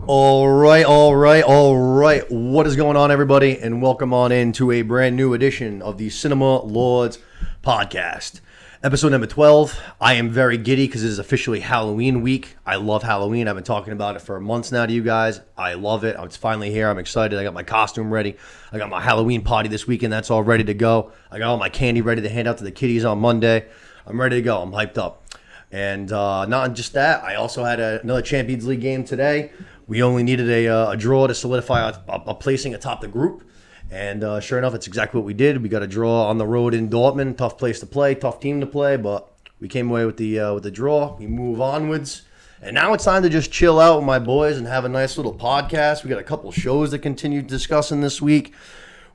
All right. What is going on, everybody? And welcome on into a brand new edition of the Cinema Lords podcast. Episode number 12. I am very giddy because it is officially Halloween week. I love Halloween. I've been talking about it for months now to you guys. I love it. It's finally here. I'm excited. I got my costume ready. I got my Halloween party this weekend. That's all ready to go. I got all my candy ready to hand out to the kiddies on Monday. I'm ready to go. I'm hyped up. And not just that, I also had another Champions League game today. We only needed a draw to solidify a placing atop the group. And sure enough, it's exactly what we did. We got a draw on the road in Dortmund. Tough place to play, tough team to play, but we came away with the draw. We move onwards. And now it's time to just chill out with my boys and have a nice little podcast. We got a couple shows to continue discussing this week.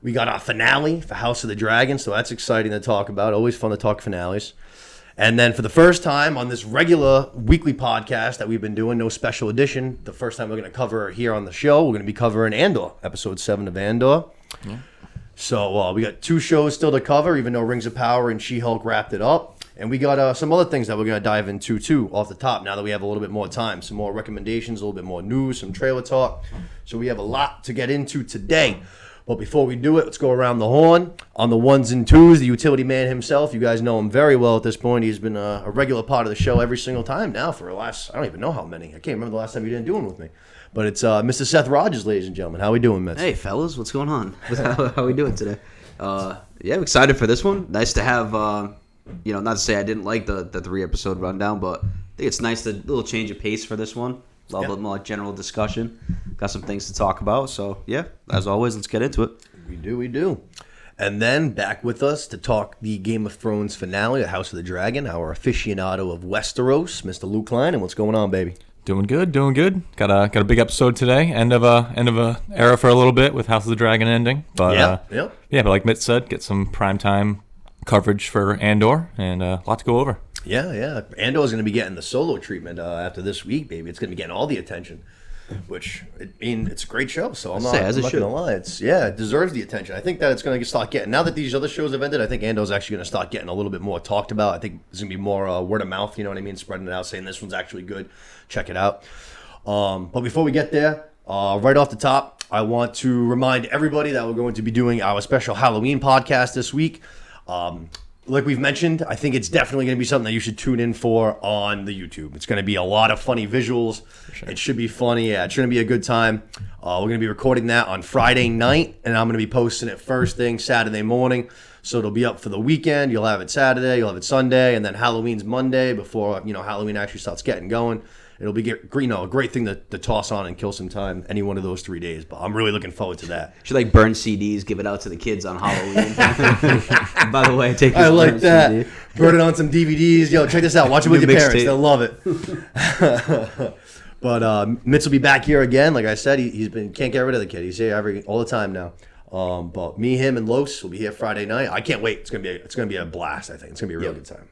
We got our finale for House of the Dragon, so that's exciting to talk about. Always fun to talk finales. And then for the first time on this regular weekly podcast that we've been doing, no special edition, the first time we're going to cover here on the show, we're going to be covering Andor, episode 7 of Andor. Yeah. So we got 2 shows still to cover, even though Rings of Power and She-Hulk wrapped it up. And we got some other things that we're going to dive into, too, off the top, now that we have a little bit more time. Some more recommendations, a little bit more news, some trailer talk. So we have a lot to get into today. But before we do it, let's go around the horn. On the ones and twos, the utility man himself. You guys know him very well at this point. He's been a regular part of the show every single time now for the last, I don't even know how many. I can't remember the last time you didn't do one with me. But it's Mr. Seth Rogers, ladies and gentlemen. How we doing, Mitch? Hey, fellas. What's going on? How we doing today? Yeah, I'm excited for this one. Nice to have, not to say I didn't like the 3-episode rundown, but I think it's nice to a little change of pace for this one. A little bit more general discussion. Got some things to talk about. So, yeah, as always, let's get into it. We do. And then back with us to talk the Game of Thrones finale, The House of the Dragon, our aficionado of Westeros, Mr. Luke Klein. And what's going on, baby? Doing good. Got a big episode today. End of a era for a little bit with House of the Dragon ending. But but like Mitch said, get some primetime coverage for Andor and a lot to go over. Yeah. Andor's going to be getting the solo treatment after this week, baby. It's going to be getting all the attention, which, it's a great show, so I'm not going to lie. It deserves the attention. I think that it's going to start getting, now that these other shows have ended, I think Andor's actually going to start getting a little bit more talked about. I think there's going to be more word of mouth, you know what I mean, spreading it out, saying this one's actually good. Check it out. But before we get there, right off the top, I want to remind everybody that we're going to be doing our special Halloween podcast this week. Like we've mentioned, I think it's definitely going to be something that you should tune in for on the YouTube. It's going to be a lot of funny visuals. Sure. It should be funny. Yeah, it's going to be a good time. We're going to be recording that on Friday night, and I'm going to be posting it first thing Saturday morning. So it'll be up for the weekend. You'll have it Saturday, you'll have it Sunday, and then Halloween's Monday before Halloween actually starts getting going. It'll be a great thing to toss on and kill some time any one of those 3 days. But I'm really looking forward to that. Should burn CDs, give it out to the kids on Halloween. By the way, take. I like that. CD. Burn it on some DVDs. Yo, check this out. Watch it with your parents. They'll love it. But Mitch will be back here again. Like I said, can't get rid of the kid. He's here all the time now. But me, him, and Los will be here Friday night. I can't wait. It's gonna be a blast. I think it's gonna be a real good time.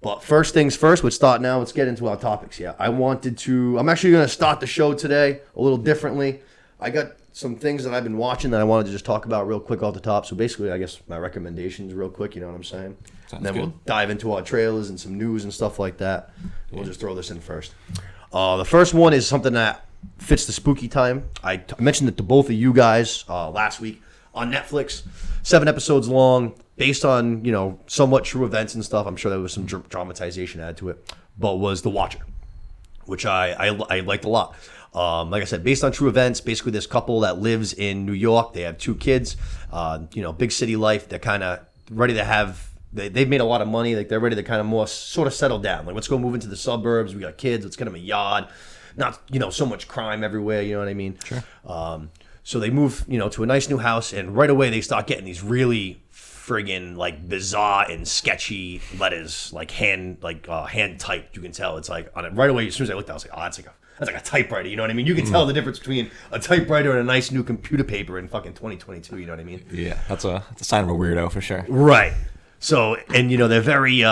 But first things first, let's start now. Let's get into our topics. Yeah, I'm actually going to start the show today a little differently. I got some things that I've been watching that I wanted to just talk about real quick off the top. So basically, I guess my recommendations real quick, you know what I'm saying? And then we'll dive into our trailers and some news and stuff like that. We'll just throw this in first. The first one is something that fits the spooky time. I mentioned it to both of you guys last week on Netflix. 7 episodes long. Based on, somewhat true events and stuff. I'm sure there was some dramatization added to it. But was The Watcher, which I liked a lot. Like I said, based on true events, basically this couple that lives in New York. They have 2 kids. Big city life. They're kind of ready to have... They've made a lot of money. Like, they're ready to kind of more sort of settle down. Like, let's go move into the suburbs. We got kids. Let's get them a yard. Not, so much crime everywhere. You know what I mean? Sure. So they move, to a nice new house. And right away, they start getting these really... friggin' bizarre and sketchy letters, hand typed. You can tell it's on it right away. As soon as I looked, I was like, oh, that's like a typewriter. You know what I mean? You can tell the difference between a typewriter and a nice new computer paper in fucking 2022. You know what I mean? Yeah, that's a sign of a weirdo for sure. Right. So, and they're very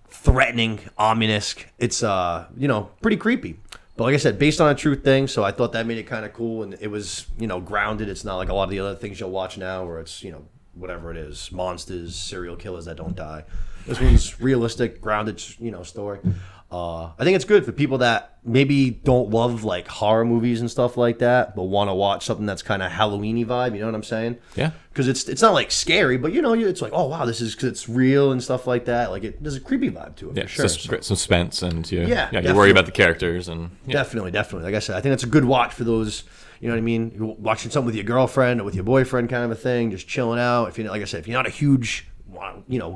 threatening, ominous. It's pretty creepy. But like I said, based on a true thing, so I thought that made it kind of cool, and it was grounded. It's not like a lot of the other things you'll watch now, where it's whatever it is, monsters, serial killers that don't die. This one's realistic, grounded, story. I think it's good for people that maybe don't love like horror movies and stuff like that, but want to watch something that's kind of Halloween-y vibe. You know what I'm saying? Yeah. Because it's not like scary, but it's like, oh wow, this is because it's real and stuff like that. Like there's a creepy vibe to it. Yeah, for sure. Suspense and you definitely. worry about the characters and Definitely. Like I said, I think that's a good watch for those. You know what I mean? You're watching something with your girlfriend or with your boyfriend, kind of a thing, just chilling out. If you like I said, if you're not a huge,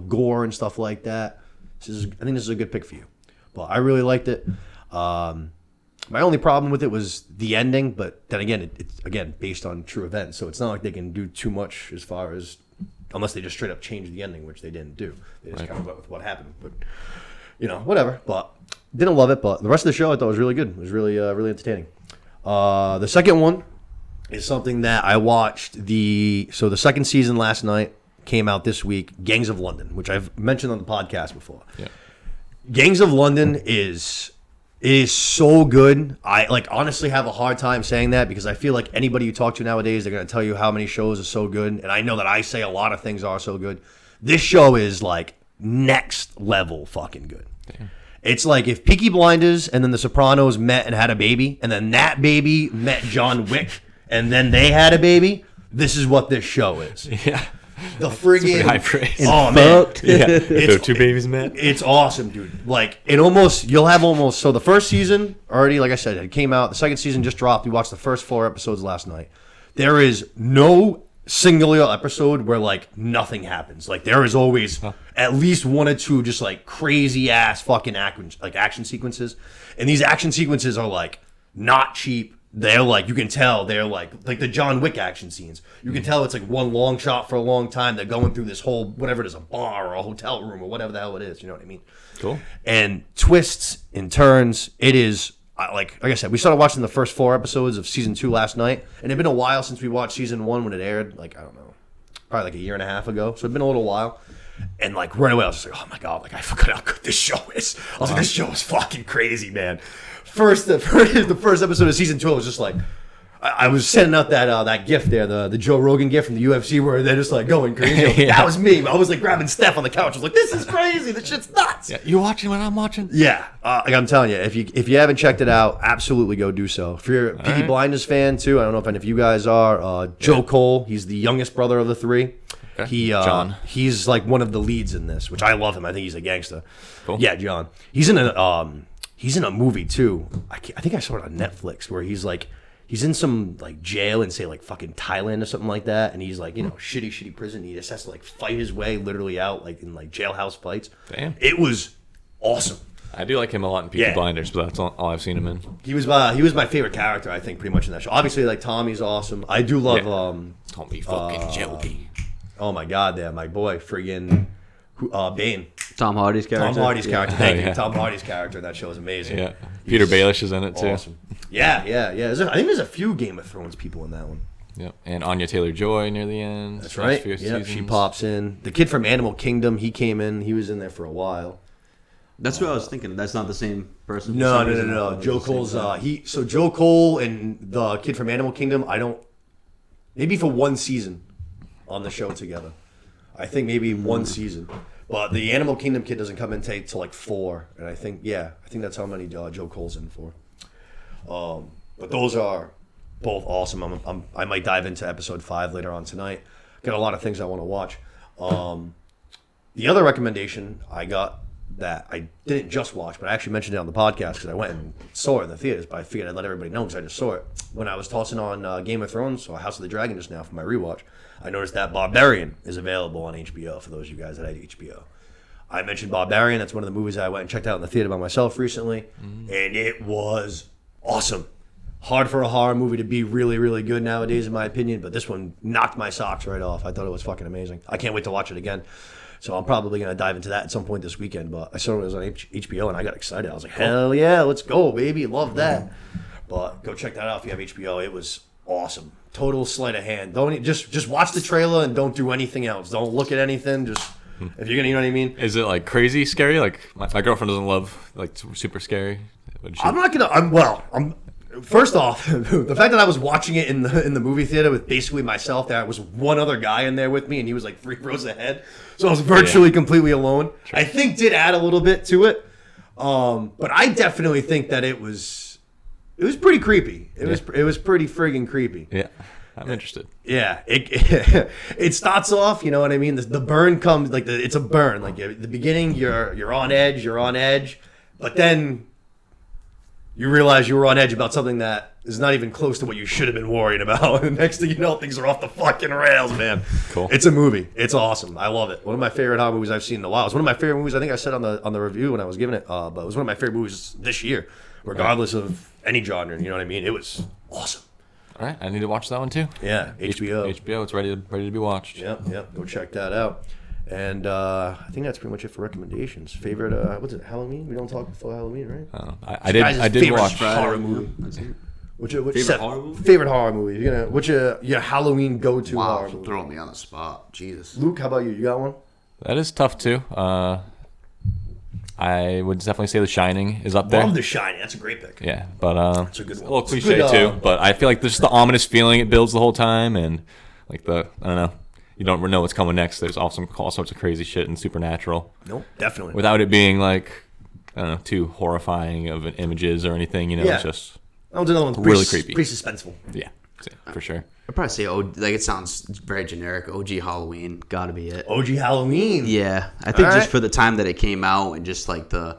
gore and stuff like that, I think this is a good pick for you. But I really liked it. My only problem with it was the ending, but then again, it's again based on true events, so it's not like they can do too much as far as unless they just straight up change the ending, which they didn't do. They just kind of went with what happened. But whatever. But didn't love it. But the rest of the show I thought was really good. It was really really entertaining. The second one is something that I watched. The second season last night came out this week. Gangs of London, which I've mentioned on the podcast before. Yeah. Gangs of London is so good. I honestly have a hard time saying that because I feel like anybody you talk to nowadays, they're going to tell you how many shows are so good. And I know that I say a lot of things are so good. This show is like next level fucking good. Damn. It's like if Peaky Blinders and then The Sopranos met and had a baby, and then that baby met John Wick, and then they had a baby. This is what this show is. Yeah. The friggin' high praise. Oh man, yeah. If two babies met, it's awesome, dude. Like you'll have almost. So the first season already, like I said, it came out. The second season just dropped. We watched the first 4 episodes last night. There is no singular episode where like nothing happens. Like there is always at least 1 or 2 just like crazy ass fucking action sequences, and these action sequences are like not cheap. They're like, you can tell they're like the John Wick action scenes. You can tell it's like one long shot for a long time. They're going through this whole, whatever it is, a bar or a hotel room or whatever the hell it is. You know what I mean? Cool. And twists and turns. It is, like I said, we started watching the first 4 episodes of season 2 last night. And it's been a while since we watched season 1 when it aired. Like, I don't know, probably like a year and a half ago. So it's been a little while. And like right away, I was just like, oh my God, like I forgot how good this show is. I was like, this show is fucking crazy, man. The first episode of season 2, I was just like, I was sending out that GIF there, the Joe Rogan GIF from the UFC where they're just like going crazy. Yeah. That was me. I was like grabbing Steph on the couch. I was like, this is crazy. This shit's nuts. Yeah. You watching what I'm watching? Yeah. Like I'm telling you, if you haven't checked it out, absolutely go do so. If you're a Peaky Blinders fan too, I don't know if any of you guys are. Joe Cole, he's the youngest brother of the 3. Okay. John. He's like one of the leads in this, which I love him. I think he's a gangster. Cool. Yeah, John. He's in a movie too. I think I saw it on Netflix where he's in some like jail in say like fucking Thailand or something like that, and he's like shitty prison. He just has to like fight his way literally out like in like jailhouse fights. Damn. It was awesome. I do like him a lot in Peaky Blinders, but that's all I've seen him in. He was my favorite character, I think, pretty much in that show. Obviously, like Tommy's awesome. I do love Tommy fucking Shelby. Oh my God, there, my boy, friggin' Bane. Tom Hardy's character. Tom Hardy's character. Thank you. Tom Hardy's character in that show is amazing. Yeah. Peter Baelish is in it too. Awesome. Yeah. I think there's a few Game of Thrones people in that one. Yep. And Anya Taylor-Joy near the end. That's right. Yeah, she pops in. The kid from Animal Kingdom, he came in. He was in there for a while. That's what I was thinking. That's not the same person. No. Joe Cole's so Joe Cole and the kid from Animal Kingdom, maybe for 1 season on the show together. I think maybe 1 season. But the Animal Kingdom kid doesn't come in till like 4, and I think that's how many Joe Cole's in for. But those are both awesome. I might dive into episode 5 later on tonight. Got a lot of things I want to watch. The other recommendation I got that I didn't just watch, but I actually mentioned it on the podcast because I went and saw it in the theaters. But I figured I'd let everybody know because I just saw it when I was tossing on Game of Thrones or House of the Dragon just now for my rewatch. I noticed that Barbarian is available on HBO for those of you guys that had HBO. I mentioned Barbarian. That's one of the movies I went and checked out in the theater by myself recently, and it was awesome. Hard for a horror movie to be really, really good nowadays, in my opinion, but this one knocked my socks right off. I thought it was fucking amazing. I can't wait to watch it again. So I'm probably going to dive into that at some point this weekend, but I saw it was on HBO, and I got excited. I was like, hell yeah, let's go, baby. Love that. But go check that out if you have HBO. It was awesome. Total sleight of hand. Don't just watch the trailer and don't do anything else. Don't look at anything. Just if you're gonna, you know what I mean. Is it like crazy scary? Like my girlfriend doesn't love like super scary. I'm not gonna. First off, the fact that I was watching it in the movie theater with basically myself, there was one other guy in there with me, and he was like 3 rows ahead, so I was virtually completely alone. Sure. I think did add a little bit to it. But I definitely think that it was pretty creepy. It was pretty friggin' creepy. Yeah. I'm interested. Yeah, it starts off, you know what I mean? The burn comes, like, it's a burn. Like, at the beginning, you're on edge, but then you realize you were on edge about something that is not even close to what you should have been worrying about. And next thing you know, things are off the fucking rails, man. Cool. It's a movie. It's awesome. I love it. One of my favorite horror movies I've seen in a while. It's one of my favorite movies. I think I said on the review when I was giving it, but it was one of my favorite movies this year, regardless of any genre. You know what I mean? It was awesome. All right, I need to watch that one too. Yeah, HBO. HBO, it's ready to be watched. Yep. Go check that out. And I think that's pretty much it for recommendations. Favorite, what's it? Halloween? We don't talk before Halloween, right? I did watch horror movie. Favorite horror movie? Favorite horror movie. What's your Halloween go-to horror movie? Throwing me on the spot. Jesus. Luke, how about you? You got one? That is tough too. I would definitely say The Shining is up there. Love The Shining. That's a great pick. Yeah, but it's a good one. A little cliche too. But I feel like there's just the ominous feeling it builds the whole time, and like I don't know, you don't know what's coming next. There's all sorts of crazy shit and supernatural. Nope, definitely. Without it being like, I don't know, too horrifying of images or anything. It's just that one's another one. Really creepy. Pretty suspenseful. Yeah, for sure. I'd probably say it sounds very generic. OG Halloween, gotta be it. OG Halloween. Yeah, I think just for the time that it came out and just like the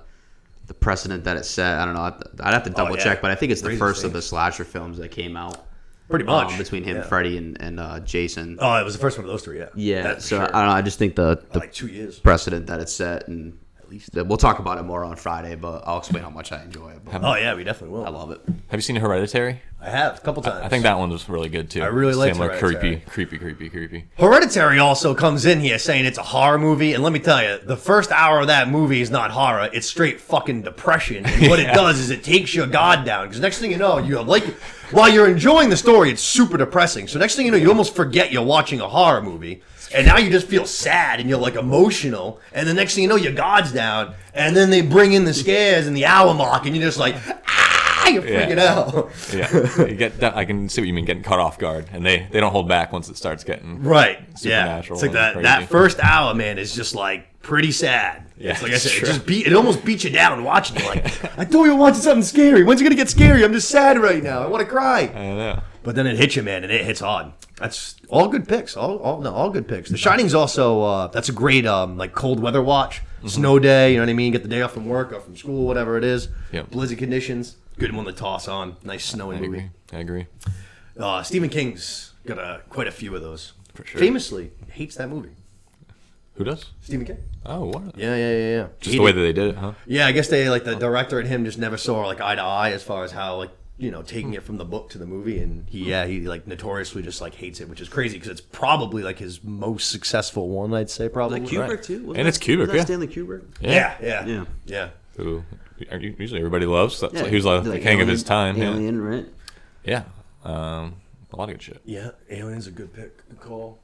precedent that it set. I don't know. I'd have to double check, but I think it's the first of the slasher films that came out. Pretty much between him, Freddy, and Jason. Oh, it was the first one of those three. Yeah. Yeah. That's so sure. I don't know. I just think the like 2 years precedent that it set, and at least we'll talk about it more on Friday. But I'll explain how much I enjoy it. But oh yeah, we definitely will. I love it. Have you seen Hereditary? I have a couple times. I think that one was really good too. I really liked Hereditary. Hereditary. Creepy. Hereditary also comes in here saying it's a horror movie, and let me tell you, the first hour of that movie is not horror; it's straight fucking depression. And what it does is it takes your guard down. Because next thing you know, while you're enjoying the story, it's super depressing. So next thing you know, you almost forget you're watching a horror movie, and now you just feel sad and you're like emotional. And the next thing you know, your guard's down, and then they bring in the scares and the hour mark, and you're just like, you're freaking out. Yeah, you get that. I can see what you mean, getting caught off guard, and they don't hold back once it starts getting supernatural. It's like that first hour, man, is just like pretty sad. Yeah, it's like I said, it almost beats you down watching it. Like, I thought you were watching something scary. When's it gonna get scary? I'm just sad right now. I want to cry. I know. But then it hits you, man, and it hits hard. That's all good picks. All good picks. The Shining's also that's a great like cold weather watch. Snow day, you know what I mean? Get the day off from work or from school, whatever it is. Yep. Blizzard conditions. Good one to toss on. Nice snowy movie. I agree. Stephen King's got quite a few of those. For sure. Famously hates that movie. Who does? Stephen King. Oh, what? Yeah. Just the way that they did it, huh? Yeah, I guess they the director and him just never saw like eye to eye as far as how taking it from the book to the movie, and he like notoriously just like hates it, which is crazy because it's probably like his most successful one, I'd say probably. Like Kubrick too, and it's Kubrick, yeah. Stanley Kubrick. Yeah. Who usually everybody loves. That's Yeah, he was like the king of his time. Alien, right? Yeah. A lot of good shit. Yeah, Alien's a good pick. Good call.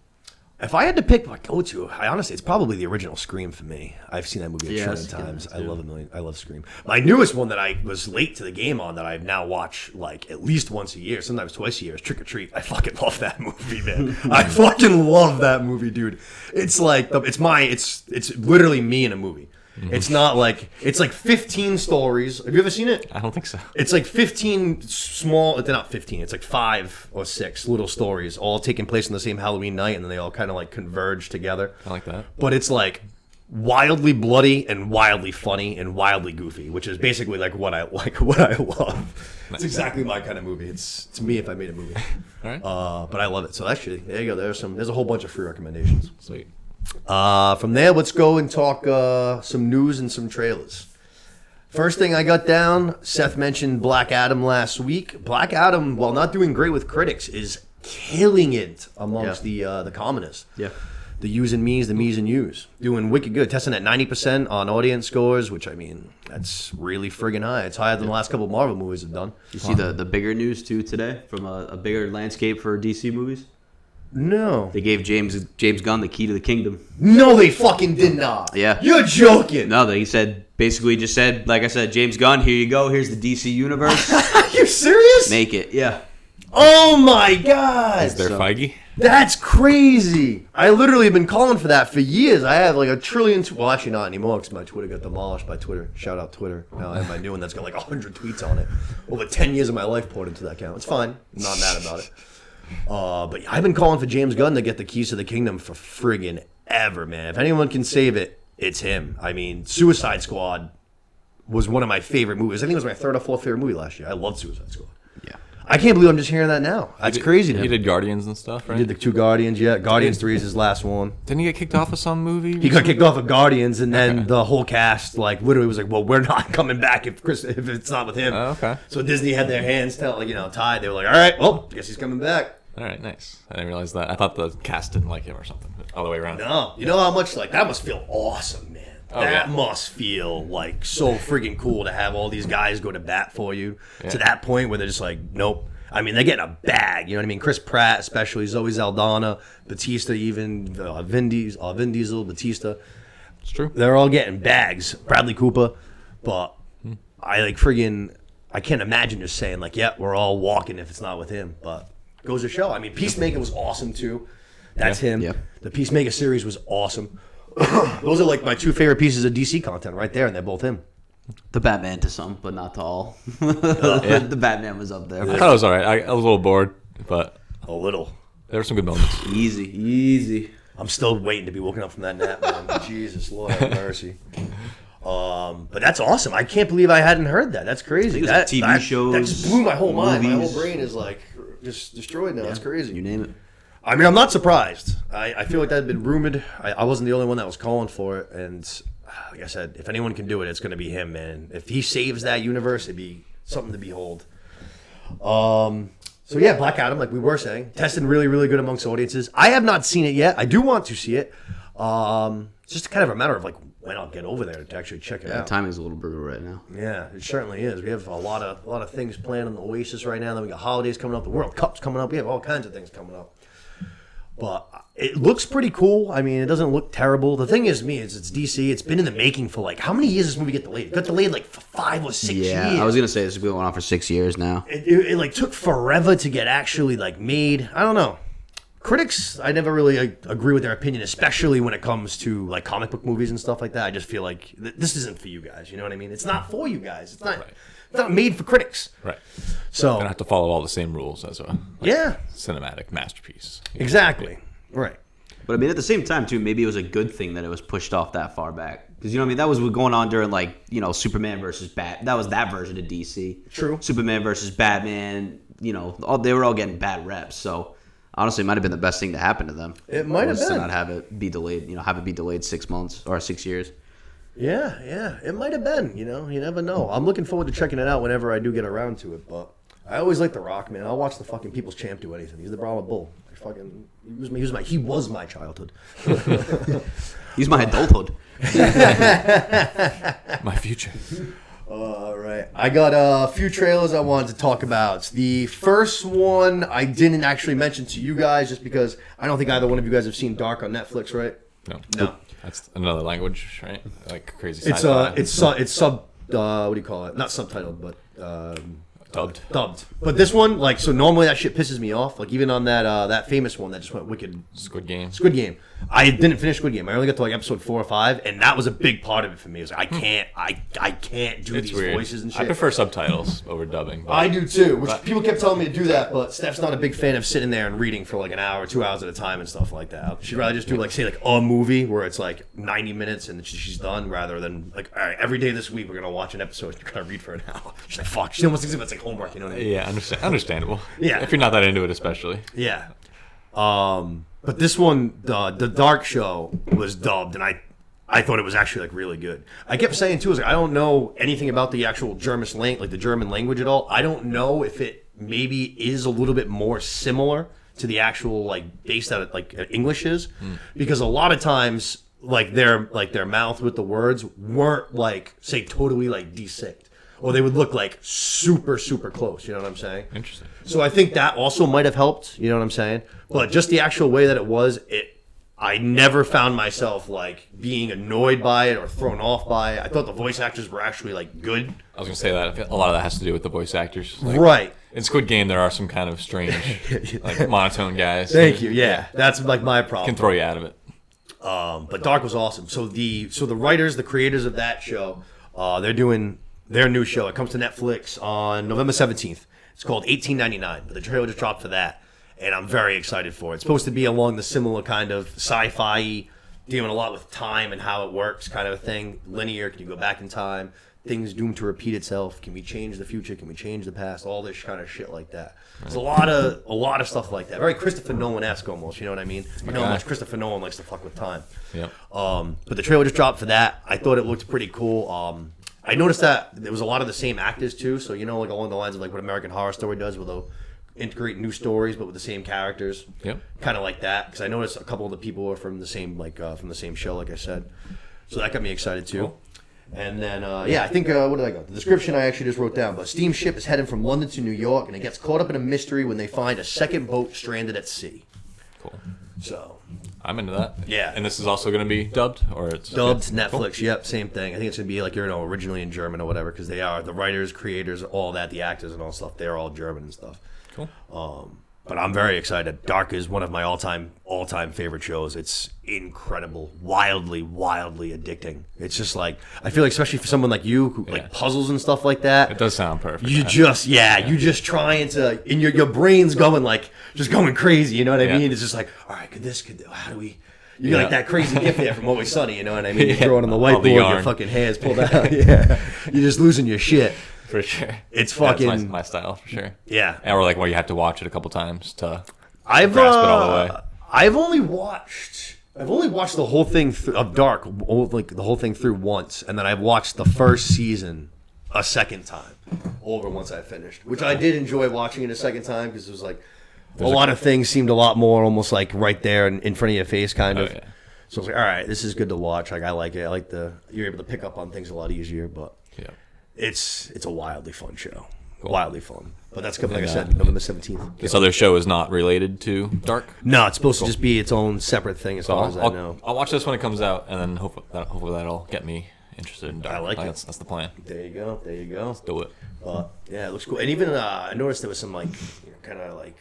If I had to pick my go-to, honestly, it's probably the original Scream for me. I've seen that movie a trillion times. I love Scream. My newest one that I was late to the game on that I now watch like at least once a year, sometimes twice a year, is Trick or Treat. I fucking love that movie, man. I fucking love that movie, dude. It's like it's literally me in a movie. It's not like it's like 15 stories. Have you ever seen it? I don't think so. It's like 15 small. They're not 15. It's like 5 or 6 little stories, all taking place on the same Halloween night, and then they all kind of like converge together. I like that. But it's like wildly bloody and wildly funny and wildly goofy, which is basically like what I love. It's exactly my kind of movie. It's me if I made a movie. All right. But I love it. So actually, there you go. There's a whole bunch of free recommendations. Sweet. From there, let's go and talk some news and some trailers. First thing I got down, Seth mentioned Black Adam last week. Black Adam, while not doing great with critics, is killing it amongst the communists. Yeah. The yous and me's, the me's and yous. Doing wicked good. Testing at 90% on audience scores, which, I mean, that's really friggin' high. It's higher than the last couple of Marvel movies have done. You see the bigger news, too, today from a bigger landscape for DC movies? No. They gave James Gunn the key to the kingdom. No, they fucking did not. Yeah. You're joking. No, they basically said, like I said, James Gunn, here you go. Here's the DC universe. Are you serious? Make it. Yeah. Oh, my God. Is there Feige? That's crazy. I literally have been calling for that for years. I have like a trillion. Well, actually not anymore because my Twitter got demolished by Twitter. Shout out Twitter. Now I have my new one that's got like 100 tweets on it. Over 10 years of my life poured into that account. It's fine. I'm not mad about it. But I've been calling for James Gunn to get the keys to the kingdom for friggin' ever, man. If anyone can save it, it's him. I mean, Suicide Squad was one of my favorite movies. I think it was my third or fourth favorite movie last year. I loved Suicide Squad. Yeah. I can't believe I'm just hearing that now. That's crazy. He did Guardians and stuff, right? He did the 2 Guardians, yeah. Guardians 3 is his last one. Didn't he get kicked off of some movie? He got kicked off of Guardians, and then the whole cast, like, literally was like, well, we're not coming back if it's not with him. Oh, okay. So Disney had their hands tied. They were like, all right, well, I guess he's coming back. All right, nice. I didn't realize that. I thought the cast didn't like him or something. All the way around. No. You know how much, like, that must feel awesome, man. That must feel like so friggin' cool to have all these guys go to bat for you to that point where they're just like, nope. I mean, they're getting a bag. You know what I mean? Chris Pratt, especially, Zoe Saldana, Batista, even Vin Diesel, Batista. It's true. They're all getting bags. Bradley Cooper, but I like friggin'. I can't imagine just saying like, yeah, we're all walking if it's not with him. But goes to show. I mean, Peacemaker was awesome too. That's him. Yeah. The Peacemaker series was awesome. Those are like my 2 favorite pieces of DC content right there, and they're both him. The Batman to some, but not to all. The Batman was up there. I thought it was all right. I was a little bored, but a little. There were some good moments. Easy. I'm still waiting to be woken up from that nap, man. Jesus, Lord have mercy. But that's awesome. I can't believe I hadn't heard that. That's crazy. That TV shows, that just blew my whole mind. movies. My whole brain is like just destroyed now. That's crazy. You name it. I mean, I'm not surprised. I feel like that had been rumored. I wasn't the only one that was calling for it. And like I said, if anyone can do it, it's going to be him, man. If he saves that universe, it'd be something to behold. So yeah, Black Adam, like we were saying, tested really, really good amongst audiences. I have not seen it yet. I do want to see it. It's just kind of a matter of like when I'll get over there to actually check it out. The timing's a little brutal right now. Yeah, it certainly is. We have a lot of things planned on the Oasis right now. Then we got holidays coming up. The World Cup's coming up. We have all kinds of things coming up. But it looks pretty cool. I mean, it doesn't look terrible. The thing is, it's DC. It's been in the making for like, how many years does this movie get delayed? It got delayed like for 5 or 6 years. Yeah, I was going to say this has been going on for 6 years now. It like took forever to get actually like made. I don't know. Critics, I never really agree with their opinion, especially when it comes to like comic book movies and stuff like that. I just feel like this isn't for you guys. You know what I mean? It's not for you guys. It's not. Right. It's not made for critics. Right. So you don't have to follow all the same rules as a cinematic masterpiece. Exactly. Right. But I mean, at the same time, too, maybe it was a good thing that it was pushed off that far back. Because, you know what I mean? That was going on during, like, you know, Superman versus Bat. That was that version of DC. True. Superman versus Batman, you know, they were all getting bad reps. So, honestly, it might have been the best thing to happen to them. It might have been. To not have it be delayed, have it be delayed 6 months or 6 years. Yeah. It might have been, you never know. I'm looking forward to checking it out whenever I do get around to it, but I always like The Rock, man. I'll watch the fucking People's Champ do anything. He's the Brahma Bull. He was my childhood. He's my adulthood. My future. All right. I got a few trailers I wanted to talk about. The first one I didn't actually mention to you guys just because I don't think either one of you guys have seen Dark on Netflix, right? No. That's another language, right? Like crazy sci-fi. It's sub what do you call it? Not subtitled, but dubbed. But this one, like, so normally that shit pisses me off. Like, even on that famous one that just went wicked. Squid Game. I didn't finish Squid Game. I only got to like episode 4 or 5, and that was a big part of it for me. It was like, I can't do these weird. voices and shit. I prefer subtitles over dubbing. I do too. People kept telling me to do that, but Steph's not a big fan of sitting there and reading for like an hour, 2 hours at a time and stuff like that. She'd rather just do like, say, like a movie where it's like 90 minutes and she's done, rather than like, all right, every day this week we're gonna watch an episode and you're gonna read for an hour. She's like, fuck. She almost thinks it's like homework, you know what I mean? Yeah, understandable. Yeah. If you're not that into it, especially. Yeah. But this one, the Dark Show was dubbed, and I thought it was actually like really good. I kept saying too, I don't know anything about the actual German language at all. I don't know if it maybe is a little bit more similar to the actual like based out of like English is, because a lot of times like their mouth with the words weren't like say totally like desynced. Or they would look like super, super close. You know what I'm saying? Interesting. So I think that also might have helped. You know what I'm saying? But just the actual way that it was, I never found myself like being annoyed by it or thrown off by it. I thought the voice actors were actually like good. I was gonna say that a lot of that has to do with the voice actors. Like, right. In Squid Game, there are some kind of strange, like monotone guys. Thank you. Yeah, that's like my problem. Can throw you out of it. But Dark was awesome. So the writers, the creators of that show, they're doing their new show. It comes to Netflix on November 17th. It's called 1899. But the trailer just dropped for that. And I'm very excited for it. It's supposed to be along the similar kind of sci-fi, dealing a lot with time and how it works kind of a thing. Linear, can you go back in time? Things doomed to repeat itself. Can we change the future? Can we change the past? All this kind of shit like that. There's a lot of stuff like that. Very Christopher Nolan-esque almost, you know what I mean? You know how much Christopher Nolan likes to fuck with time. Yep. But the trailer just dropped for that. I thought it looked pretty cool. I noticed that there was a lot of the same actors too, so you know, like along the lines of like what American Horror Story does, where they'll integrate new stories but with the same characters. Yep. Kind of like that, because I noticed a couple of the people are from the same show, like I said. So that got me excited too. Cool. And then I think what did I got? The description I actually just wrote down. But a steamship is heading from London to New York, and it gets caught up in a mystery when they find a second boat stranded at sea. Cool. So I'm into that. Yeah. And this is also going to be dubbed, or it's dubbed, yeah. Netflix. Cool. Yep, same thing. I think it's gonna be like originally in German or whatever, because they are the writers, creators, all that, the actors and all stuff. They're all German and stuff. Cool. But I'm very excited. Dark is one of my all-time favorite shows. It's incredible, wildly addicting. It's just like, I feel like, especially for someone like you who like puzzles and stuff like that. It does sound perfect. You just trying to, and your brain's going like, just going crazy. You know what I mean? It's just like, all right, how do we? You got like that crazy gift there from Always Sunny. You know what I mean? You throw it on the whiteboard, your fucking hair's pulled out. Yeah, you're just losing your shit. For sure. It's fucking... That's my style, for sure. Yeah. Or like where you have to watch it a couple times to grasp it all the way. I've only watched the whole thing of Dark, like the whole thing through once, and then I've watched the first season a second time over once I finished, which I did enjoy watching it a second time because it was like a lot of things seemed a lot more almost like right there in front of your face kind of. Yeah. So I was like, all right, this is good to watch. Like I like it. I like you're able to pick up on things a lot easier, but yeah. It's a wildly fun show. Cool. Wildly fun. But that's coming, like I said, November 17th. This other show is not related to Dark? No, it's supposed to just be its own separate thing as far as I know. I'll watch this when it comes out, and then hopefully that'll get me interested in Dark. I like it. That's the plan. There you go. Let's do it. Yeah, it looks cool. And even I noticed there was some like, kind of like,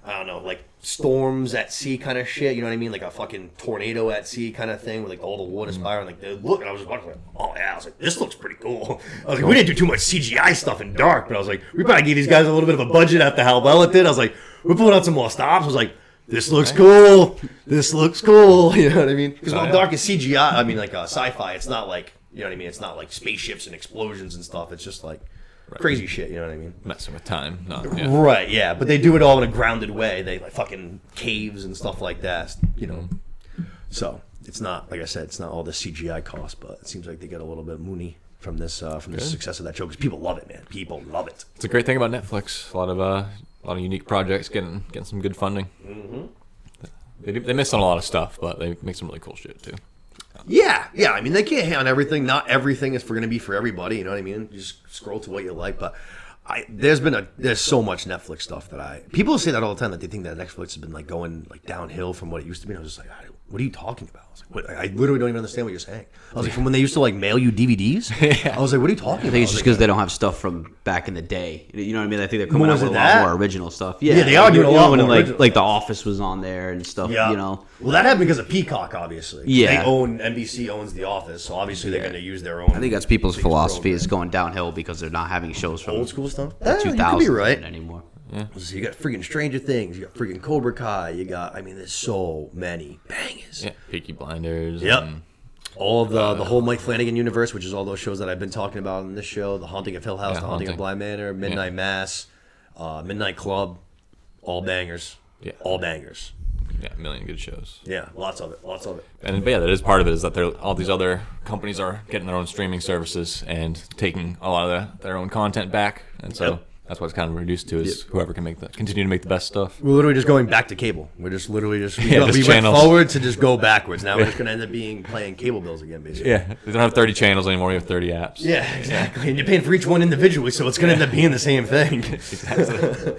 I don't know, like storms at sea kind of shit. You know what I mean? Like a fucking tornado at sea kind of thing with like all the water spiraling. Like they look, and I was just watching like, oh yeah, I was like, this looks pretty cool. I was like, we didn't do too much CGI stuff in Dark, but I was like, we probably gave these guys a little bit of a budget after how well it did. I was like, we're pulling out some more stops. I was like, this looks cool. This looks cool. You know what I mean? Because while Dark is CGI, I mean like sci-fi, it's not like, you know what I mean? It's not like spaceships and explosions and stuff. It's just like crazy shit, you know what I mean? Messing with time. Right, yeah. But they do it all in a grounded way. They like fucking caves and stuff like that, you know. So it's not, like I said, it's not all the CGI cost, but it seems like they get a little bit moony from this success of that show because people love it, man. People love it. It's a great thing about Netflix. A lot of unique projects getting some good funding. Mm-hmm. They miss on a lot of stuff, but they make some really cool shit too. Yeah. I mean, they can't hit on everything. Not everything is going to be for everybody. You know what I mean? You just scroll to what you like. But there's so much Netflix stuff that people say that all the time, that they think that Netflix has been like going like downhill from what it used to be. And I was just like, what are you talking about? I was like, I literally don't even understand what you're saying. I was like, from when they used to like mail you DVDs. I was like, what are you talking about? I think it's just because they don't have stuff from back in the day. You know what I mean? I think they're coming out with a lot more original stuff. Yeah, they are doing a lot more original. Like The Office was on there and stuff. Yeah. You know. Well, that happened because of Peacock, obviously. Yeah. NBC owns The Office, so obviously they're going to use their own. I think that's people's philosophy is going downhill because they're not having shows from old school stuff. The 2000s you could be right. Anymore. Yeah. So you got freaking Stranger Things, you got freaking Cobra Kai, there's so many bangers. Yeah, Peaky Blinders. Yep. All of the whole Mike Flanagan universe, which is all those shows that I've been talking about in this show, The Haunting of Hill House, The Haunting of Bly Manor, Midnight Mass, Midnight Club, all bangers. Yeah. All bangers. Yeah, a million good shows. Yeah, lots of it. And that is part of it, is that all these other companies are getting their own streaming services and taking a lot of their own content back, and so that's what it's kind of reduced to, is whoever can continue to make the best stuff. We're literally just going back to cable. We're just literally we went channels. forward to just go backwards. Now we're just going to end up playing cable bills again, basically. Yeah, they don't have 30 channels anymore. We have 30 apps. Yeah, exactly. And you're paying for each one individually, so it's going to end up being the same thing. Exactly.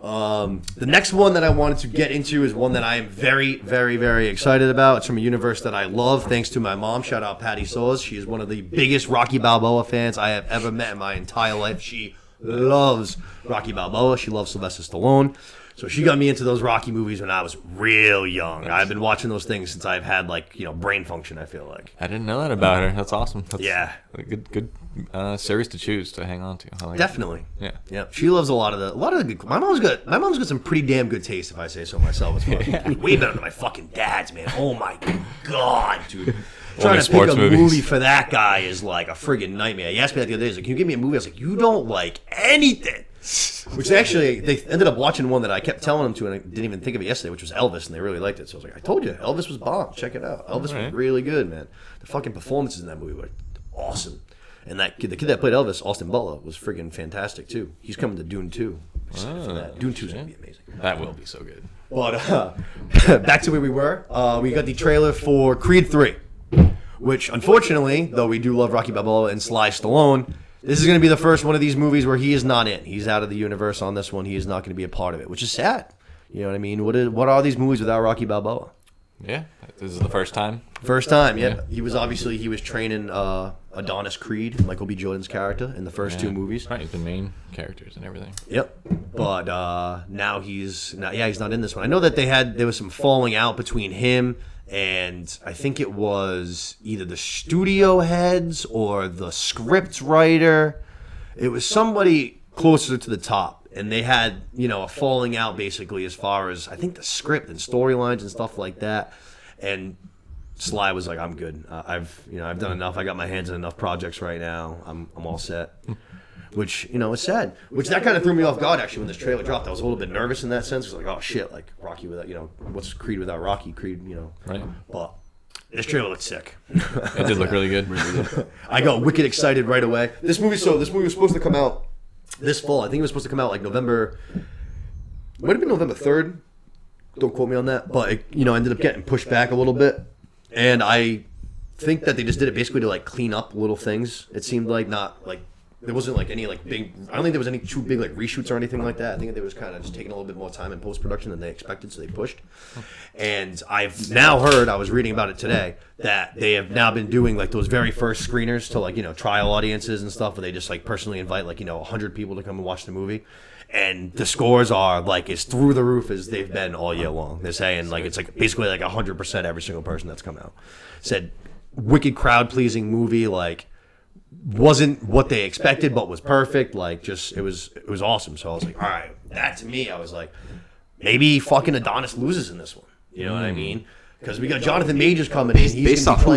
The next one that I wanted to get into is one that I am very, very, very excited about. It's from a universe that I love, thanks to my mom. Shout out Patty Saws. She is one of the biggest Rocky Balboa fans I have ever met in my entire life. She loves Rocky Balboa. She loves Sylvester Stallone. So she got me into those Rocky movies when I was real young. I've been watching those things since I've had brain function, I feel like. I didn't know that about her. That's awesome. That's a good series to choose to hang on to. I like Definitely. It. Yeah. She loves a lot of the good. My mom's got some pretty damn good taste, if I say so myself. As far way better than my fucking dad's, man. Oh my god, dude. Trying to pick a movie for that guy is like a friggin' nightmare. He asked me that the other day. He's like, "Can you give me a movie?" I was like, "You don't like anything." Which actually, they ended up watching one that I kept telling them to, and I didn't even think of it yesterday, which was Elvis, and they really liked it. So I was like, I told you, Elvis was bomb. Check it out. Elvis was really good, man. The fucking performances in that movie were awesome. And the kid that played Elvis, Austin Butler, was friggin' fantastic, too. He's coming to Dune 2. For that. Dune 2 is going to be amazing. That will be so good. But back to where we were. We got the trailer for Creed 3, which, unfortunately, though we do love Rocky Balboa and Sly Stallone, this is going to be the first one of these movies where he is not in. He's out of the universe on this one. He is not going to be a part of it, which is sad. You know what I mean? What are these movies without Rocky Balboa? Yeah, this is the first time. First time, yeah. He was training Adonis Creed, Michael B. Jordan's character, in the first two movies. Right, he's the main characters and everything. Yep. But now he's not in this one. I know that there was some falling out between him and I think it was either the studio heads or the script writer. It was somebody closer to the top, and they had a falling out basically as far as I think the script and storylines and stuff like that. And Sly was like, "I'm good. I've done enough. I got my hands in enough projects right now. I'm all set." Which is sad. Which that kind of threw me off guard actually when this trailer dropped. I was a little bit nervous in that sense. It was like, oh shit, like Rocky without what's Creed without Rocky? Creed, Right. But this trailer looked sick. It did look really good. I got wicked excited right away. This movie was supposed to come out this fall. I think it was supposed to come out like November. Might have been November 3rd. Don't quote me on that. But it, ended up getting pushed back a little bit, and I think that they just did it basically to like clean up little things. It seemed like not like. There wasn't like any like big. I don't think there was any too big like reshoots or anything like that. I think they was kind of just taking a little bit more time in post production than they expected, so they pushed. And I've now heard, I was reading about it today, that they have now been doing like those very first screeners to like trial audiences and stuff, where they just like personally invite like 100 people to come and watch the movie, and the scores are like as through the roof as they've been all year long. They're saying like it's like basically like 100% every single person that's come out said wicked crowd pleasing movie, like. Wasn't what they expected, but was perfect. Like, just it was awesome. So I was like, all right, that to me, I was like, maybe fucking Adonis loses in this one. You know what I mean? Because we got Jonathan Majors coming in. He's based off how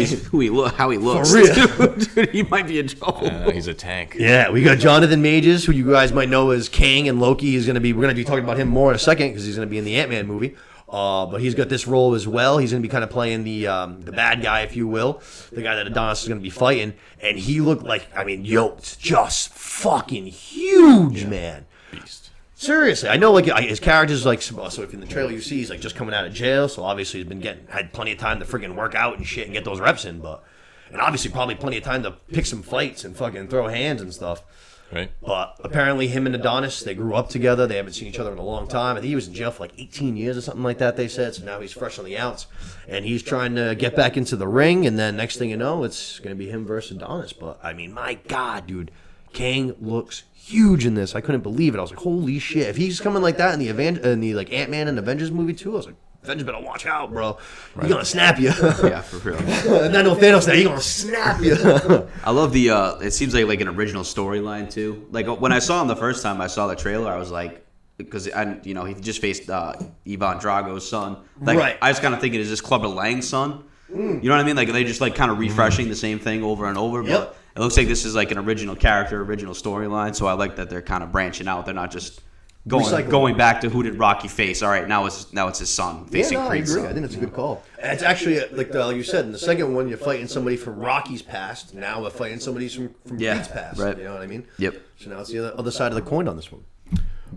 he looks. For real. Dude, he might be in trouble. He's a tank. Yeah, we got Jonathan Majors, who you guys might know as Kang and Loki. We're gonna be talking about him more in a second because he's gonna be in the Ant-Man movie. But he's got this role as well. He's going to be kind of playing the bad guy, if you will, the guy that Adonis is going to be fighting. And he looked like, yoked, just fucking huge, man. Beast. Seriously, I know like his character's like, so if in the trailer you see he's like just coming out of jail, so obviously he's had plenty of time to friggin' work out and shit and get those reps in, and obviously probably plenty of time to pick some fights and fucking throw hands and stuff. Right. But apparently him and Adonis, they grew up together. They haven't seen each other in a long time. I think he was in jail for like 18 years or something like that, they said. So now he's fresh on the outs. And he's trying to get back into the ring. And then next thing you know, it's going to be him versus Adonis. But, my God, dude. Kang looks huge in this. I couldn't believe it. I was like, holy shit. If he's coming like that in the Ant-Man and Avengers movie too, I was like, Avengers better watch out, bro. He's going to snap you. Yeah, for real. And I know Thanos now, he's going to snap you. I love it seems like an original storyline, too. Like, when I saw him the first time I saw the trailer, I was like, because, he just faced Ivan Drago's son. Like, right. I was kind of thinking, is this Clubber Lang's son? You know what I mean? Like, they just, like, kind of refreshing the same thing over and over. But it looks like this is, like, an original character, original storyline. So I like that they're kind of branching out. They're not just... Going back to who did Rocky face? All right, now it's his son facing Creed's son. I agree. I think that's a good call. And it's actually like you said in the second one, you're fighting somebody from Rocky's past. Now we're fighting somebody from Creed's past. Right. You know what I mean? Yep. So now it's the other side of the coin on this one.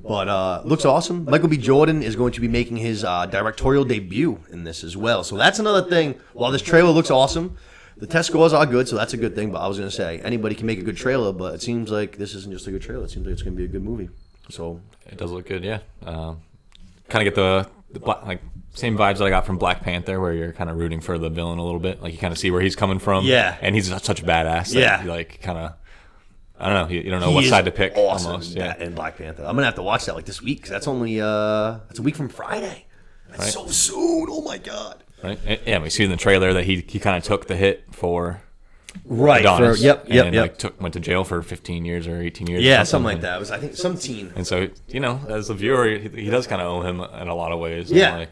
But looks awesome. Michael B. Jordan is going to be making his directorial debut in this as well. So that's another thing. While this trailer looks awesome, the test scores are good, so that's a good thing. But I was going to say anybody can make a good trailer, but it seems like this isn't just a good trailer. It seems like it's going to be a good movie. So it does look good, yeah. Kind of get the same vibes that I got from Black Panther, where you're kind of rooting for the villain a little bit. Like you kind of see where he's coming from. Yeah. And he's such a badass. Yeah. You like kind of, I don't know, you don't know what side to pick. Awesome almost. Yeah. in Black Panther. I'm gonna have to watch that like this week because that's only that's a week from Friday. That's so soon. Oh my god. Right. Yeah, we see in the trailer that he kind of took the hit for. Right. Adonis, Yep. Like went to jail for 15 years or 18 years. Yeah, something like that. It was, I think, some teen. And so, as a viewer, he does kind of owe him in a lot of ways. Yeah. And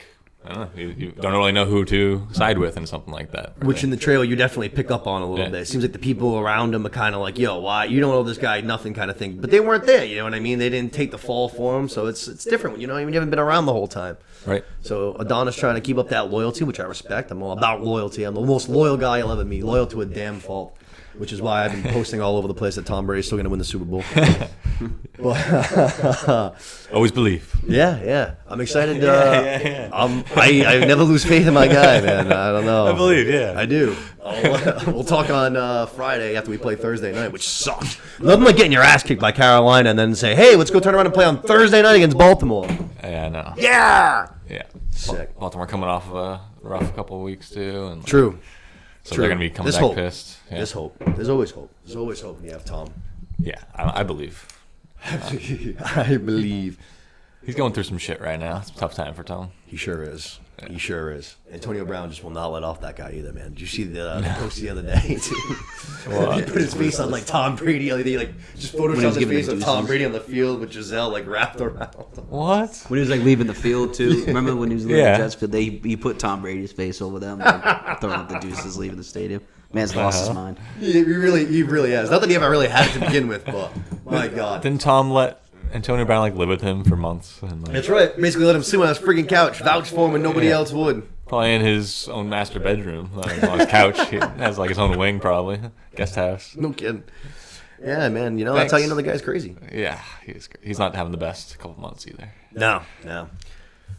I don't know. You don't really know who to side with and something like that. Really. Which in the trailer you definitely pick up on a little bit. It seems like the people around him are kind of like, yo, why? You don't owe this guy nothing kind of thing. But they weren't there, you know what I mean? They didn't take the fall for him. So it's different, you know? You haven't been around the whole time. Right. So Adonis trying to keep up that loyalty, which I respect. I'm all about loyalty. I'm the most loyal guy you'll ever meet. Loyal to a damn fault. Which is why I've been posting all over the place that Tom Brady's still going to win the Super Bowl. Always believe. Yeah. I'm excited. I never lose faith in my guy, man. I don't know. I believe, yeah. I do. We'll talk on Friday after we play Thursday night, which sucks. Nothing like getting your ass kicked by Carolina and then say, hey, let's go turn around and play on Thursday night against Baltimore. Yeah, I know. Yeah. Yeah. Sick. Baltimore coming off of a rough couple of weeks, too. And True. So they're going to be coming back pissed. Yeah. There's hope. There's always hope. There's always hope when you have Tom. Yeah, I believe. I believe. He's going through some shit right now. It's a tough time for Tom. He sure is. Yeah. He sure is. Antonio Brown just will not let off that guy either, man. Did you see the post the other day? He put his face on like Tom Brady. He just photoshopped his face of Tom Brady on the field with Giselle like wrapped around. What? When he was like leaving the field too. Remember when he was leaving the Jets field? He put Tom Brady's face over them, like, throwing up the deuces, leaving the stadium. Man's lost his mind. He really has. Not that he ever really had it to begin with, but my God. Didn't Tom let Antonio Brown live with him for months? And, That's right. Basically let him sleep on his freaking couch, vouch for him when nobody else would. Probably in his own master bedroom, on his couch. He has like his own wing, probably guest house. No kidding. Yeah, man. That's how you know the guy's crazy. Yeah, he's not having the best couple months either. No.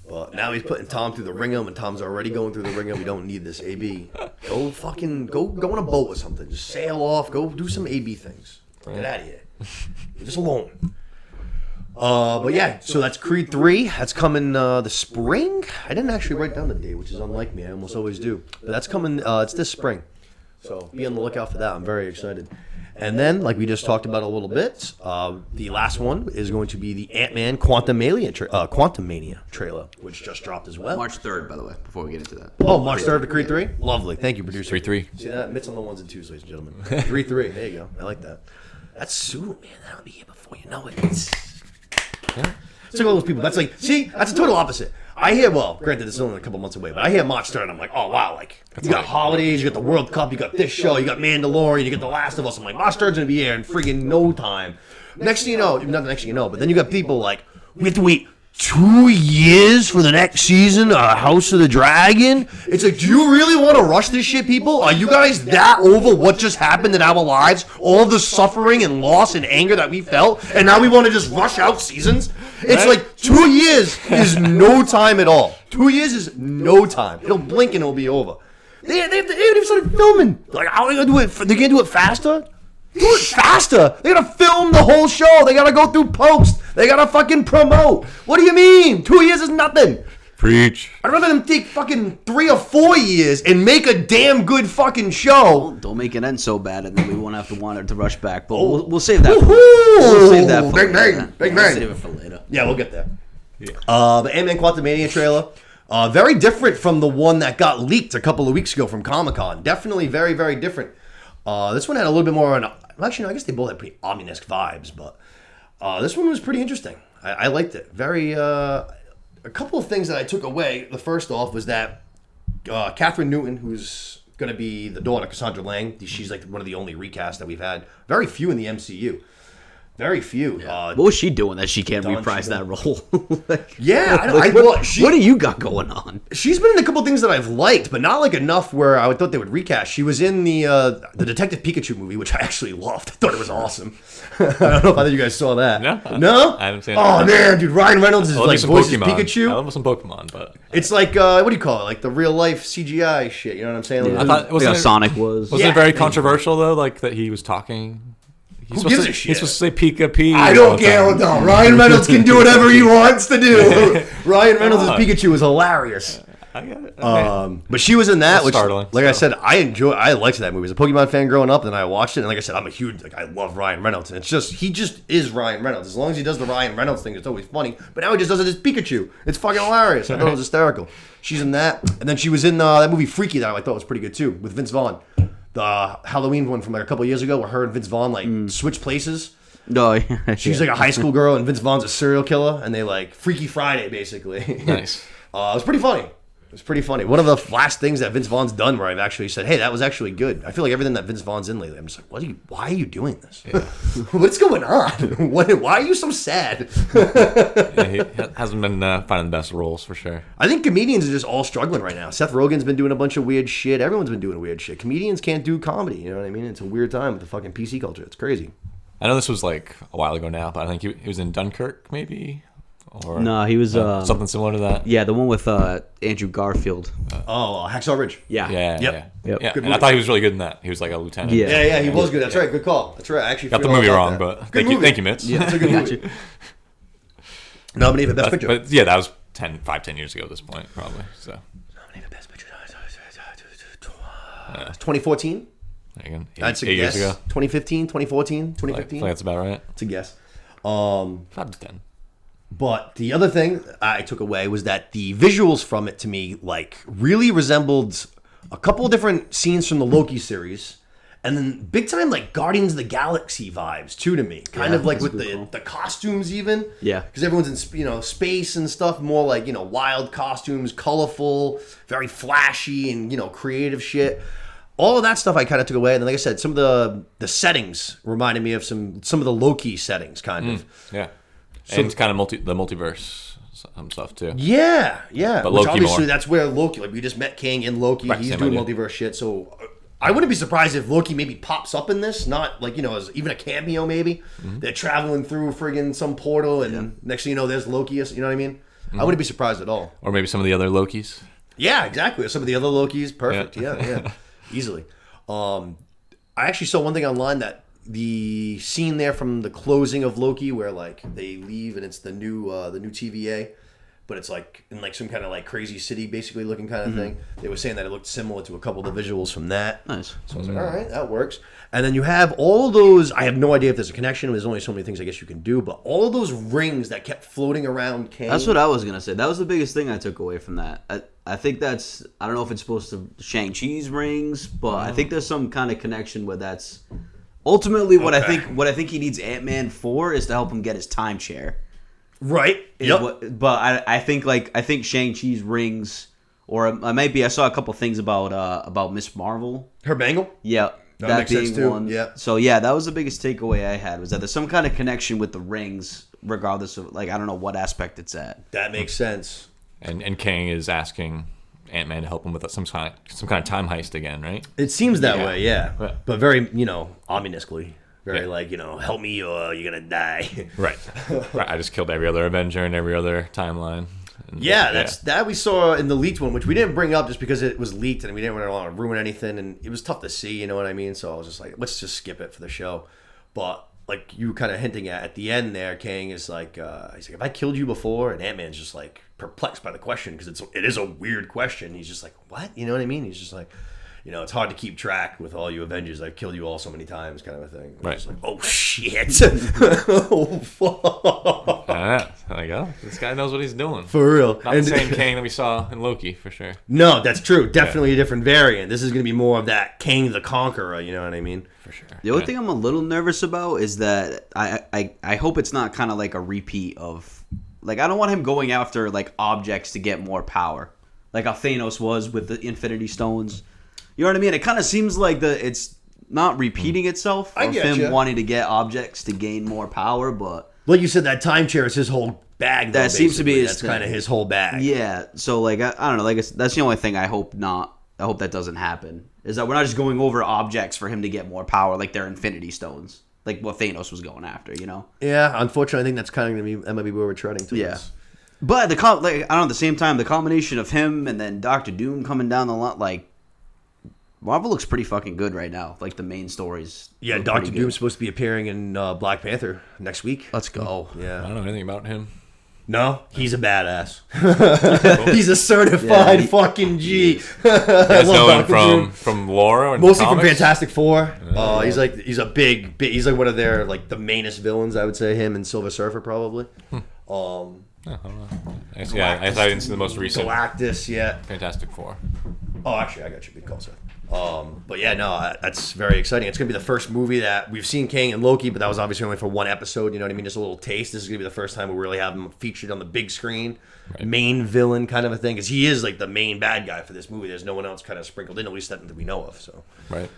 Well, now he's putting Tom through the ringer, and Tom's already going through the ringer. We don't need this AB. Go on a boat or something. Just sail off. Go do some AB things. Get out of here. Leave us alone. But yeah, so that's Creed 3. That's coming the spring. I didn't actually write down the date, which is unlike me. I almost always do. But that's coming. It's this spring. So be on the lookout for that. I'm very excited. And then, like we just talked about a little bit, the last one is going to be the Ant-Man Quantumania trailer, which just dropped as well. March 3rd, by the way, before we get into that. Oh, March 3rd to Creed 3? Lovely. Thank you, producer. 3-3. See that? Mitts on the ones and twos, ladies and gentlemen. 3-3. There you go. I like that. That's soon, man. That'll be here before you know it. It's like all those people. That's like, see, that's a total opposite. I hear, well, granted, it's only a couple months away, but I hear March 3rd, and I'm like, oh, wow, like, you got holidays, you got the World Cup, you got this show, you got Mandalorian, you got The Last of Us. I'm like, March 3rd's going to be here in friggin' no time. Next thing you know, not the next thing you know, but then you got people like, we have to wait 2 years for the next season of House of the Dragon? It's like, do you really want to rush this shit, people? Are you guys that over what just happened in our lives? All the suffering and loss and anger that we felt, and now we want to just rush out seasons? It's like 2 years is no time at all. 2 years is no time. It'll blink and it'll be over. They haven't even started filming. Like, how are they going to do it? They can't do it faster? Do it faster. They gotta film the whole show. They gotta go through post. They gotta fucking promote. What do you mean? 2 years is nothing. Preach. I'd rather them take fucking 3 or 4 years and make a damn good fucking show. Don't make it end so bad, and then we won't have to want it to ruch back. But we'll save that. We'll save that for bang, later. Bang, bang. We'll save it for later. Yeah, we'll get there. Yeah. The Ant-Man Quantumania trailer. Very different from the one that got leaked a couple of weeks ago from Comic-Con. Definitely very, very different. This one had a little bit more actually, no, I guess they both had pretty ominous vibes, but this one was pretty interesting. I liked it. Very, a couple of things that I took away. The first off was that Catherine Newton, who's going to be the daughter of Cassandra Lang, she's like one of the only recasts that we've had. Very few in the MCU. Very few. Yeah. What was she doing that she can't reprise that role? What do you got going on? She's been in a couple things that I've liked, but not like enough where I thought they would recast. She was in the Detective Pikachu movie, which I actually loved. I thought it was awesome. I don't know if either of you guys saw that. No? I haven't seen it. Oh, man, dude. Ryan Reynolds is like voices Pikachu. I love some Pokemon, but... It's like, what do you call it? Like the real-life CGI shit, you know what I'm saying? Yeah. I thought Sonic was. Wasn't it very controversial, though, like that he was talking... Who gives a shit? He's supposed to say Pika-Pee. I don't care. No, Ryan Reynolds can do whatever he wants to do. Ryan Reynolds' Pikachu is hilarious. I got it. But she was in that, which, startling, like I said, I liked that movie. As a Pokemon fan growing up, and then I watched it, and like I said, I'm a huge, I love Ryan Reynolds, and he just is Ryan Reynolds. As long as he does the Ryan Reynolds thing, it's always funny. But now he just does it as Pikachu. It's fucking hilarious. I thought it was hysterical. She's in that, and then she was in that movie Freaky that I thought was pretty good too, with Vince Vaughn, the Halloween one from like a couple of years ago, where her and Vince Vaughn switch places. No, yeah. She's like a high school girl, and Vince Vaughn's a serial killer, and they like Freaky Friday basically. Nice. It was pretty funny. It's pretty funny. One of the last things that Vince Vaughn's done where I've actually said, hey, that was actually good. I feel like everything that Vince Vaughn's in lately, I'm just like, why are you doing this? Yeah. What's going on? Why are you so sad? He hasn't been finding the best roles for sure. I think comedians are just all struggling right now. Seth Rogen's been doing a bunch of weird shit. Everyone's been doing weird shit. Comedians can't do comedy. You know what I mean? It's a weird time with the fucking PC culture. It's crazy. I know this was like a while ago now, but I think he was in Dunkirk maybe? Or No, he was something similar to that. Yeah, the one with Andrew Garfield. Hacksaw Ridge. Yeah. Yep. Yeah. Good And I movie. thought he was really good in that. He was like a lieutenant. Yeah. Yeah, he was good. That's right. Good call. That's right. I actually Got the forgot movie about wrong, that. but Good movie. thank you, Mitz. Yeah, it's a good movie. Nominated for Best Picture. But yeah, that was 10 years ago at this point, probably. So Nominated for Best Picture. 2014? again, That's a eight guess. years ago. 2015, 2014, I 2015? think that's about right. It's a guess. 5 to 10. But the other thing I took away was that the visuals from it to me like really resembled a couple of different scenes from the Loki series, and then big time like Guardians of the Galaxy vibes too to me. Kind of like with the costumes even. Yeah. Because everyone's in space and stuff, more like wild costumes, colorful, very flashy, and creative shit. All of that stuff I kind of took away, and then like I said, some of the settings reminded me of some of the Loki settings, kind of. Yeah. And it's kind of the multiverse stuff too. Yeah. But Which Loki obviously more. that's where Loki, like we just met King in Loki. Right, He's same doing idea. multiverse shit. So I wouldn't be surprised if Loki maybe pops up in this, not like, as even a cameo maybe. Mm-hmm. They're traveling through friggin' some portal and next thing you know, there's Loki, you know what I mean? I wouldn't be surprised at all. Or maybe some of the other Lokis. Yeah, exactly. Some of the other Lokis, perfect. Yeah. Easily. I actually saw one thing online that the scene there from the closing of Loki where like they leave and it's the new TVA, but it's like in like some kind of like crazy city basically looking kind of thing. They were saying that it looked similar to a couple of the visuals from that. Nice. So I was like, all right, that works. And then you have all those, I have no idea if there's a connection. There's only so many things I guess you can do, but all those rings that kept floating around Kang. That's what I was gonna say. That was the biggest thing I took away from that. I think that's, I don't know if it's supposed to Shang-Chi's rings, but I think there's some kind of connection where that's ultimately what I think he needs Ant-Man for is to help him get his timeshare. Right. Yep. But I think Shang-Chi's rings, or I saw a couple things about Miss Marvel. Her bangle? Yeah. That makes sense too. One. Yeah. So yeah, that was the biggest takeaway I had, was that there's some kind of connection with the rings, regardless of like I don't know what aspect it's at. That makes sense. And Kang is asking Ant-Man to help him with some kind of time heist again, right? It seems that way, yeah. Yeah. But very, ominously. Very like, help me or you're going to die. Right. I just killed every other Avenger and every other timeline. And, Yeah, that we saw in the leaked one, which we didn't bring up just because it was leaked and we didn't want to ruin anything, and it was tough to see, you know what I mean? So I was just like, let's just skip it for the show. But like you were kind of hinting at the end there, Kang is like, he's like, have I killed you before? And Ant-Man's just like perplexed by the question because it is a weird question. He's just like, what? You know what I mean? He's just like, it's hard to keep track with all you Avengers. I've killed you all so many times, kind of a thing. Right. Just like, oh shit! Oh fuck! There you go. This guy knows what he's doing. For real. Not the same Kang that we saw in Loki, for sure. No, that's true. Definitely a different variant. This is going to be more of that Kang the Conqueror, you know what I mean? For sure. The only thing I'm a little nervous about is that I hope it's not kind of like a repeat of, like, I don't want him going after like objects to get more power, like how Thanos was with the Infinity Stones. You know what I mean? It kind of seems like it's not repeating itself I of get him ya. wanting to get objects to gain more power, but Like you said, that time chair is his whole bag. Though, That seems to be basically. his That's kind of thing. his whole bag. yeah. So like I don't know, like that's the only thing I hope that doesn't happen, is that we're not just going over objects for him to get more power like they're Infinity Stones, like what Thanos was going after, Yeah, unfortunately, I think that's kind of going to be that might be where we're treading towards. Yeah. But I don't know, at the same time, the combination of him and then Doctor Doom coming down the line, like, Marvel looks pretty fucking good right now. Like the main stories. Yeah, look Doctor pretty Doom's good. supposed to be appearing in Black Panther next week. Let's go. I Yeah. don't know anything about him. No, he's a badass. He's a certified fucking G. You guys know him Dr. Doom. from Laura and Mostly comics? from Fantastic Four. He's a big, he's like one of their like the mainest villains. I would say him and Silver Surfer probably. I don't know. I didn't see the most recent Galactus, yeah. Fantastic Four. Oh, actually, I got you. Good call, sir. But yeah, no, that's very exciting. It's gonna be the first movie that we've seen Kang and Loki, but that was obviously only for one episode. You know what I mean? Just a little taste. This is gonna be the first time we really have him featured on the big screen, main villain kind of a thing, because he is like the main bad guy for this movie. There's no one else kind of sprinkled in, at least that we know of. So, Right.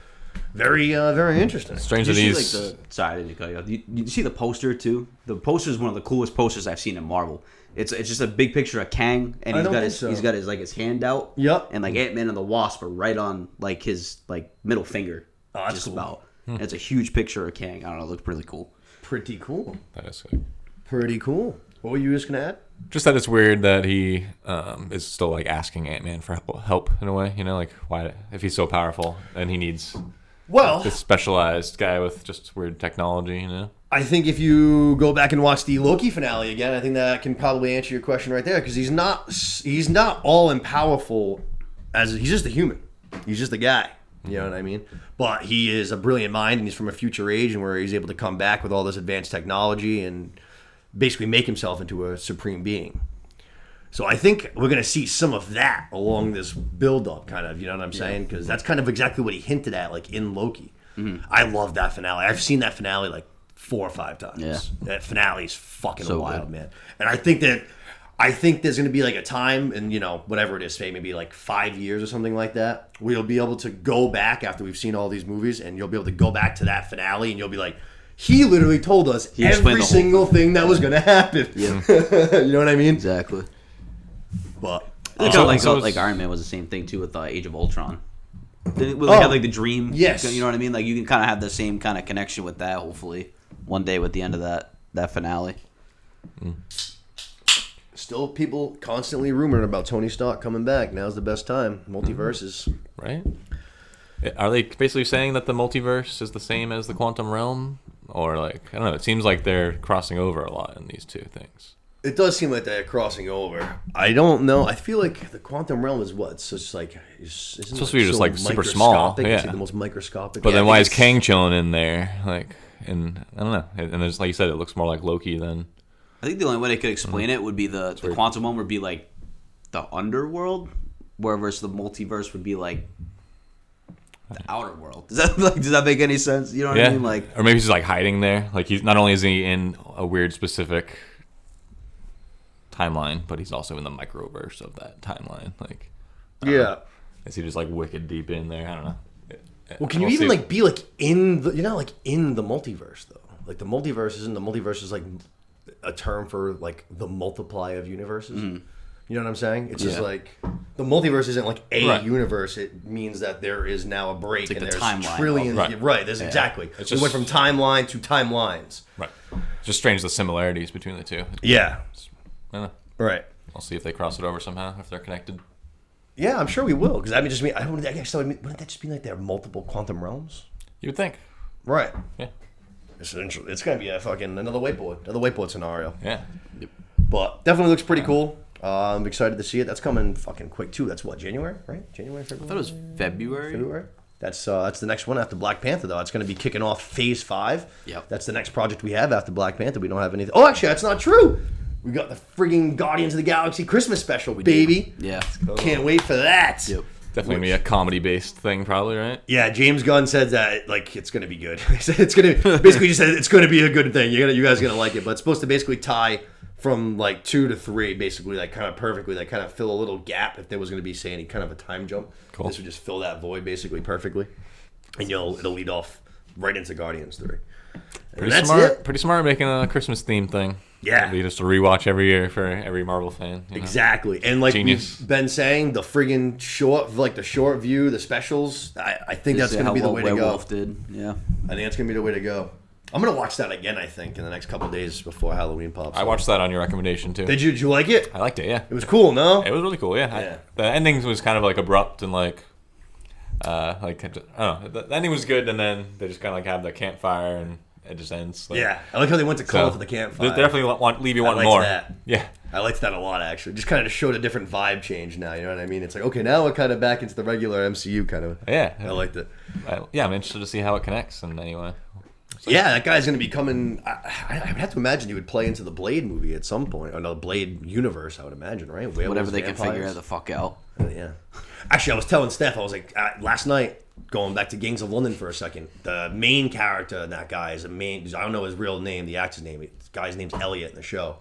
very interesting. Strange You that see, these. like, sorry, I didn't cut you off. You see the poster too? The poster is one of the coolest posters I've seen in Marvel. It's just a big picture of Kang, and I he's don't got think his so. he's got his like his hand out. Yep. And like Ant-Man and the Wasp are right on like his like middle finger. Oh, that's just cool. about. And it's a huge picture of Kang. I don't know, it looked really cool. Pretty cool. That is good. Pretty cool. What were you just gonna add? Just that it's weird that he is still like asking Ant-Man for help in a way. You know, like why if he's so powerful and he needs Well, this specialized guy with just weird technology. You know. I think if you go back and watch the Loki finale again, I think that can probably answer your question right there, because he's not all powerful as he's just a human. He's just a guy. You know what I mean? But he is a brilliant mind, and he's from a future age, and where he's able to come back with all this advanced technology and basically make himself into a supreme being. So I think we're going to see some of that along this build-up, kind of. You know what I'm saying? Because that's kind of exactly what he hinted at, like in Loki. I love that finale. I've seen that finale like 4 or 5 times. Yeah. That finale is fucking So wild, good. man. And I think there's going to be like a time, and you know, whatever it is, say maybe like 5 years or something like that, where you'll be able to go back after we've seen all these movies, and you'll be able to go back to that finale, and you'll be like, he literally told us He explained every the whole single thing that was going to happen. Yeah. You know what I mean? Exactly. But Kind So- of like so like it's- Iron Man was the same thing too with Age of Ultron. They had like the dream. Yes. You know what I mean? Like you can kind of have the same kind of connection with that. Hopefully, one day with the end of that finale. still people constantly rumoring about Tony Stark coming back. Now's the best time. Multiverses. Right? Are they basically saying that the multiverse is the same as the quantum realm? Or, like, I don't know, it seems like they're crossing over a lot in these two things. It does seem like they're crossing over. I don't know. I feel like the quantum realm is what? So it's like isn't it supposed to be just, like, super small, microscopic? It's yeah. like the most microscopic. But Yeah, then I why think is Kang chilling in there? Like, and I don't know. And there's, like you said, it looks more like Loki than... I think the only way they could explain it would be the quantum realm would be like the underworld, whereas the multiverse would be like the outer world. Does that make any sense? You know what I mean? Like, or maybe he's like hiding there. Like he's not only is he in a weird specific timeline, but he's also in the microverse of that timeline. Like, Yeah. is he just like wicked deep in there? I don't know. Well, can you We'll even see. like be like in the? You're not like in the multiverse though. Like the multiverse isn't the multiverse is like a term for like the multiply of universes. You know what I'm saying? It's just Yeah. like the multiverse isn't like a Right. universe. It means that there is now a break like and the there's timeline trillions. of- Right. There's exactly. It's We just- went from timeline to timelines. Right. It's just strange the similarities between the two. Yeah. I don't know. Right. I'll see if they cross it over somehow, if they're connected. Yeah, I'm sure we will. Because I mean, I guess wouldn't that just mean like there are multiple quantum realms? You would think. Right. Yeah. It's gonna be a fucking another whiteboard scenario. Yeah. But definitely looks pretty cool. I'm excited to see it. That's coming fucking quick too. That's what, January, right? January, February. I thought it was February. February. That's the next one after Black Panther though. It's going to be kicking off Phase 5. Yep. That's the next project we have after Black Panther. We don't have anything. Oh, actually, that's not true. We got the frigging Guardians of the Galaxy Christmas special, baby. Yeah. Can't wait for that. Yep. Definitely gonna be a comedy-based thing, probably, right? Yeah, James Gunn said that like it's gonna be good. He said it's gonna basically just said it's gonna be a good thing. You guys are gonna like it, but it's supposed to basically tie from like 2 to 3, basically like kind of perfectly, like kind of fill a little gap if there was gonna be say any kind of a time jump. Cool. This would just fill that void basically perfectly, and it'll lead off right into Guardians 3. And Pretty that's smart. it. Pretty smart making a Christmas theme thing. Yeah. It'll be just a rewatch every year for every Marvel fan. You know? Exactly, and like Genius. we've been saying, the friggin' short view, the specials. I think that's Just gonna how be the way to go. Werewolf did. Yeah. I think that's gonna be the way to go. I'm gonna watch that again. I think in the next couple days before Halloween pops. I watched that on your recommendation too. Did you like it? I liked it. Yeah, It was cool, no? it was really cool. Yeah, Yeah. The ending was kind of like abrupt and like Like I don't know, the ending was good, and then they just kind of like have the campfire, and it just ends. Like, Yeah, I like how they went to call for the campfire. They definitely leave you wanting more. That. Yeah, I liked that a lot, actually. Just kind of showed a different vibe change now, you know what I mean? It's like, okay, now we're kind of back into the regular MCU kind of. Yeah. I liked it. Yeah, I'm interested to see how it connects in any way. So, yeah, that guy's going to be coming. I would have to imagine he would play into the Blade movie at some point, or the Blade universe, I would imagine, right? Werewolves, Whatever they vampires. can figure the fuck out. Yeah. Actually, I was telling Steph, I was like, last night, going back to Gangs of London for a second, the main character in that guy is I don't know his real name, the actor's name. The guy's name's Elliot in the show.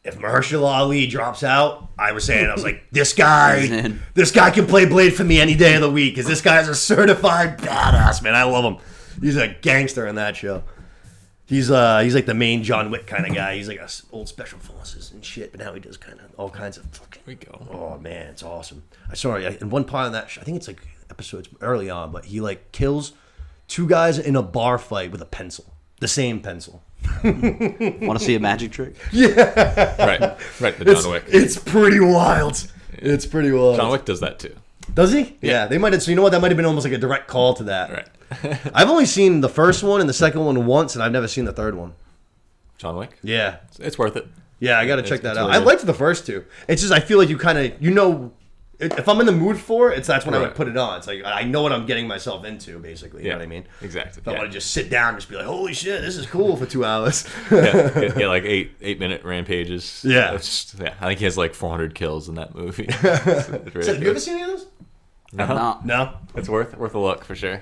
If Mahershala Ali drops out, I was like, this guy can play Blade for me any day of the week, because this guy's a certified badass, man. I love him. He's a gangster in that show. He's like the main John Wick kind of guy. He's like a old special forces and shit, but now he does kind of all kinds of fucking. Here we go. Oh man, it's awesome. I saw it in one part of that. I think it's like episodes early on, but he like kills 2 guys in a bar fight with a pencil, the same pencil. Want to see a magic trick? Right. The John Wick. It's pretty wild. It's pretty wild. John Wick does that too. Does he? Yeah. They might have. So you know what? That might have been almost like a direct call to that. Right. I've only seen the first one and the second one once, and I've never seen the third one. John Wick. Yeah. It's worth it. Yeah, I got to check that out. really I good. liked the first 2. It's just I feel like you kind of if I'm in the mood for it, that's when I would put it on. It's like I know what I'm getting myself into, basically. You know what I mean? Exactly. If I want to just sit down and just be like, holy shit, this is cool for 2 hours. Get like 8-minute rampages. Yeah. I think he has like 400 kills in that movie. So, have you ever seen any of those? No. It's worth a look for sure.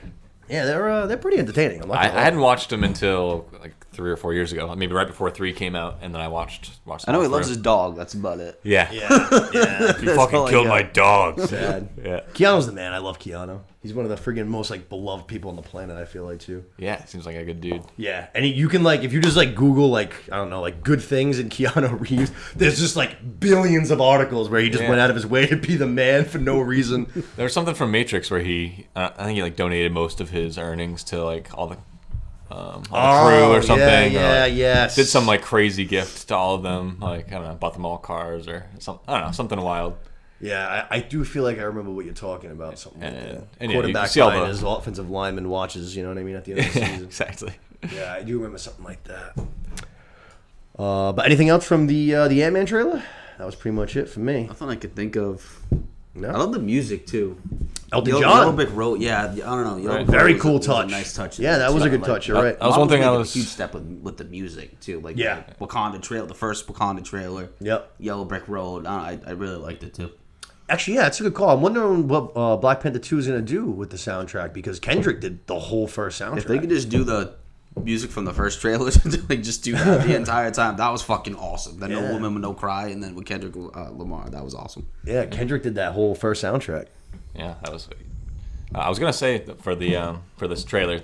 Yeah, they're pretty entertaining. I hadn't watched them until like 3 or 4 years ago, maybe right before 3 came out, and then I watched. I know he loves his dog. That's about it. Yeah. Yeah. You fucking killed my dog. Sad. Yeah. Keanu's the man. I love Keanu. He's one of the friggin' most like beloved people on the planet, I feel like, too. Yeah, seems like a good dude. Yeah, and you can like if you just like Google like I don't know like good things in Keanu Reeves, there's just like billions of articles where he just went out of his way to be the man for no reason. There was something from Matrix where I think he like donated most of his earnings to like all the crew or something. Yeah. Did some like crazy gift to all of them, like I don't know, bought them all cars or something. I don't know, something wild. Yeah, I do feel like I remember what you're talking about. Something like that. And Quarterback buying his offensive lineman watches. You know what I mean? At the end of the season. Exactly. Yeah, I do remember something like that. But anything else from the Ant-Man trailer? That was pretty much it for me. Nothing I could think of. No? I love the music too. Elton John. Yellow Brick Road. Yeah, I don't know. Yellow Brick Very Road cool was a touch. nice touch. Yeah, that was a good touch. You're right. That was one thing I making was a huge step with the music too. Like Yeah. the Wakanda trailer, the first Wakanda trailer. Yep. Yellow Brick Road. I really liked it too. Actually, yeah, it's a good call. I'm wondering what Black Panther 2 is going to do with the soundtrack because Kendrick did the whole first soundtrack. If they could just do the music from the first trailer, like just do that the entire time, that was fucking awesome. Then No Woman with No Cry, and then with Kendrick Lamar, that was awesome. Yeah, Kendrick did that whole first soundtrack. Yeah, that was. I was gonna say that for this trailer,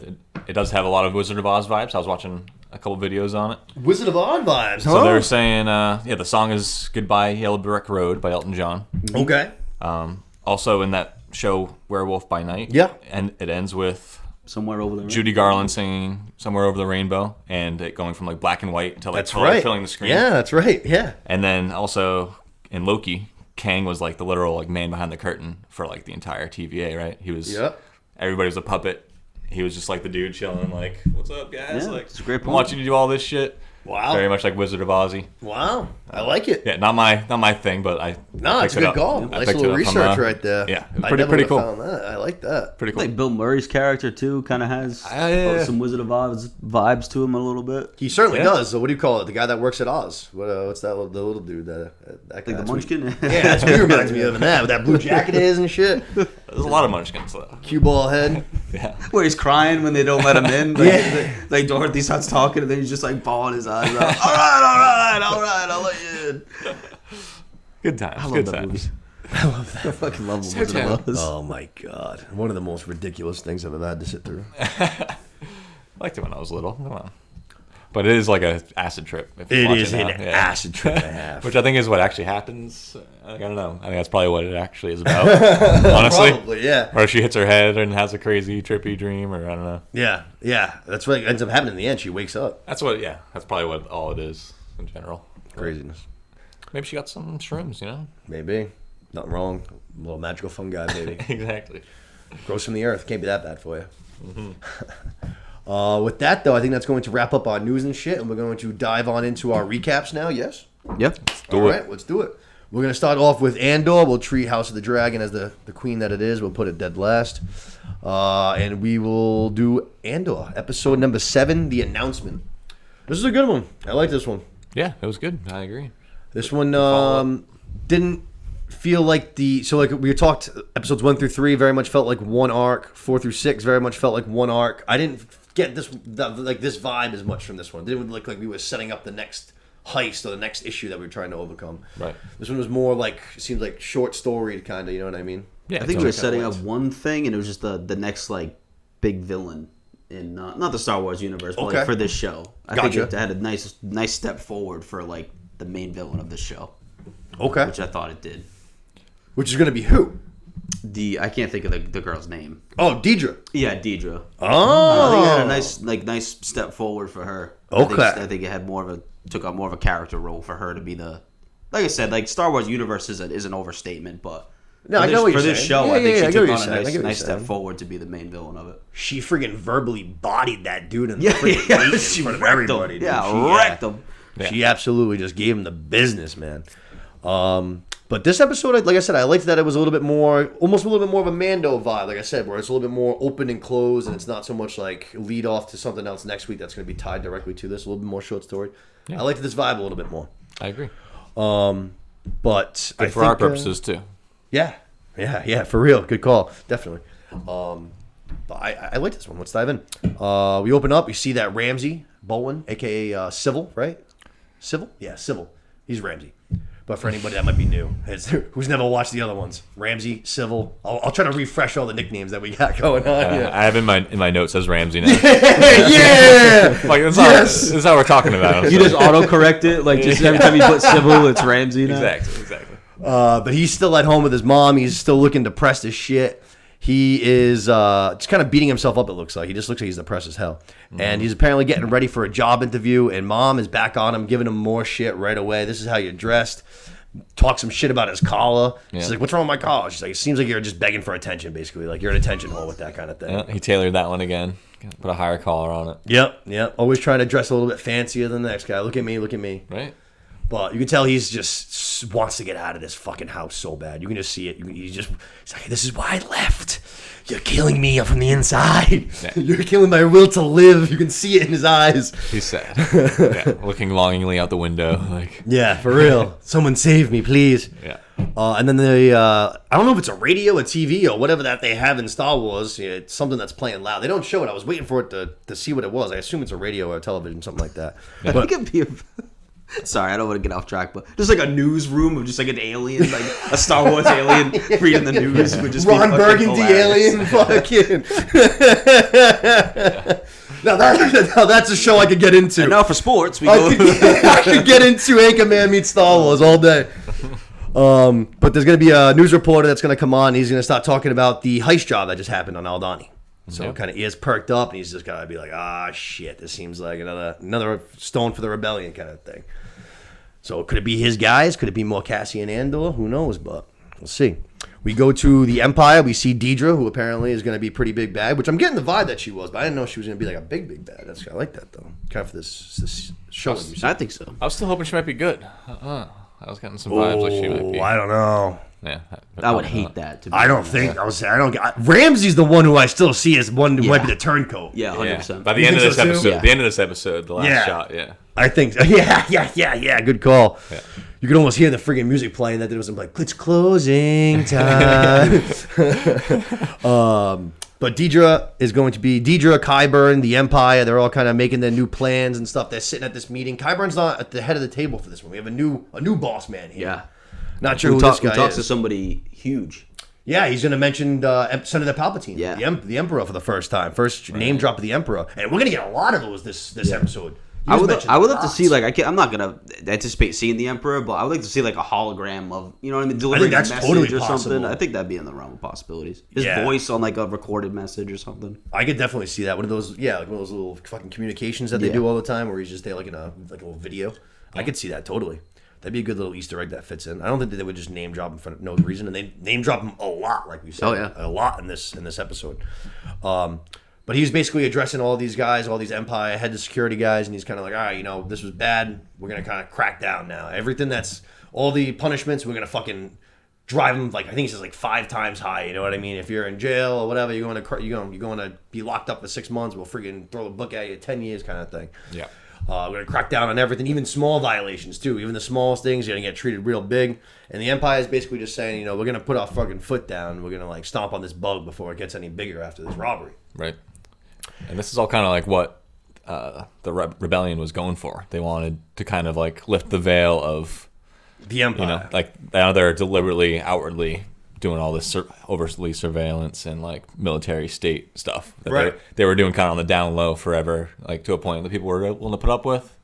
it does have a lot of Wizard of Oz vibes. I was watching a couple videos on it. Wizard of Oz vibes, huh? So they're saying, the song is "Goodbye Yellow Brick Road" by Elton John. Okay. Also in that show Werewolf by Night. Yeah. And it ends with Somewhere Over the Rainbow. Judy Garland singing "Somewhere Over the Rainbow" and it going from like black and white to like That's color right. filling the screen. Yeah, that's right. Yeah. And then also in Loki, Kang was like the literal like man behind the curtain for like the entire TVA, right? He was. Yep. Everybody was a puppet. He was just like the dude chilling, like, "What's up, guys?" Yeah, like, it's a great I'm point. watching you do all this shit. Wow. Very much like Wizard of Ozzy. Wow. I like it. Yeah, not my thing, but I. No, it's a picked it good up. call. I Nice picked little it up from, research right there. Yeah, I pretty never cool. would've found that. I like that. Pretty cool. Like Bill Murray's character too, kind of has Yeah. some Wizard of Oz vibes to him a little bit. He certainly Yeah. does. So what do you call it? The guy that works at Oz. What's that? The little dude. That Like guy. the Munchkin. Yeah, that's what he reminds me of. And that with that blue jacket is and shit. There's a lot of Munchkins though. Cue ball head. Yeah. Where he's crying when they don't let him in. Like Dorothy starts talking and then he's just like bawling his eyes out. All right, I'll let you in. Good times. I love Good that times. movie. I fucking love So Wizard of Oz. Oh my god! One of the most ridiculous things I've ever had to sit through. I liked it when I was little. Come on. But it is like an acid trip. If you It watch is it an now. Yeah. acid trip and a half. Which I think is what actually happens. I don't know. I think that's probably what it actually is about. Honestly. Probably, yeah. Or she hits her head and has a crazy trippy dream, or I don't know. Yeah. That's what ends up happening in the end. She wakes up. That's probably what all it is in general. Craziness. Maybe she got some shrooms, you know? Maybe. Nothing wrong. A little magical fun guy, maybe. Exactly. Grows from the earth. Can't be that bad for you. With that, though, I think that's going to wrap up our news and shit, and we're going to dive on into our recaps now, yes? Yep. All right, let's do it. We're going to start off with Andor. We'll treat House of the Dragon as the queen that it is. We'll put it dead last. And we will do Andor, episode number 7, The Announcement. This is a good one. I like this one. Yeah, it was good. I agree. This one didn't feel like so like we talked, episodes 1 through 3 very much felt like one arc. 4 through 6 very much felt like one arc. I didn't get this vibe as much from this one. It didn't look like we were setting up the next heist or the next issue that we were trying to overcome. Right. This one was more like, seemed like short story kind of, you know what I mean? Yeah, I think we were setting up one thing, and it was just the next like big villain in not the Star Wars universe, but like for this show. I think it had a nice step forward for like the main villain of this show. Okay. Which I thought it did. Which is going to be who? I can't think of the girl's name. Oh, Deidre. Yeah, Deidre. Oh. I think it had a nice step forward for her. Okay. I think it had took on more of a character role for her to be like I said, like Star Wars universe is an overstatement, but no, I know what you're for this saying. show, Yeah, I think yeah, she took on I a nice step forward to be the main villain of it. She friggin' verbally bodied that dude in the freaking gate in front of everybody. Dude. Wrecked him. She absolutely just gave him the business, man. But this episode, like I said, I liked that it was almost a little bit more of a Mando vibe, like I said, where it's a little bit more open and closed, and it's not so much like lead off to something else next week that's going to be tied directly to this. A little bit more short story. Yeah. I liked this vibe a little bit more. I agree. But good for our purposes too. Yeah, for real. Good call. Definitely. But I like this one. Let's dive in. We open up. We see that Ramsey Bolton, a.k.a. Civil, right? Civil? Yeah, Civil. He's Ramsey. But for anybody that might be new, who's never watched the other ones, Ramsey, Civil. I'll try to refresh all the nicknames that we got going on. I have in my notes as Ramsey now. Yeah! Like this is how we're talking about him. You just autocorrect it, like just every time you put Civil, it's Ramsey now. Exactly. But he's still at home with his mom. He's still looking depressed as shit. He is just kind of beating himself up, it looks like. He just looks like he's depressed as hell. Mm-hmm. And he's apparently getting ready for a job interview, and mom is back on him, giving him more shit right away. This is how you're dressed. Talk some shit about his collar. Yeah. She's like, what's wrong with my collar? She's like, it seems like you're just begging for attention, basically. Like, you're an attention whore with that kind of thing. Yeah, he tailored that one again. Put a higher collar on it. Yep. Always trying to dress a little bit fancier than the next guy. Look at me. Right. But you can tell he's just wants to get out of this fucking house so bad. You can just see it. He's like, this is why I left. You're killing me from the inside. Yeah. You're killing my will to live. You can see it in his eyes. He's sad. Looking longingly out the window. Yeah, for real. Someone save me, please. Yeah. And then I don't know if it's a radio, a TV, or whatever that they have in Star Wars. Yeah, it's something that's playing loud. They don't show it. I was waiting for it to see what it was. I assume it's a radio or a television, something like that. Yeah. But, it could be sorry, I don't want to get off track, but just like a newsroom of just like an alien, like a Star Wars alien reading the news would just Ron be Burgundy alien, fucking. Now that's a show I could get into. And now for sports, I could get into Anchorman meets Star Wars all day. But there's going to be a news reporter that's going to come on. And he's going to start talking about the heist job that just happened on Aldhani. So kind of ears perked up, and he's just got to be like, shit, this seems like another stone for the rebellion kind of thing. So could it be his guys? Could it be more Cassian Andor? Who knows, but we'll see. We go to the Empire. We see Deidre, who apparently is going to be pretty big bad, which I'm getting the vibe that she was, but I didn't know she was going to be like a big bad. I like that, though. Kind of for this show. I think so. I was still hoping she might be good. I was getting some vibes like she might be. I don't know. Yeah, I would hate that. I don't think. Ramsey's the one who I still see as one who might be the turncoat. Yeah, 100%. By the end of this episode, the last shot, I think. Yeah. Good call. Yeah. You could almost hear the friggin' music playing. That it was like it's closing time. But Deidre is going to be Qyburn, the Empire. They're all kind of making their new plans and stuff. They're sitting at this meeting. Qyburn's not at the head of the table for this one. We have a new boss man here. Yeah. Not sure who this guy is. Who talks to somebody huge. Yeah, he's going to mention Senator Palpatine, yeah. the Emperor for the first time. Name drop of the Emperor. And we're going to get a lot of those this episode. I would love to see, like, I'm not going to anticipate seeing the Emperor, but I would like to see, like, a hologram of, you know what I mean, delivering a message totally or possible. something. I think that'd be in the realm of possibilities. His voice on, like, a recorded message or something. I could definitely see that. One of those little fucking communications that they do all the time where he's just there, like, in a little video. I could see that totally. That'd be a good little Easter egg that fits in. I don't think that they would just name drop him for no reason, and they name drop him a lot, like we said. Oh, yeah. A lot in this episode. But he was basically addressing all these guys, all these Empire head of security guys, and he's kind of like, all right, this was bad. We're going to kind of crack down now. Everything that's, all the punishments, we're going to fucking drive them, like, I think he says, like, 5 times high, you know what I mean? If you're in jail or whatever, you're going to be locked up for 6 months, we'll freaking throw a book at you, 10 years kind of thing. Yeah. We're going to crack down on everything, even small violations, too. Even the smallest things, you're going to get treated real big. And the Empire is basically just saying, we're going to put our fucking foot down. We're going to, like, stomp on this bug before it gets any bigger after this robbery. Right. And this is all kind of like what the rebellion was going for. They wanted to kind of like lift the veil of the Empire. Like now they're deliberately, outwardly doing all this overtly surveillance and like military state stuff that right. they were doing kind of on the down low forever, like to a point that people were willing to put up with.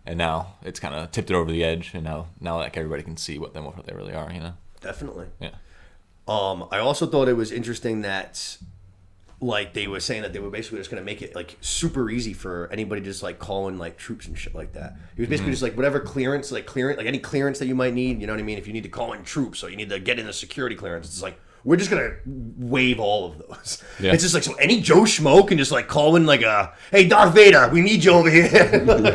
And now it's kind of tipped it over the edge, and now like everybody can see what they really are. Definitely. Yeah. I also thought it was interesting that, like, they were saying that they were basically just going to make it, like, super easy for anybody to just, like, call in, like, troops and shit like that. He was basically just, like, whatever clearance, like any clearance that you might need, you know what I mean? If you need to call in troops or you need to get in a security clearance, it's like, we're just going to waive all of those. Yeah. It's just, like, so any Joe Schmo can just, like, call in, like, hey, Darth Vader, we need you over here.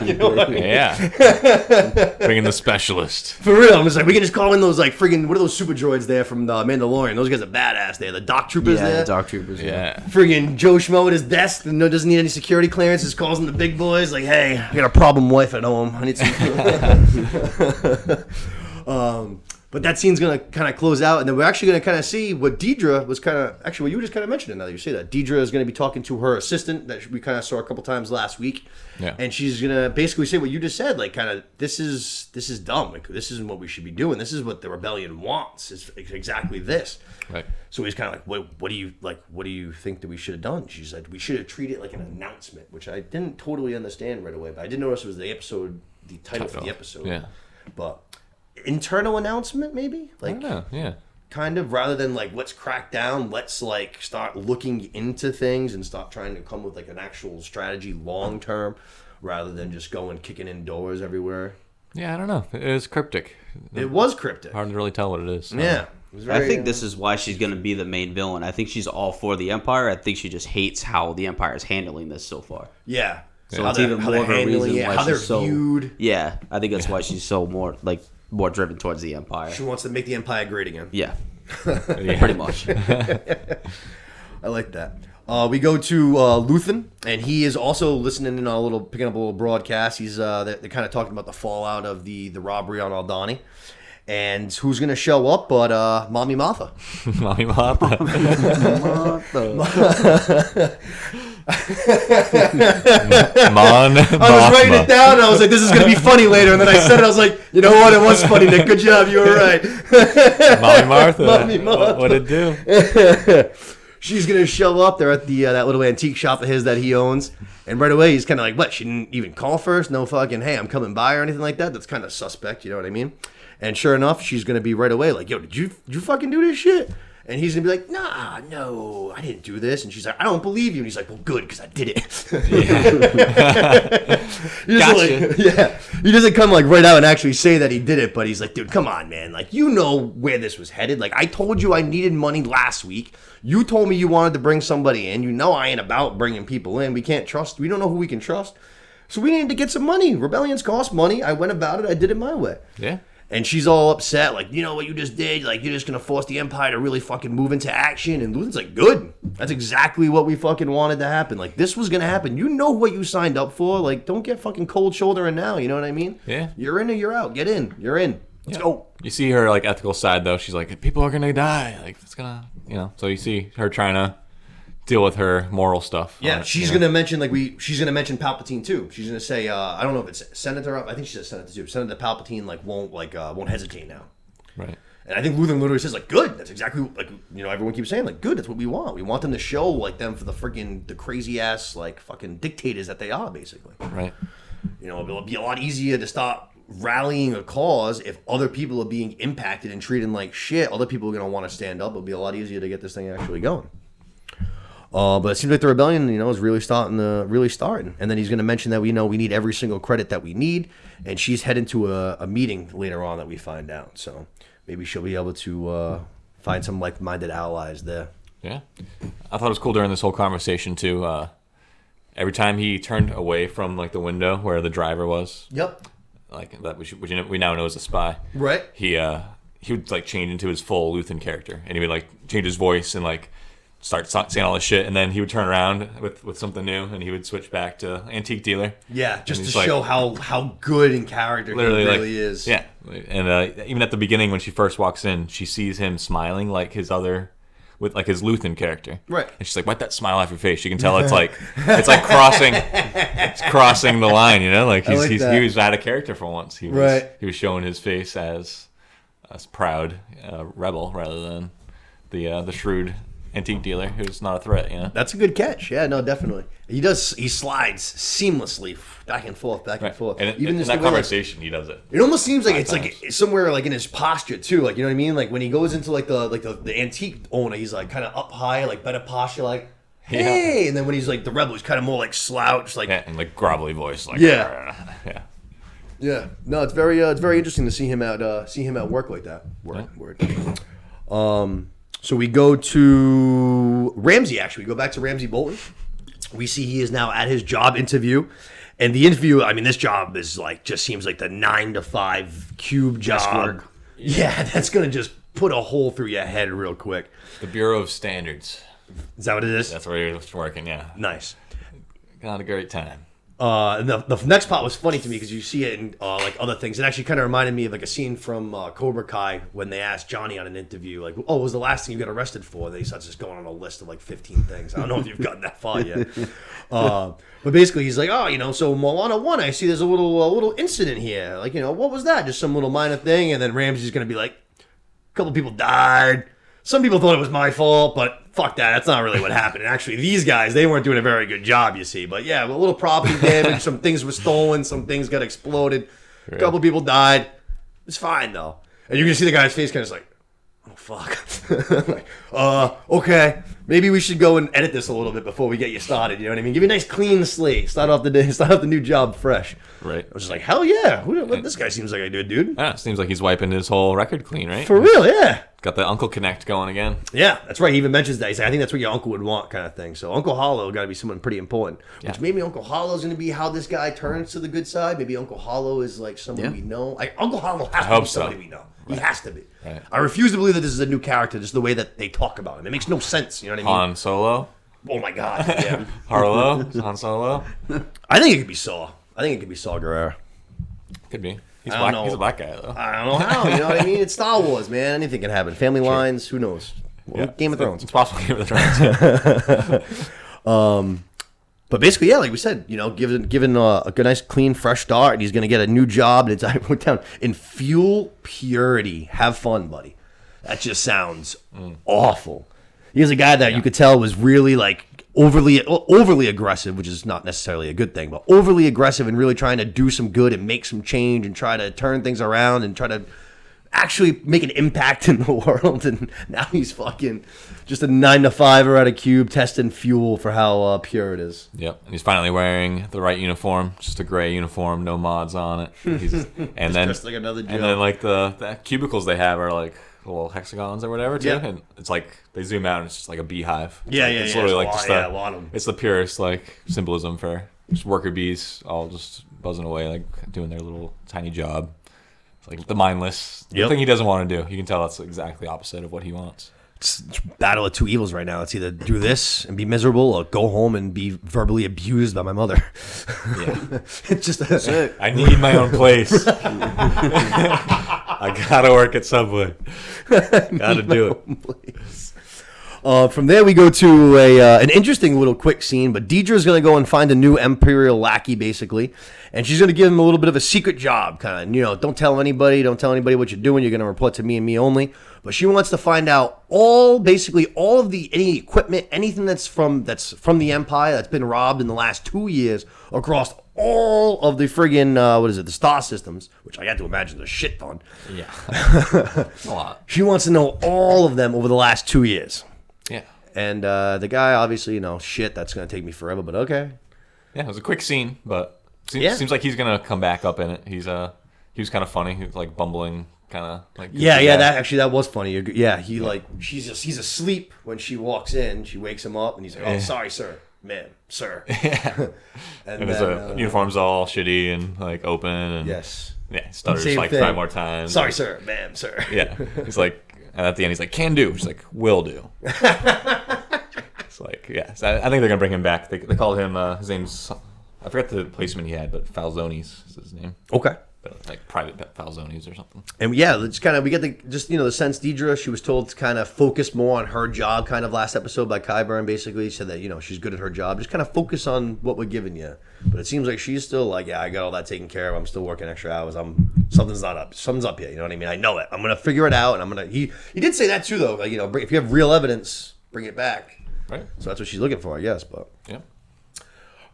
You know what I mean? Yeah. Bringing the specialist. For real. I'm just like, we can just call in those, like, friggin', what are those super droids there from the Mandalorian? Those guys are badass there. The Doc Troopers there. Yeah, the Doc Troopers. Yeah. Friggin' Joe Schmo at his desk, doesn't need any security clearance, just calls in the big boys, like, hey, I got a problem wife at home. I need some... But that scene's going to kind of close out, and then we're actually going to kind of see what Deidre was kind of... Actually, what you just kind of mentioned it now that you say that. Deidre is going to be talking to her assistant that we kind of saw a couple times last week. Yeah. And she's going to basically say what you just said, like, kind of, this is dumb. Like, this isn't what we should be doing. This is what the rebellion wants. It's exactly this. Right. So he's kind of like, what do you think that we should have done? She said, we should have treated it like an announcement, which I didn't totally understand right away, but I did notice it was the title for the episode. Yeah. But... internal announcement, maybe, like, I don't know. Yeah, kind of, rather than like, let's crack down, let's like start looking into things and start trying to come with like an actual strategy long term, rather than just going kicking in doors everywhere. Yeah, I don't know. It was cryptic. It was cryptic. Hard to really tell what it is. Yeah. I think this is why she's going to be the main villain. I think she's all for the Empire. I think she just hates how the Empire is handling this so far. Yeah. So it's even more of a reason why how they're she's so viewed. Yeah, I think that's why she's so more driven towards the Empire. She wants to make the Empire great again. Yeah. Pretty much. I like that. We go to Luthen, and he is also listening in picking up a little broadcast. He's they're kind of talking about the fallout of the robbery on Aldhani, and who's going to show up but Mommy Martha. Mommy Martha. I was writing it down, and I was like, this is going to be funny later, and then I said it, I was like, you know what, it was funny, Nick, good job, you were right. Mommy Martha. Mommy Martha. What'd it do? She's going to show up there at the that little antique shop of his that he owns, and right away he's kind of like, what, she didn't even call first? No fucking, hey, I'm coming by or anything like that? That's kind of suspect, you know what I mean? And sure enough, she's going to be right away like, yo, did you fucking do this shit? And he's going to be like, nah, no, I didn't do this. And she's like, I don't believe you. And he's like, well, good, because I did it. Gotcha. He doesn't come like right out and actually say that he did it, but he's like, dude, come on, man. Like, you know where this was headed. Like, I told you I needed money last week. You told me you wanted to bring somebody in. You know I ain't about bringing people in. We can't trust. We don't know who we can trust. So we needed to get some money. Rebellions cost money. I went about it. I did it my way. Yeah. And she's all upset, like, you know what you just did? Like, you're just going to force the Empire to really fucking move into action. And Luthen's like, good. That's exactly what we fucking wanted to happen. Like, this was going to happen. You know what you signed up for. Like, don't get fucking cold shouldering now. You know what I mean? Yeah. You're in or you're out. Get in. You're in. Let's go. You see her, like, ethical side, though. She's like, people are going to die. Like, it's going to, So you see her trying to deal with her moral stuff. Yeah, she's gonna mention she's gonna mention Palpatine too. She's gonna say, I don't know if it's Senator. I think she says Senator too. Senator Palpatine won't hesitate now. Right. And I think Luthen literally says like, good. That's exactly everyone keeps saying like, good. That's what we want. We want them to show like them for the crazy ass like fucking dictators that they are basically. Right. It'll be a lot easier to stop rallying a cause if other people are being impacted and treated like shit. Other people are gonna want to stand up. It'll be a lot easier to get this thing actually going. But it seems like the rebellion, is really starting. And then he's going to mention that we need every single credit that we need, and she's heading to a meeting later on that we find out. So maybe she'll be able to find some like-minded allies there. Yeah, I thought it was cool during this whole conversation too. Every time he turned away from like the window where the driver was, yep, like that which we now know is a spy, right? He would like change into his full Luthen character, and he would like change his voice and like start saying all this shit, and then he would turn around with something new, and he would switch back to antique dealer. Yeah, just to show how good in character he really is. Yeah, and even at the beginning when she first walks in, she sees him smiling like his Luthen character. Right. And she's like, wipe that smile off your face. You can tell it's like crossing the line, Like he was out of character for once. He was showing his face as proud rebel rather than the shrewd antique dealer who's not a threat, That's a good catch. Yeah, no, definitely. He slides seamlessly back and forth. And even in that conversation, he does it. It almost seems like it's like somewhere like in his posture too. Like, you know what I mean? Like when he goes into like the antique owner, he's like kind of up high, like better posture, like hey. And then when he's like the rebel, he's kind of more like slouched, like and like grovelly voice, like yeah. Yeah. No, it's very interesting to see him at work like that. Word. So we go to Ramsey, actually. We go back to Ramsey Bolton. We see he is now at his job interview. And the interview, I mean, this job is like, just seems like the 9 to 5 cube job. Yeah, that's going to just put a hole through your head real quick. The Bureau of Standards. Is that what it is? That's where he was working, yeah. Nice. Got a great time. The next part was funny to me because you see it in like other things. It actually kind of reminded me of like a scene from Cobra Kai when they asked Johnny on an interview, like, "Oh, what was the last thing you got arrested for?" They starts just going on a list of like 15 things. I don't know if you've gotten that far yet. But basically, he's like, "Oh, so Moana 1, I see there's a little incident here. Like, what was that? Just some little minor thing." And then Ramsey's gonna be like, "A couple people died. Some people thought it was my fault, but fuck that. That's not really what happened. And actually, these guys, they weren't doing a very good job, you see. But yeah, a little property damage, some things were stolen, some things got exploded, a couple people died. It's fine, though." And you can see the guy's face kind of like, oh, fuck. Like, okay. Maybe we should go and edit this a little bit before we get you started. You know what I mean? Give you a nice clean slate. Start off the new job fresh. Right. I was just like, hell yeah. This guy seems like a good dude. Yeah, seems like he's wiping his whole record clean, right? For real, yeah. Got the Uncle Connect going again. Yeah, that's right. He even mentions that. He's like, I think that's what your uncle would want, kind of thing. So Uncle Hollow got to be someone pretty important. Which maybe Uncle Hollow's going to be how this guy turns to the good side. Maybe Uncle Hollow is like someone we know. Like Uncle Hollow has to be somebody we know. Right. He has to be. Right. I refuse to believe that this is a new character. Just the way that they talk about him. It makes no sense. You know what I mean? Han Solo. Oh my God. Yeah. Harlow. Han Solo. I think it could be Saw. Gerrera. Could be. He's a black guy, though. I don't know how. You know what I mean? It's Star Wars, man. Anything can happen. Family lines. Who knows? Well, Game of Thrones. It's possible Game of Thrones. But basically, yeah, like we said, given a good, nice, clean, fresh start, and he's going to get a new job. And I went down in fuel purity. Have fun, buddy. That just sounds awful. He's a guy that you could tell was really like overly aggressive, which is not necessarily a good thing, but overly aggressive and really trying to do some good and make some change and try to turn things around and try to actually make an impact in the world. And now he's fucking just a 9 to 5er at a cube testing fuel for how pure it is. Yep, and he's finally wearing the right uniform, just a gray uniform, no mods on it. And then just like another job. And then like the cubicles they have are like little hexagons or whatever too, and it's like they zoom out and it's just like a beehive. It's literally like a lot of them. It's the purest like symbolism for just worker bees all just buzzing away, like doing their little tiny job. It's like the mindless the thing he doesn't want to do. You can tell that's exactly opposite of what he wants. It's battle of two evils right now. It's either do this and be miserable or go home and be verbally abused by my mother. Yeah. It's just I need my own place. I gotta work at Subway. Gotta do it. From there we go to an interesting little quick scene, but Deidre's going to go and find a new Imperial lackey, basically, and she's going to give him a little bit of a secret job, kind of, don't tell anybody what you're doing, you're going to report to me and me only, but she wants to find out all of any equipment, anything that's from the Empire that's been robbed in the last 2 years across all of the friggin' the star systems, which I got to imagine is a shit ton. Yeah. A lot. She wants to know all of them over the last 2 years. Yeah. And the guy, obviously, shit, that's going to take me forever, but okay. Yeah, it was a quick scene, but seems like he's going to come back up in it. He was kind of funny. He was like bumbling, kind of like. Yeah, that was funny. Yeah, he's asleep when she walks in. She wakes him up, and he's like, "Oh, sorry, sir, ma'am, sir." Yeah. and his uniform's all shitty and like open, and yes, yeah, stutters Same like thing. 5 more times. Sorry, sir, ma'am, sir. Yeah, he's like, and at the end, he's like, "Can do." She's like, "Will do." It's like, yeah. So I think they're gonna bring him back. They called him. His name's, I forgot the placement he had, but Falzonis is his name. Okay. Like Private Falzonis or something. And yeah, it's kind of, we get the sense Deidre, she was told to kind of focus more on her job kind of last episode by Qyburn, basically said that, she's good at her job. Just kind of focus on what we're giving you. But it seems like she's still like, yeah, I got all that taken care of. I'm still working extra hours. Something's up here. You know what I mean? I know it. I'm going to figure it out. And he did say that too, though. Like, if you have real evidence, bring it back. Right. So that's what she's looking for, I guess. But yeah.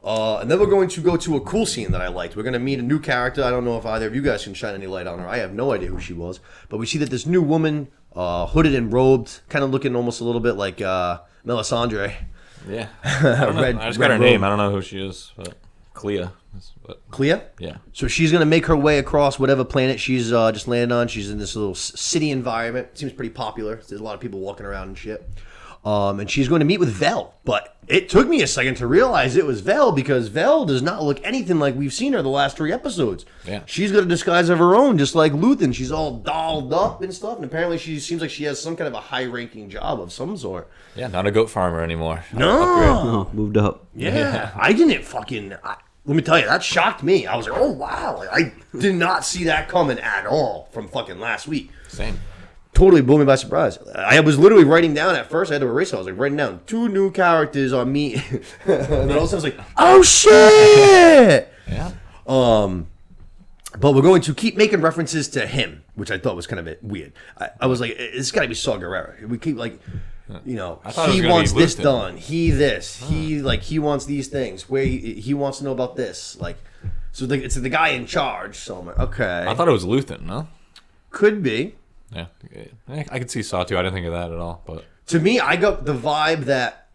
And then we're going to go to a cool scene that I liked. We're going to meet a new character. I don't know if either of you guys can shine any light on her. I have no idea who she was. But we see that this new woman, hooded and robed, kind of looking almost a little bit like Melisandre. Yeah. I just got her name. I don't know who she is. But Clea. Clea? Yeah. So she's going to make her way across whatever planet she's just landed on. She's in this little city environment. Seems pretty popular. There's a lot of people walking around and shit. And she's going to meet with Vel. But it took me a second to realize it was Vel, because Vel does not look anything like we've seen her the last 3 episodes. Yeah. She's got a disguise of her own, just like Luthen. She's all dolled up and stuff. And apparently she seems like she has some kind of a high-ranking job of some sort. Yeah, not a goat farmer anymore. No. Moved up. Yeah. I didn't fucking... let me tell you, that shocked me. I was like, oh, wow. I did not see that coming at all from fucking last week. Same. Totally blew me by surprise. I was literally writing down at first. I had to erase it. I was like writing down 2 new characters on me. And then all of a sudden I was like, oh, shit! Yeah. But we're going to keep making references to him, which I thought was kind of weird. I was like, it's got to be Saw Gerrera. We keep like... he wants this done. He wants these things. Where he wants to know about this. Like, so it's the guy in charge. So I'm like, okay. I thought it was Luthen. No, could be. Yeah, I could see Saw too. I didn't think of that at all. But to me, I got the vibe that,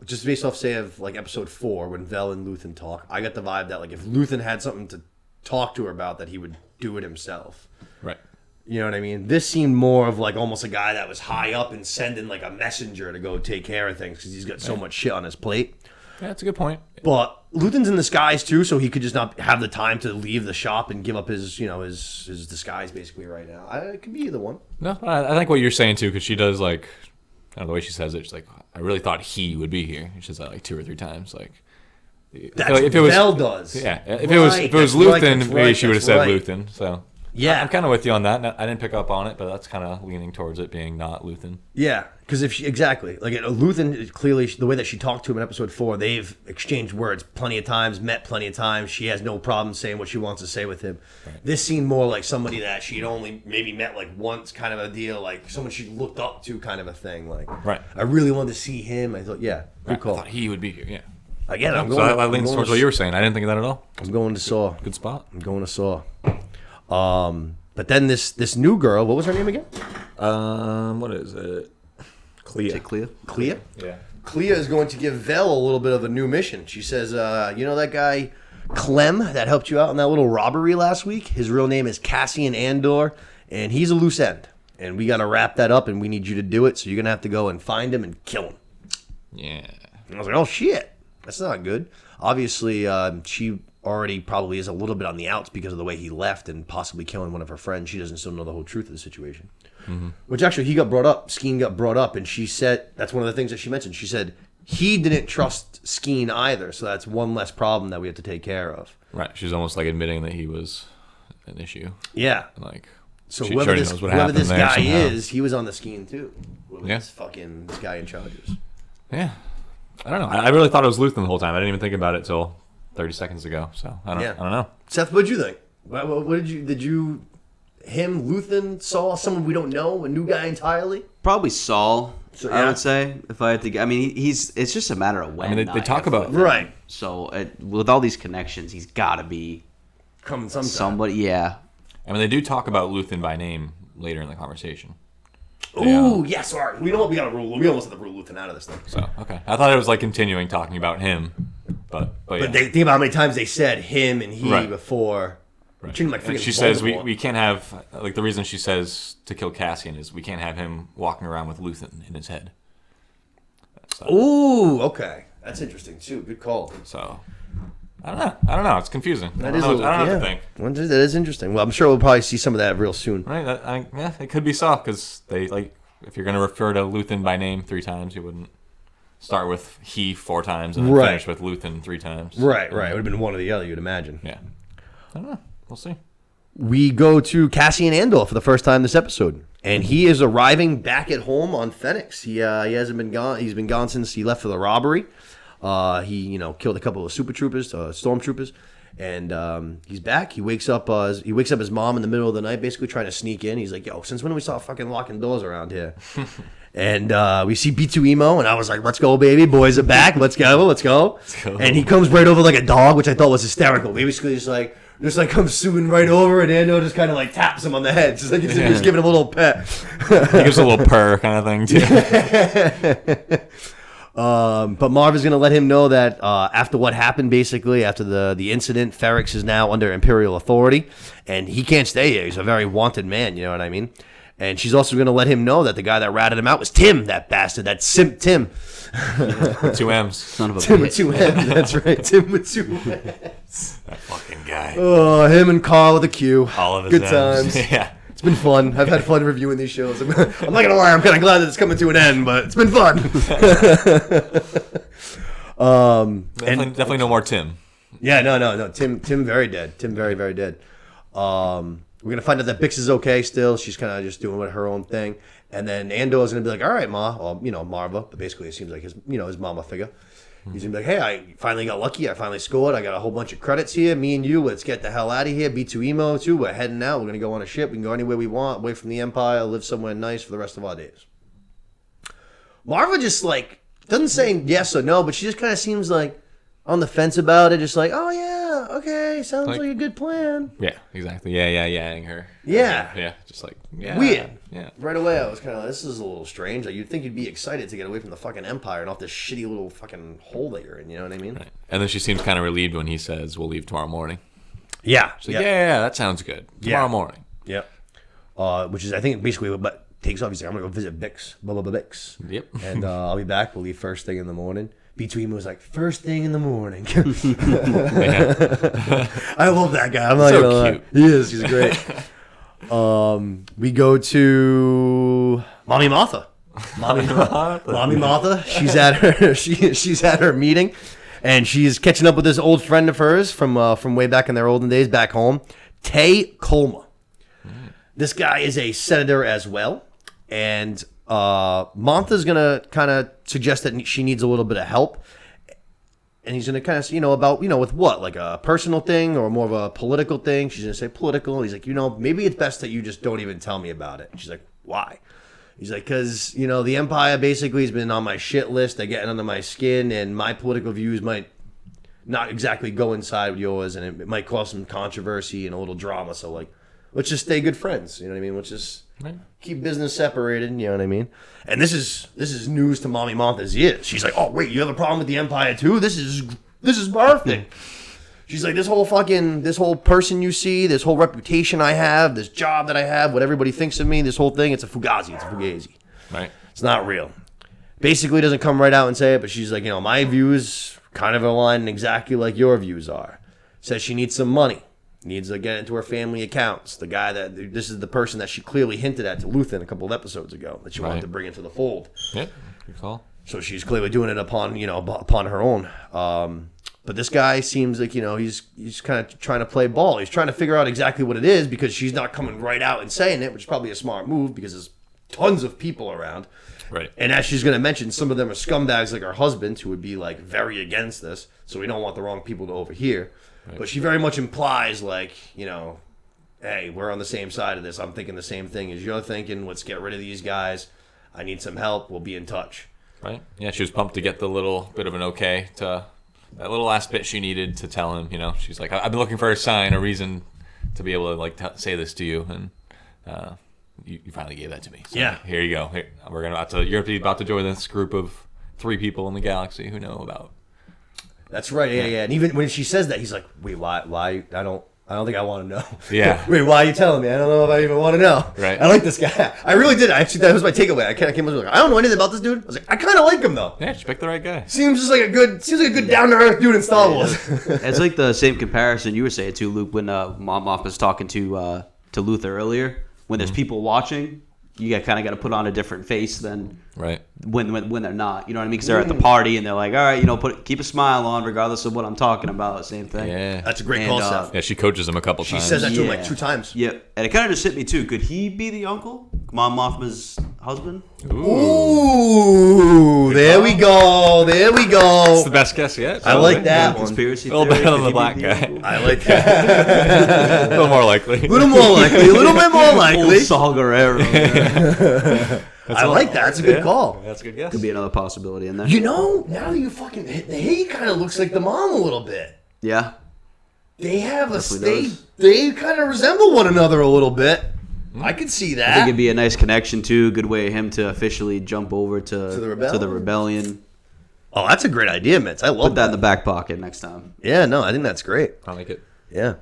just based off, say, of like episode 4 when Vel and Luthen talk, I got the vibe that like if Luthen had something to talk to her about, that he would do it himself. Right. You know what I mean? This seemed more of like almost a guy that was high up and sending like a messenger to go take care of things because he's got so much shit on his plate. Yeah, that's a good point. But Luthen's in disguise too, so he could just not have the time to leave the shop and give up his disguise basically right now. It could be either one. No, I think what you're saying too, because she does like, I don't know the way she says it. She's like, I really thought he would be here. She says that like 2 or 3 times. Like, that's what Vel does. Yeah, if it was Luthen, maybe she would have said Luthen. So. Yeah, I'm kind of with you on that. I didn't pick up on it, but that's kind of leaning towards it being not Luthen. Yeah, because exactly like Luthen, clearly the way that she talked to him in episode 4, they've exchanged words plenty of times, met plenty of times. She has no problem saying what she wants to say with him. Right. This seemed more like somebody that she'd only maybe met like once, kind of a deal, like someone she looked up to, kind of a thing. Like, right. I really wanted to see him. I thought, yeah, good call. I thought he would be here. Yeah. Again, I'm going. So I leaned towards what you were saying. I didn't think of that at all. I'm going to Saw. Good spot. I'm going to Saw. But then this new girl, what was her name again? What is it? Clea. Clea? Yeah. Clea is going to give Vel a little bit of a new mission. She says, you know that guy Clem that helped you out in that little robbery last week? His real name is Cassian Andor, and he's a loose end. And we got to wrap that up, and we need you to do it, so you're going to have to go and find him and kill him. Yeah. And I was like, oh, shit. That's not good. Obviously, she already probably is a little bit on the outs because of the way he left and possibly killing one of her friends. She doesn't still know the whole truth of the situation. Mm-hmm. Which actually he got brought up. Skeen got brought up, and she said, that's one of the things that she mentioned. She said he didn't trust Skeen either, so that's one less problem that we have to take care of. Right. She's almost like admitting that he was an issue. Yeah. Like, so whoever this guy is, he was on the Skeen too. This guy in charge is. Yeah. I don't know. I really thought it was Luthen the whole time. I didn't even think about it till 30 seconds ago. So I don't know. Seth, what'd you think? What did you Luthen, Saul, someone we don't know, a new guy entirely? Probably Saul. So, I would say if I had to. I mean, it's just a matter of when. I mean, they talk about right. So with all these connections, he's got to be coming sometime. Somebody, yeah. I mean, they do talk about Luthen by name later in the conversation. Ooh, yeah, sorry. We know what we got to rule. We almost had to rule Luthen out of this thing. So, okay. I thought it was like continuing talking about him. But yeah. But think about how many times they said him and he before. Right. Like and she says we can't have, like the reason she says to kill Cassian is we can't have him walking around with Luthen in his head. So, ooh, okay. That's interesting too. Good call. So, I don't know. It's confusing. I don't know what to think. That is interesting. Well, I'm sure we'll probably see some of that real soon. Right. Yeah, it could be so because they like if you're going to refer to Luthen by name 3 times, you wouldn't start with he 4 times and then finish with Luthen 3 times. Right. It would have been one or the other, you'd imagine. Yeah. I don't know. We'll see. We go to Cassian Andor for the first time this episode, and he is arriving back at home on Phoenix. He hasn't been gone. He's been gone since he left for the robbery. He killed a couple of stormtroopers, and he's back. He wakes up his mom in the middle of the night, basically trying to sneak in. He's like, "Yo, since when do we start fucking locking doors around here?" And we see B2 Emo, and I was like, "Let's go, baby! Boys are back! Let's go!" And he comes right over like a dog, which I thought was hysterical. Basically, just comes zooming right over, and Ando just kind of like taps him on the head, just like he's giving him a little pet. He gives a little purr kind of thing too. But Marv is going to let him know that after what happened, basically after the incident, Ferrix is now under Imperial authority, and he can't stay here. He's a very wanted man. You know what I mean? And she's also going to let him know that the guy that ratted him out was Tim, that bastard, that simp Tim. With 2 M's. Son of a Tim bitch. with 2 M's. That's right. Tim with 2 M's. That fucking guy. Oh, him and Carl with a Q. All of his good M's. times. Yeah. It's been fun. I've had fun reviewing these shows. I'm not going to lie. I'm kind of glad that it's coming to an end, but it's been fun. Definitely no more Tim. Yeah, no. Tim very dead. Tim very, very dead. We're going to find out that Bix is okay still. She's kind of just doing her own thing. And then Andor is going to be like, all right, Ma. Or, Marva. But basically, it seems like his mama figure. He's going to be like, hey, I finally got lucky. I finally scored. I got a whole bunch of credits here. Me and you, let's get the hell out of here. B2 Emo, too. We're heading out. We're going to go on a ship. We can go anywhere we want, away from the Empire, live somewhere nice for the rest of our days. Marva just, doesn't say yes or no, but she just kind of seems like on the fence about it. Just like, oh, yeah, okay, sounds like a good plan. Yeah, exactly. Yeah, her. Yeah. Just like, yeah. Weird. Yeah. Right away, I was kind of like, this is a little strange. Like, you'd think you'd be excited to get away from the fucking Empire and off this shitty little fucking hole that you're in, you know what I mean? Right. And then she seems kind of relieved when he says, we'll leave tomorrow morning. Yeah. She's like, yeah, that sounds good. Tomorrow morning. Yep. Which is, I think, basically what takes off. He's like, I'm going to go visit Bix. Blah, blah, blah, Bix. Yep. And I'll be back. We'll leave first thing in the morning. B2 was like, first thing in the morning. I love that guy. I'm not so gonna cute. Lie. He is. He's great. We go to Mommy Martha. Mommy Martha. She's at her. She's at her meeting, and she's catching up with this old friend of hers from way back in their olden days back home, Tay Colma. This guy is a senator as well, and Martha's gonna kind of suggest that she needs a little bit of help, and he's gonna kind of about with what, like a personal thing or more of a political thing. She's gonna say political. He's like, maybe it's best that you just don't even tell me about it. She's like, why? He's like, because the Empire basically has been on my shit list. They're getting under my skin, and my political views might not exactly go inside with yours, and it might cause some controversy and a little drama. So let's just stay good friends. You know what I mean? Let's just keep business separated. You know what I mean? And this is news to Mommy Martha's ears. She's like, oh wait, you have a problem with the Empire too? This is perfect. She's like, this whole person you see, this whole reputation I have, this job that I have, what everybody thinks of me, this whole thing, it's a fugazi. It's a fugazi. Right. It's not real. Basically doesn't come right out and say it, but she's like, my views kind of align exactly like your views are. Says she needs some money. Needs to get into her family accounts. This is the person that she clearly hinted at to Luthen a couple of episodes ago that she wanted to bring into the fold. Yep, good call. So she's clearly doing it upon her own. But this guy seems like he's kind of trying to play ball. He's trying to figure out exactly what it is because she's not coming right out and saying it, which is probably a smart move because there's tons of people around. Right. And as she's going to mention, some of them are scumbags like her husband who would be very against this. So we don't want the wrong people to overhear. Right. But she very much implies hey, we're on the same side of this. I'm thinking the same thing as you're thinking. Let's get rid of these guys. I need some help. We'll be in touch. Right. Yeah, she was pumped to get the little bit of an okay to that little last bit she needed to tell him. She's like, I've been looking for a sign, a reason to be able to say this to you, and you finally gave that to me. So Yeah. Here you go. Here, you're about to join this group of 3 people in the galaxy who know about. That's right. Yeah. And even when she says that, he's like, "Wait, why? I don't think I want to know." Yeah. Wait, why are you telling me? I don't know if I even want to know. Right. I like this guy. I really did. Actually, that was my takeaway. I came up like, I don't know anything about this dude. I was like, I kind of like him though. Yeah, she picked the right guy. Seems like a good down to earth dude in Star Wars. It's like the same comparison you were saying too, Luke, when Mom Moff was talking to Luther earlier. When there's people watching, you kind of got to put on a different face than when they're not. You know what I mean? Because they're at the party and they're like, all right, keep a smile on regardless of what I'm talking about. Same thing. Yeah, that's a great concept. Yeah, she coaches him a couple times. She says that to him like 2 times. Yeah, and it kind of just hit me too. Could he be the uncle, Mom Mothma's husband? Ooh, there we go. It's the best guess yet. I like that one. Conspiracy a little theory. better than the black guy. I like that. A little more likely. A little bit more likely. Old Saul Guerrero. I like that. That's a good call. That's a good guess. Could be another possibility in there. Now that you fucking he kind of looks like the mom a little bit. Yeah. They have Definitely they kind of resemble one another a little bit. I could see that. I think it'd be a nice connection too. Good way of him to officially jump over to the rebellion. Oh, that's a great idea, Mitz. I love Put that in the back pocket next time. Yeah, no, I think that's great. I like it. Yeah.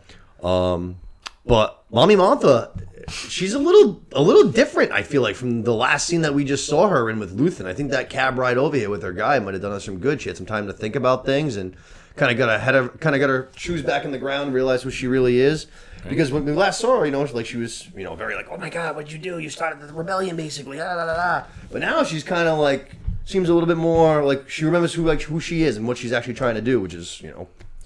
But Mommy Montha, she's a little different, I feel like, from the last scene that we just saw her in with Luthen. I think that cab ride over here with her guy might have done us some good. She had some time to think about things and kind of got her shoes back in the ground and realized who she really is. Right. Because when we last saw her, she was, very like, oh my God, what'd you do? You started the rebellion, basically. Da, da, da, da. But now she's kind of like, seems a little bit more like she remembers who she is and what she's actually trying to do, which is,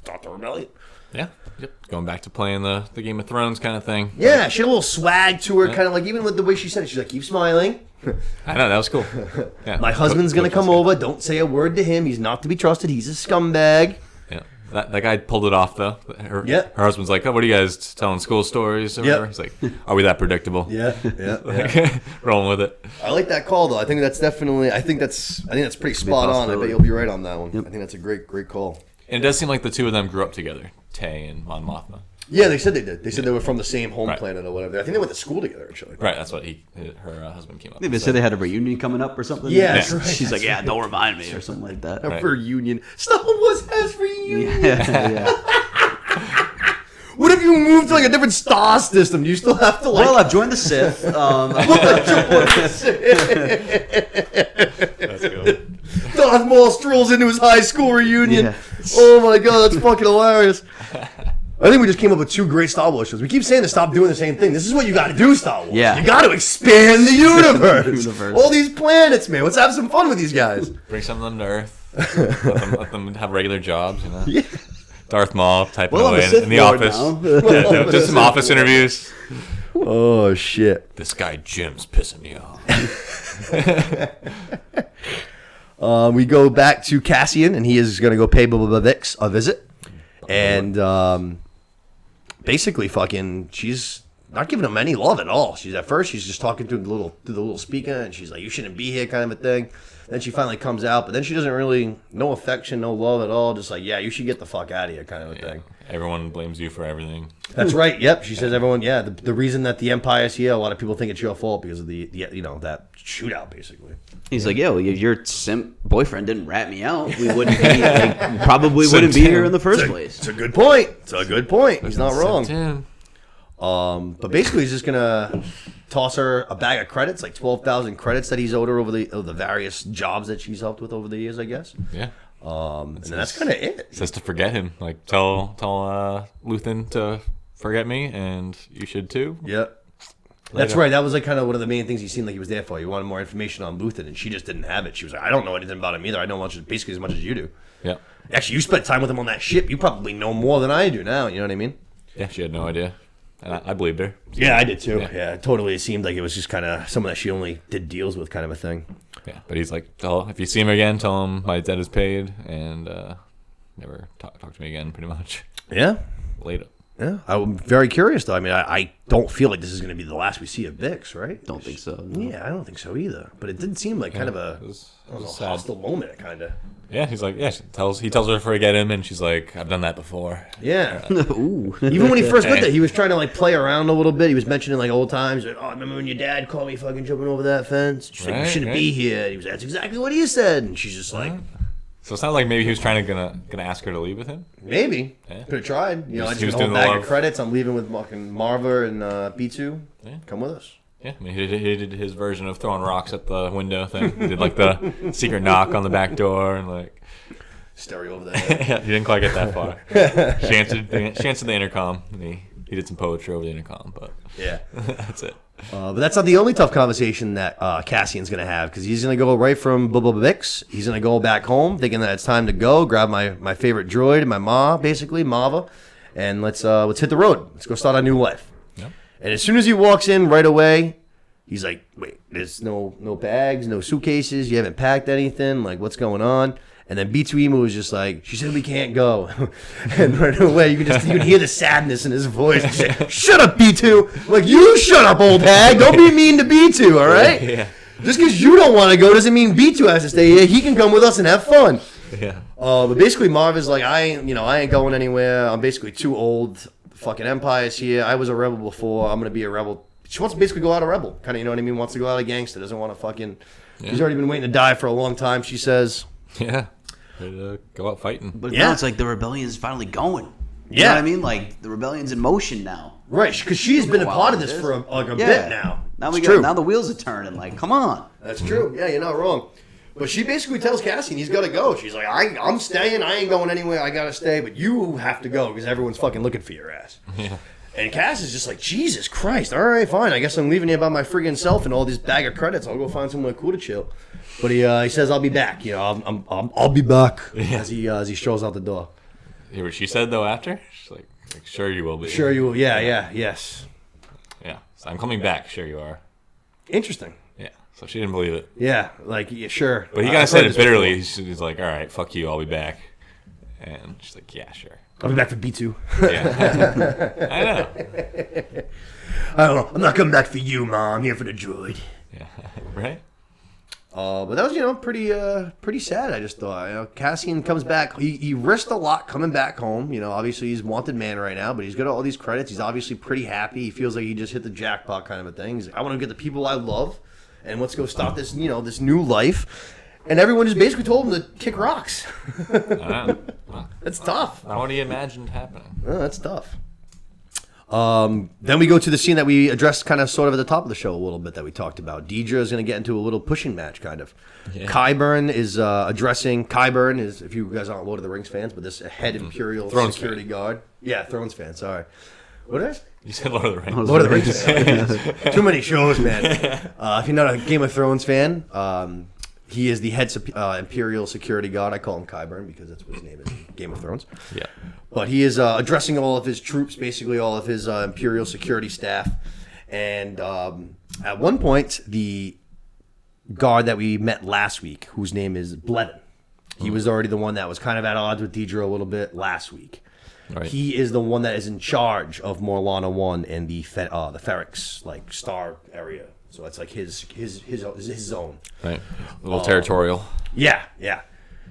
stop the rebellion. Yeah. Yep. Going back to playing the Game of Thrones kind of thing. Yeah, she had a little swag to her, kind of like, even with the way she said it, she's like, keep smiling. I know, that was cool. Yeah. My husband's going to come over. Don't say a word to him. He's not to be trusted. He's a scumbag. Yeah. That guy pulled it off, though. Her husband's like, oh, what are you guys telling school stories? Or whatever? He's like, are we that predictable? Yeah. Rolling with it. I like that call, though. I think that's pretty spot on. I bet you'll be right on that one. Yep. I think that's a great call. And it does seem like the two of them grew up together, Tay and Mon Mothma. Yeah, they said they did. They said they were from the same home planet or whatever. I think they went to school together, actually. Right, that's what her husband came up with. They said they had a reunion coming up or something. Yeah, that's right. She's like, yeah, don't remind me or something like that. A reunion. Star Wars has reunion. Yeah. What if you moved to like a different star system? Do you still have to like... Well, I've joined the Sith. That's good. Darth Maul strolls into his high school reunion. Yeah. Oh my God, that's fucking hilarious. I think we just came up with 2 great Star Wars shows. We keep saying to stop doing the same thing. This is what you got to do, Star Wars. Yeah. You got to expand the universe. All these planets, man. Let's have some fun with these guys. Bring some of them to Earth. let them have regular jobs, Yeah. Darth Maul typing away in the office. Just some office interviews. Oh, shit. This guy Jim's pissing me off. We go back to Cassian, and he is going to go pay Bubba Vix a visit. And basically, she's not giving him any love at all. She's just talking through the little speaker, and she's like, "You shouldn't be here," kind of a thing. Then she finally comes out, but then she doesn't really, no affection, no love at all. Just like, yeah, you should get the fuck out of here, kind of a thing. Everyone blames you for everything. That's right. Yep. She says everyone. Yeah. The reason that the Empire's here, a lot of people think it's your fault because of the that shootout, basically. He's like, yeah, well, your simp boyfriend didn't rat me out. We wouldn't be probably wouldn't be here in the first place. It's a good point. He's not wrong. But basically, he's just gonna toss her a bag of credits, like 12,000 credits that he's owed her over the various jobs that she's helped with over the years, I guess. Yeah. And that's kind of it. Says to forget him. Like tell Luthen to forget me, and you should too. Yep. That's right. That was like kind of one of the main things he seemed like he was there for. He wanted more information on Luthen, and she just didn't have it. She was like, I don't know anything about him either. I know basically as much as you do. Yeah. Actually, you spent time with him on that ship. You probably know more than I do now. You know what I mean? Yeah, she had no idea. And I believed her. Yeah, I did too. Yeah, totally. It seemed like it was just kind of someone that she only did deals with, kind of a thing. Yeah, but he's like, if you see him again, tell him my debt is paid, and never talk to me again, pretty much. Yeah. Later. Yeah, I'm very curious though. I mean, I don't feel like this is going to be the last we see of Vix, right? Don't think so. No. Yeah, I don't think so either. But it didn't seem like kind of a hostile moment, kind of. Yeah, he's like, he tells her to forget him, and she's like, I've done that before. Yeah. Ooh. Even when he first went there, he was trying to like play around a little bit. He was mentioning like old times. Like, oh, remember when your dad caught me fucking jumping over that fence? She's like, you shouldn't be here. And he was, that's exactly what he said. And she's just like, so it sounds like maybe he was gonna ask her to leave with him. maybe. Yeah. Could have tried. You know, I He was just doing whole the bag love. of credits. I'm leaving with fucking Marva and B2. Yeah. Come with us. Yeah, I mean, he did his version of throwing rocks at the window thing. He did like the secret knock on the back door and like. Stereo over there. Yeah, he didn't quite get that far. She answered the intercom. And he did some poetry over the intercom, but Yeah. that's it. But that's not the only tough conversation that Cassian's going to have, because he's going to go right from Vix. He's going to go back home thinking that it's time to go, grab my favorite droid, my ma, basically, Mava, and let's hit the road. Let's go start our new life. Yep. And as soon as he walks in right away, he's like, wait, there's no bags, no suitcases, you haven't packed anything, like what's going on? And then B2 Emu was just like, she said we can't go. And right away, you could hear the sadness in his voice. He's like, shut up, B2. I'm like, you shut up, old hag. Don't be mean to B2, all right? Yeah. Just because you don't want to go doesn't mean B2 has to stay here. He can come with us and have fun. Yeah. But basically, Marv is like, I ain't going anywhere. I'm basically too old. The fucking Empire's here. I was a rebel before. I'm going to be a rebel. She wants to basically go out a rebel. Kind of, you know what I mean? Wants to go out a gangster. Doesn't want to fucking... Yeah. He's already been waiting to die for a long time, she says. Yeah. Ready to go out fighting. But Yeah. now it's like the rebellion's finally going. You Yeah. know what I mean? Like the rebellion's in motion now. Right, because she's been a part of this for a bit now. Now It's true. now the wheels are turning. Like, come on. That's true. Yeah, you're not wrong. But she basically tells Cassian he's got to go. She's like, I'm staying. I ain't going anywhere. I got to stay. But you have to go because everyone's fucking looking for your ass. Yeah. And Cass is just like, Jesus Christ. All right, fine. I guess I'm leaving here by my friggin' self and all this bag of credits. I'll go find somewhere cool to chill. But he says, I'll be back. You know, I'll be back as he strolls out the door. Hear what she said though after? She's like sure you will be. Sure you will. Yeah, yes. Yeah. So I'm coming back. Sure you are. Interesting. Yeah. So she didn't believe it. Yeah, like, yeah, sure. But he kind of said it bitterly. He's like, all right, fuck you. I'll be back. And she's like, yeah, sure. I'll be back for B2. Yeah. I know. I don't know. I'm not coming back for you, Mom. I'm here for the droid. Yeah. Right? But that was, pretty sad, I just thought. Cassian comes back. He risked a lot coming back home. Obviously he's wanted man right now, but he's got all these credits. He's obviously pretty happy. He feels like he just hit the jackpot kind of a thing. He's like, I want to get the people I love, and let's go start this, this new life. And everyone just basically told him to kick rocks. That's tough. Not what he imagined happening. Oh, that's tough. Then we go to the scene that we addressed kind of sort of at the top of the show a little bit that we talked about. Deidre is going to get into a little pushing match kind of. Yeah. Qyburn is addressing... Qyburn is, if you guys aren't Lord of the Rings fans, but this head Imperial Thrones security guard. Yeah, Thrones fan, sorry. What did I say? You said Lord of the Rings. Lord of the Rings fan. Too many shows, man. If you're not a Game of Thrones fan, he is the head Imperial security guard. I call him Qyburn because that's what his name is in Game of Thrones. Yeah. But he is addressing all of his troops, basically all of his Imperial security staff. And at one point, the guard that we met last week, whose name is Blevin, he was already the one that was kind of at odds with Deidre a little bit last week. Right. He is the one that is in charge of Morlana 1 and the Ferrix, like, star area. So it's like his zone. Right. A little territorial. Yeah.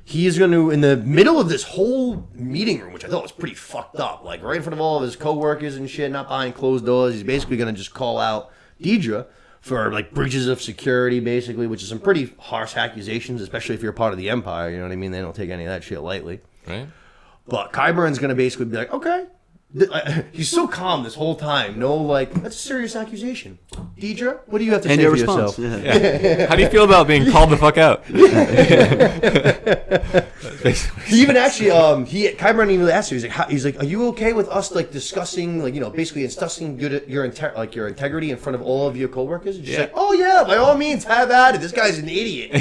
He is going to, in the middle of this whole meeting room, which I thought was pretty fucked up, like right in front of all of his coworkers and shit, not behind closed doors, he's basically going to just call out Deidre for like breaches of security, basically, which is some pretty harsh accusations, especially if you're part of the Empire. You know what I mean? They don't take any of that shit lightly. Right. But Qyburn's going to basically be like, okay. He's so calm this whole time. No, like, that's a serious accusation. Deidre, what do you have to say for yourself? Yeah. How do you feel about being called the fuck out? He even actually, Qyburn even asked her, he's like, are you okay with us, like, discussing, like, basically discussing your integrity in front of all of your coworkers? And she's like, oh, yeah, by all means, have at it. This guy's an idiot. I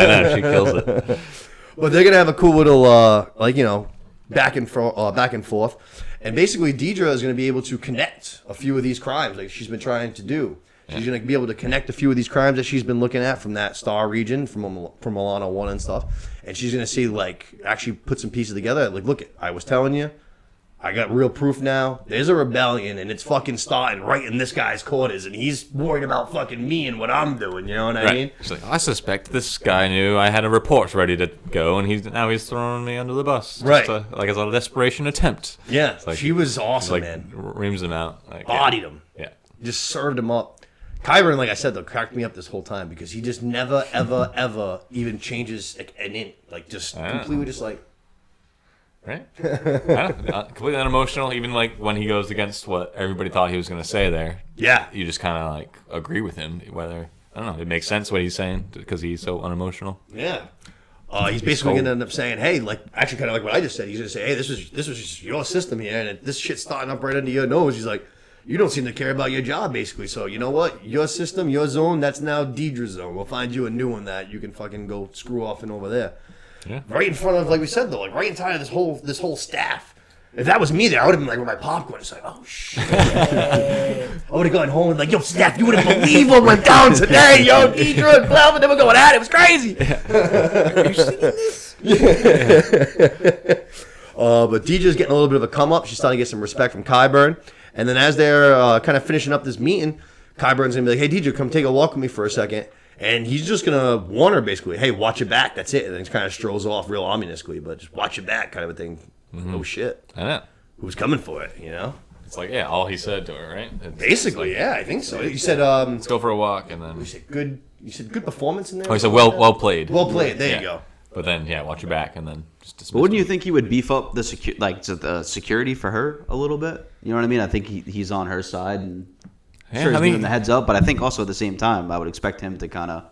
know, she kills it. But they're going to have a cool little, back and forth. And basically, Deidre is going to be able to connect a few of these crimes like she's been trying to do. She's going to be able to connect a few of these crimes that she's been looking at from that star region, from Milano 1 and stuff. And she's going to see, like, actually put some pieces together. Like, look, I was telling you, I got real proof now. There's a rebellion, and it's fucking starting right in this guy's quarters, and he's worried about fucking me and what I'm doing. You know what I mean? It's like, I suspect this guy knew I had a report ready to go, and now he's throwing me under the bus. Right. Like as a desperation attempt. Yeah, Like, she was awesome, like, man. reams him out. Like, Bodied him. Yeah. Just served him up. Kyburn, like I said, though, cracked me up this whole time because he just never, ever, ever even changes an inch. Like, just completely just like... Right? Completely unemotional, even like when he goes against what everybody thought he was going to say there. Yeah. You just kind of like agree with him, whether, I don't know, it makes sense what he's saying because he's so unemotional. Yeah. He's basically going to end up saying, hey, like, actually kind of like what I just said. He's going to say, hey, this was just your system here, and this shit's starting up right under your nose. He's like, you don't seem to care about your job, basically. So, you know what? Your system, your zone, that's now Deidre's zone. We'll find you a new one that you can fucking go screw off and over there. Yeah. Right in front of, like we said, though, like right in front of this whole staff. If that was me there, I would have been like with my popcorn. It's like, oh shit. I would have gone home and like, yo, Steph, you wouldn't believe what went down today, yo. Deidre and Clelvin, they were going at it. It was crazy. Are you seeing this? But Deidre's getting a little bit of a come up. She's starting to get some respect from Kyburn. And then as they're kind of finishing up this meeting, Kyburn's gonna be like, hey, Deidre, come take a walk with me for a second. And he's just going to warn her, basically, hey, watch your back. That's it. And then he kind of strolls off real ominously, but just watch your back kind of a thing. Oh, shit. I know. Who's coming for it, you know? It's like, yeah, all he said to her, right? Basically, yeah, I think so. You said, let's go for a walk, and then... You said good performance in there? Oh, he said well played. Well played, there you go. But then, yeah, watch your back, and then just dismiss But wouldn't him. you think he would beef up the security for her a little bit? You know what I mean? I think he's on her side, and sure, he's giving the heads up, but I think also at the same time, I would expect him to kind of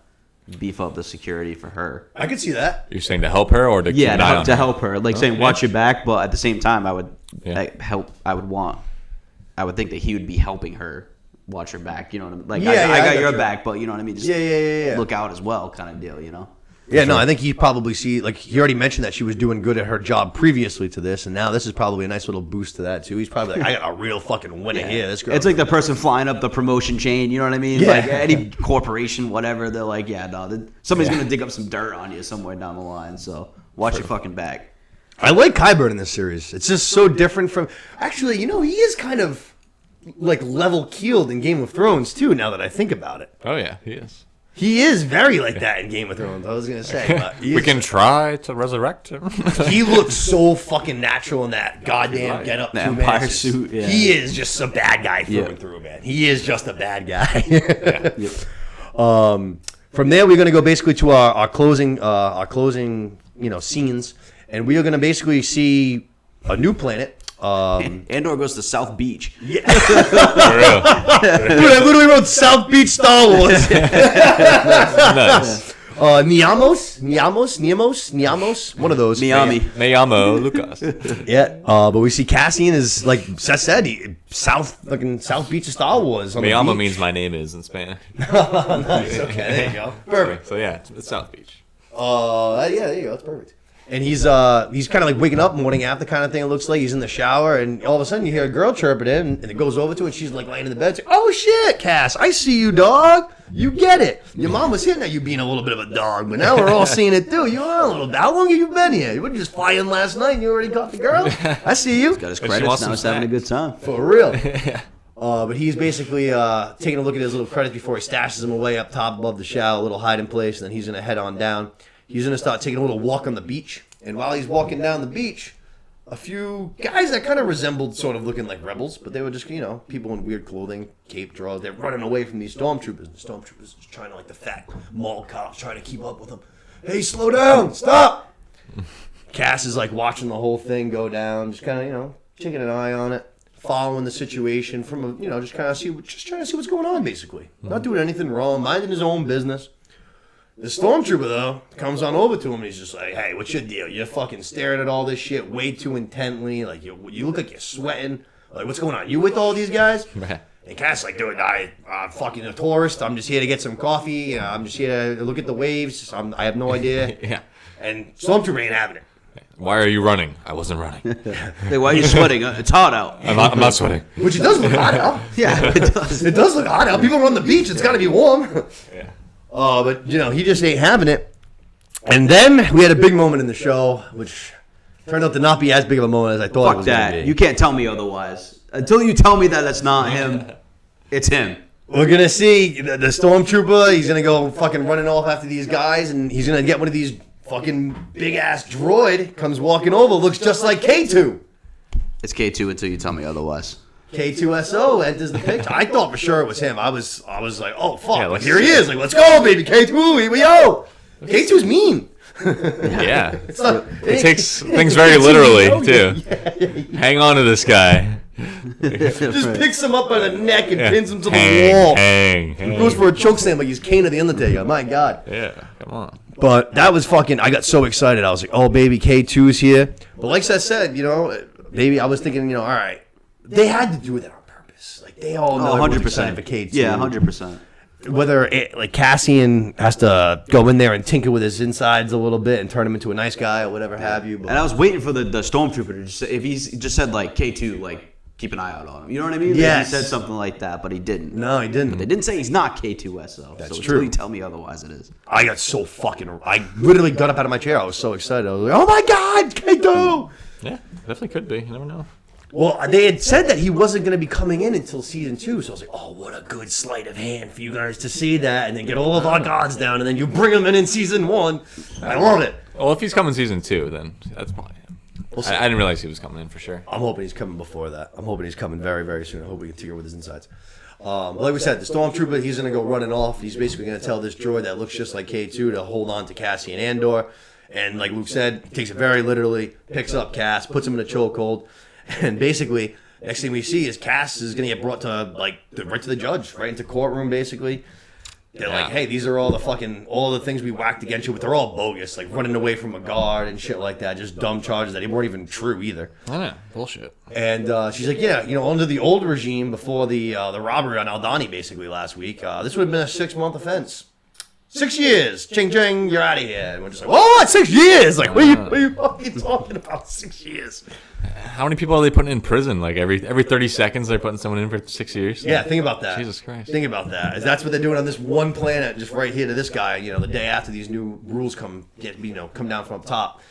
beef up the security for her. I could see that. You're saying to help her or to keep an eye on to her? help her, like saying watch your back, but at the same time, I would Yeah. I would think that he would be helping her watch her back. You know what I mean? Like Yeah, I got got your you. back, but you know what I mean? Just Yeah. look out as well, kind of deal. You know? Yeah, no, I think he probably like he already mentioned that she was doing good at her job previously to this, and now this is probably a nice little boost to that too. He's probably like, I got a real fucking winner here. This girl. It's like the person flying up the promotion chain. You know what I mean? Yeah. Like any corporation, whatever. They're like, somebody's gonna dig up some dirt on you somewhere down the line. So watch your fucking back. I like Kyburn in this series. It's just so different from. Actually, you know, he is kind of like level keeled in Game of Thrones too. Now that I think about it, Oh, yeah, he is. he is very like that in Game of Thrones. I was gonna say, but We can try to resurrect him. he looks so fucking natural in that goddamn get up. The Empire suit, yeah. He is just a bad guy through and through, man. He is just a bad guy. From there, we're gonna go basically to our closing, scenes, and we are gonna basically see a new planet. Andor goes to South Beach. Yeah. For real. Dude, I literally wrote South Beach Star Wars. Nice. Niamos, one of those. Miami. Me llamo Lucas. Yeah, but we see Cassian is like Seth said, South Beach of Star Wars. Me llamo means my name is in Spanish. Nice. Okay, there you go. Perfect. So yeah, it's South Beach. Yeah, there you go. That's perfect. And he's kind of like waking up morning after kind of thing. It looks like he's in the shower, and all of a sudden you hear a girl chirping in, and it goes over to her, and she's like laying in the bed. It's like, oh shit, Cass, I see you, dog. You get it. Your mom was hitting at you being a little bit of a dog, but now we're all seeing it too. You are a little. How long have you been here? You wouldn't just fly in last night and you already caught the girl. I see you. Got his she credits. wants Now some he's having a snack. good time. For real. But he's basically taking a look at his little credits before he stashes them away up top above the shower, a little hiding place, and then he's going to head on down. He's going to start taking a little walk on the beach. And while he's walking down the beach, a few guys that kind of resembled sort of looking like rebels, but they were just, people in weird clothing, cape draws. They're running away from these stormtroopers. The stormtroopers just trying to, like the fat mall cops, trying to keep up with them. Hey, slow down, stop! Cass is like watching the whole thing go down, just kind of, taking an eye on it, following the situation from, just kind of just trying to see what's going on, basically. Not doing anything wrong, minding his own business. The stormtrooper, though, comes on over to him, and he's just like, hey, what's your deal? You're fucking staring at all this shit way too intently. Like, you look like you're sweating. Like, what's going on? You with all these guys? And Cass like, dude, I'm fucking a tourist. I'm just here to get some coffee. I'm just here to look at the waves. I have no idea. Yeah. And stormtrooper ain't having it. Why are you running? I wasn't running. Hey, why are you sweating? It's hot out. I'm not sweating. Which it does look hot out. Yeah, it does. It does look hot out. People are on the beach. It's got to be warm. Yeah. But, he just ain't having it. And then we had a big moment in the show, which Turned out to not be as big of a moment as I thought it was going to be. You can't tell me otherwise. Until you tell me that that's not him, it's him. We're going to see the stormtrooper. He's going to go fucking running off after these guys, and he's going to get one of these fucking big-ass droid. Comes walking over, looks just like K2. It's K2 until you tell me otherwise. K2SO enters the picture. I thought for sure it was him. I was like, oh, fuck. Yeah, here he is. Like, let's go, baby. K2, here we go. K2's mean. Yeah. It takes things very literally, too. Yeah. Hang on to this guy. Just picks him up by the neck and pins him to the wall. Hang. Goes for a choke slam like he's Kane of the Undertaker. My God. Yeah, come on. But that was fucking, I got so excited. I was like, oh, baby, K2's here. But like I said, baby, I was thinking, all right. They had to do that on purpose. Like, they all know 100%. For K2. Yeah, 100%. Whether Cassian has to go in there and tinker with his insides a little bit and turn him into a nice guy or whatever have you. But, and I was waiting for the stormtrooper to just say, if he's just said like K2, like keep an eye out on him. You know what I mean? Yes. He said something like that, but he didn't. No, he didn't. But they didn't say he's not K2SO. That's so true. Until you tell me otherwise, it is. I got so fucking. I literally got up out of my chair. I was so excited. I was like, oh my God, K2! Yeah, definitely could be. You never know. Well, they had said that he wasn't going to be coming in until season 2, so I was like, oh, what a good sleight of hand for you guys to see that and then get all of our gods down and then you bring him in season 1. I love it. Well, if he's coming season 2, then that's probably him. I didn't realize he was coming in for sure. I'm hoping he's coming before that. I'm hoping he's coming very, very soon. I hope we can tinker with his insides. Like we said, the Stormtrooper, he's going to go running off. He's basically going to tell this droid that looks just like K2 to hold on to Cassian Andor. And like Luke said, takes it very literally, picks up Cass, puts him in a chokehold, and basically... Next thing we see is Cass is going to get brought to, right to the judge, right into courtroom, basically. They're like, hey, these are all the things we whacked against you, but they're all bogus, like running away from a guard and shit like that, just dumb charges that weren't even true either. I know, bullshit. And she's like, yeah, under the old regime, before the robbery on Aldani, basically, last week, this would have been a 6-month offense. 6 years. Ching, ching, you're out of here. And we're just like, what? 6 years? Like, what are you fucking talking about? 6 years. How many people are they putting in prison? Like, every 30 seconds they're putting someone in for 6 years? Yeah, think about that. Jesus Christ. Think about that. That's what they're doing on this one planet, just right here to this guy, the day after these new rules come down from up top.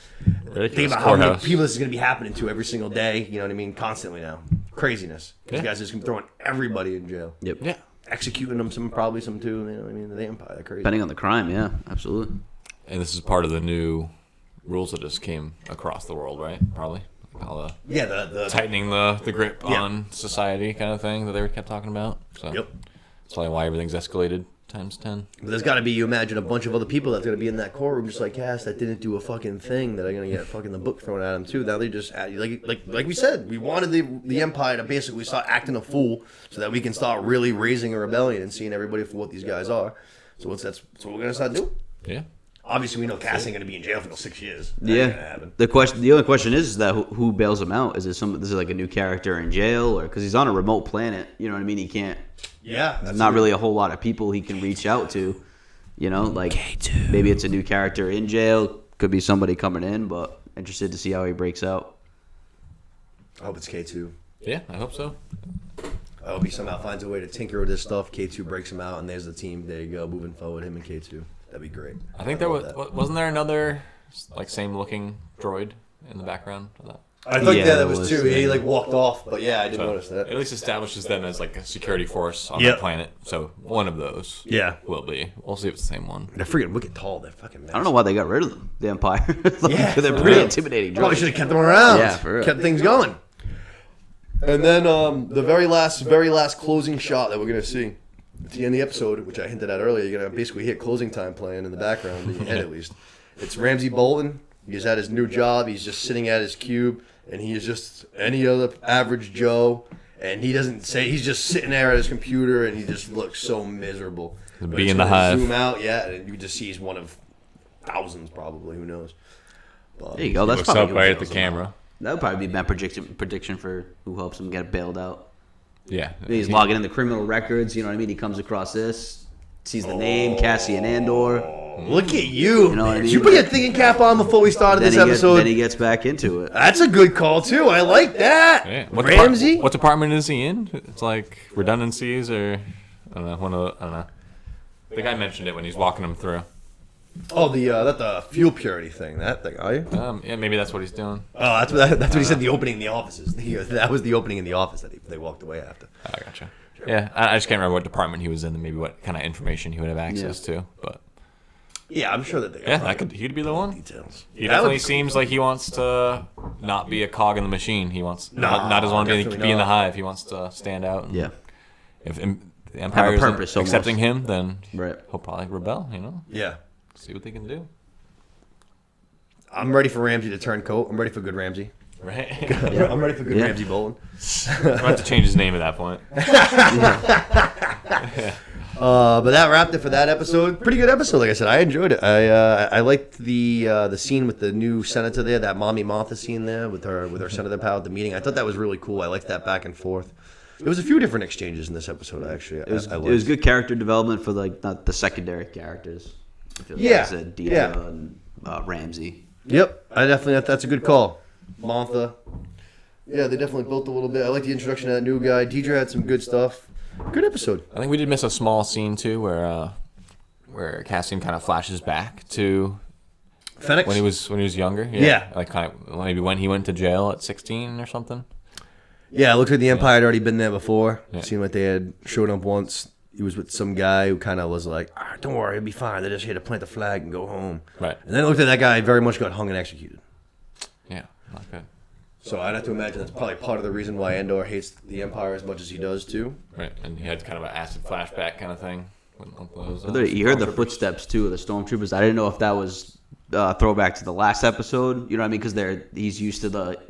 Ridiculous. Think about how many people this is going to be happening to every single day, you know what I mean? Constantly now. Craziness. These guys are just throwing everybody in jail. Yep. Yeah. Executing them, probably some too. You know what I mean? The Empire, they're crazy. Depending on the crime, yeah, absolutely. And this is part of the new rules that just came across the world, right? Probably. All the tightening the grip on society kind of thing that they kept talking about. So that's probably why everything's escalated times 10. But there's got to be, you imagine, a bunch of other people that's going to be in that courtroom just like Cass that didn't do a fucking thing that are going to get fucking the book thrown at them too. Now they just, like we said, we wanted the Empire to basically start acting a fool so that we can start really raising a rebellion and seeing everybody for what these guys are. So that's what we're going to start doing. Yeah. Obviously, we know Cass ain't going to be in jail for 6 years. Yeah. The only question is that who bails him out? Is it this is like a new character in jail, or because he's on a remote planet? You know what I mean? He can't. Yeah. There's not really a whole lot of people he can reach out to. Like K2. Maybe it's a new character in jail. Could be somebody coming in, but interested to see how he breaks out. I hope it's K2. Yeah, I hope so. I hope he somehow finds a way to tinker with this stuff. K2 breaks him out, and there's the team. There you go, moving forward, him and K2. That'd be great. I think wasn't there another same looking droid in the background of that? I thought that was two. He walked off, but I didn't notice that. It at least establishes them as a security force on the planet. So one of those will be. We'll see if it's the same one. They're freaking wicked tall. They're fucking massive. I don't know why they got rid of them, the Empire. They're pretty intimidating. Probably should have kept them around. Yeah, for real. Kept things going. And then the very last closing shot that we're going to see at the end of the episode, which I hinted at earlier, you're going to basically hear closing time playing in the background, in the head at least. It's Ramsey Bolton. He's at his new job. He's just sitting at his cube, and he is just any other average Joe. And he doesn't say, he's just sitting there at his computer, and he just looks so miserable. Be in the hive. Zoom out, and you just see he's one of thousands, probably. Who knows? But there you go. That's looks up right at the camera. That would probably be my prediction for who helps him get bailed out. Yeah. He's logging in the criminal records, you know what I mean? He comes across this, sees the name, Cassian Andor. Look at you. You know what I mean? You put your thinking cap on before we started this episode. Then he gets back into it. That's a good call, too. I like that. Yeah. Ramsey? What department is he in? It's like redundancies or, I don't know. I don't know. The guy mentioned it when he's walking him through. Oh, the fuel purity thing. That thing, are you? Yeah, maybe that's what he's doing. Oh, that's what he said. The opening in the offices. That was the opening in the office that they walked away after. I gotcha. Yeah, I just can't remember what department he was in, and maybe what kind of information he would have access to. But yeah, I'm sure that they. He'd be the one. Details. He definitely seems like he wants to not be a cog in the machine. He wants not doesn't want to be in the hive. He wants to stand out. And if the Empire is accepting him, then he'll probably rebel. Yeah. See what they can do. I'm ready for Ramsey to turn coat. I'm ready for good Ramsey. Right. I'm ready for good Ramsey Bolton. I'm going to have to change his name at that point. But that wrapped it for that episode. Pretty good episode, like I said. I enjoyed it. I liked the scene with the new senator there, that Mommy Martha scene there with her senator pal at the meeting. I thought that was really cool. I liked that back and forth. There was a few different exchanges in this episode, actually. It was good character development for not the secondary characters. I feel like Dita and Ramsey. Yep, that's a good call. Martha. Yeah, they definitely built a little bit. I like the introduction of that new guy. Deidre had some good stuff. Good episode. I think we did miss a small scene too, where Cassian kind of flashes back to Fennec when he was younger. Yeah. Like kind of maybe when he went to jail at 16 or something. Yeah, it looks like the Empire had already been there before. Yeah. It seemed like they had showed up once. He was with some guy who kind of was like, don't worry, it'll be fine. They're just here to plant the flag and go home. Right. And then it looked like that guy very much got hung and executed. Yeah, not good. So I'd have to imagine that's probably part of the reason why Andor hates the Empire as much as he does, too. Right, and he had kind of an acid flashback kind of thing. You heard the footsteps, too, of the stormtroopers. I didn't know if that was throwback to the last episode. You know what I mean? Because he's used to the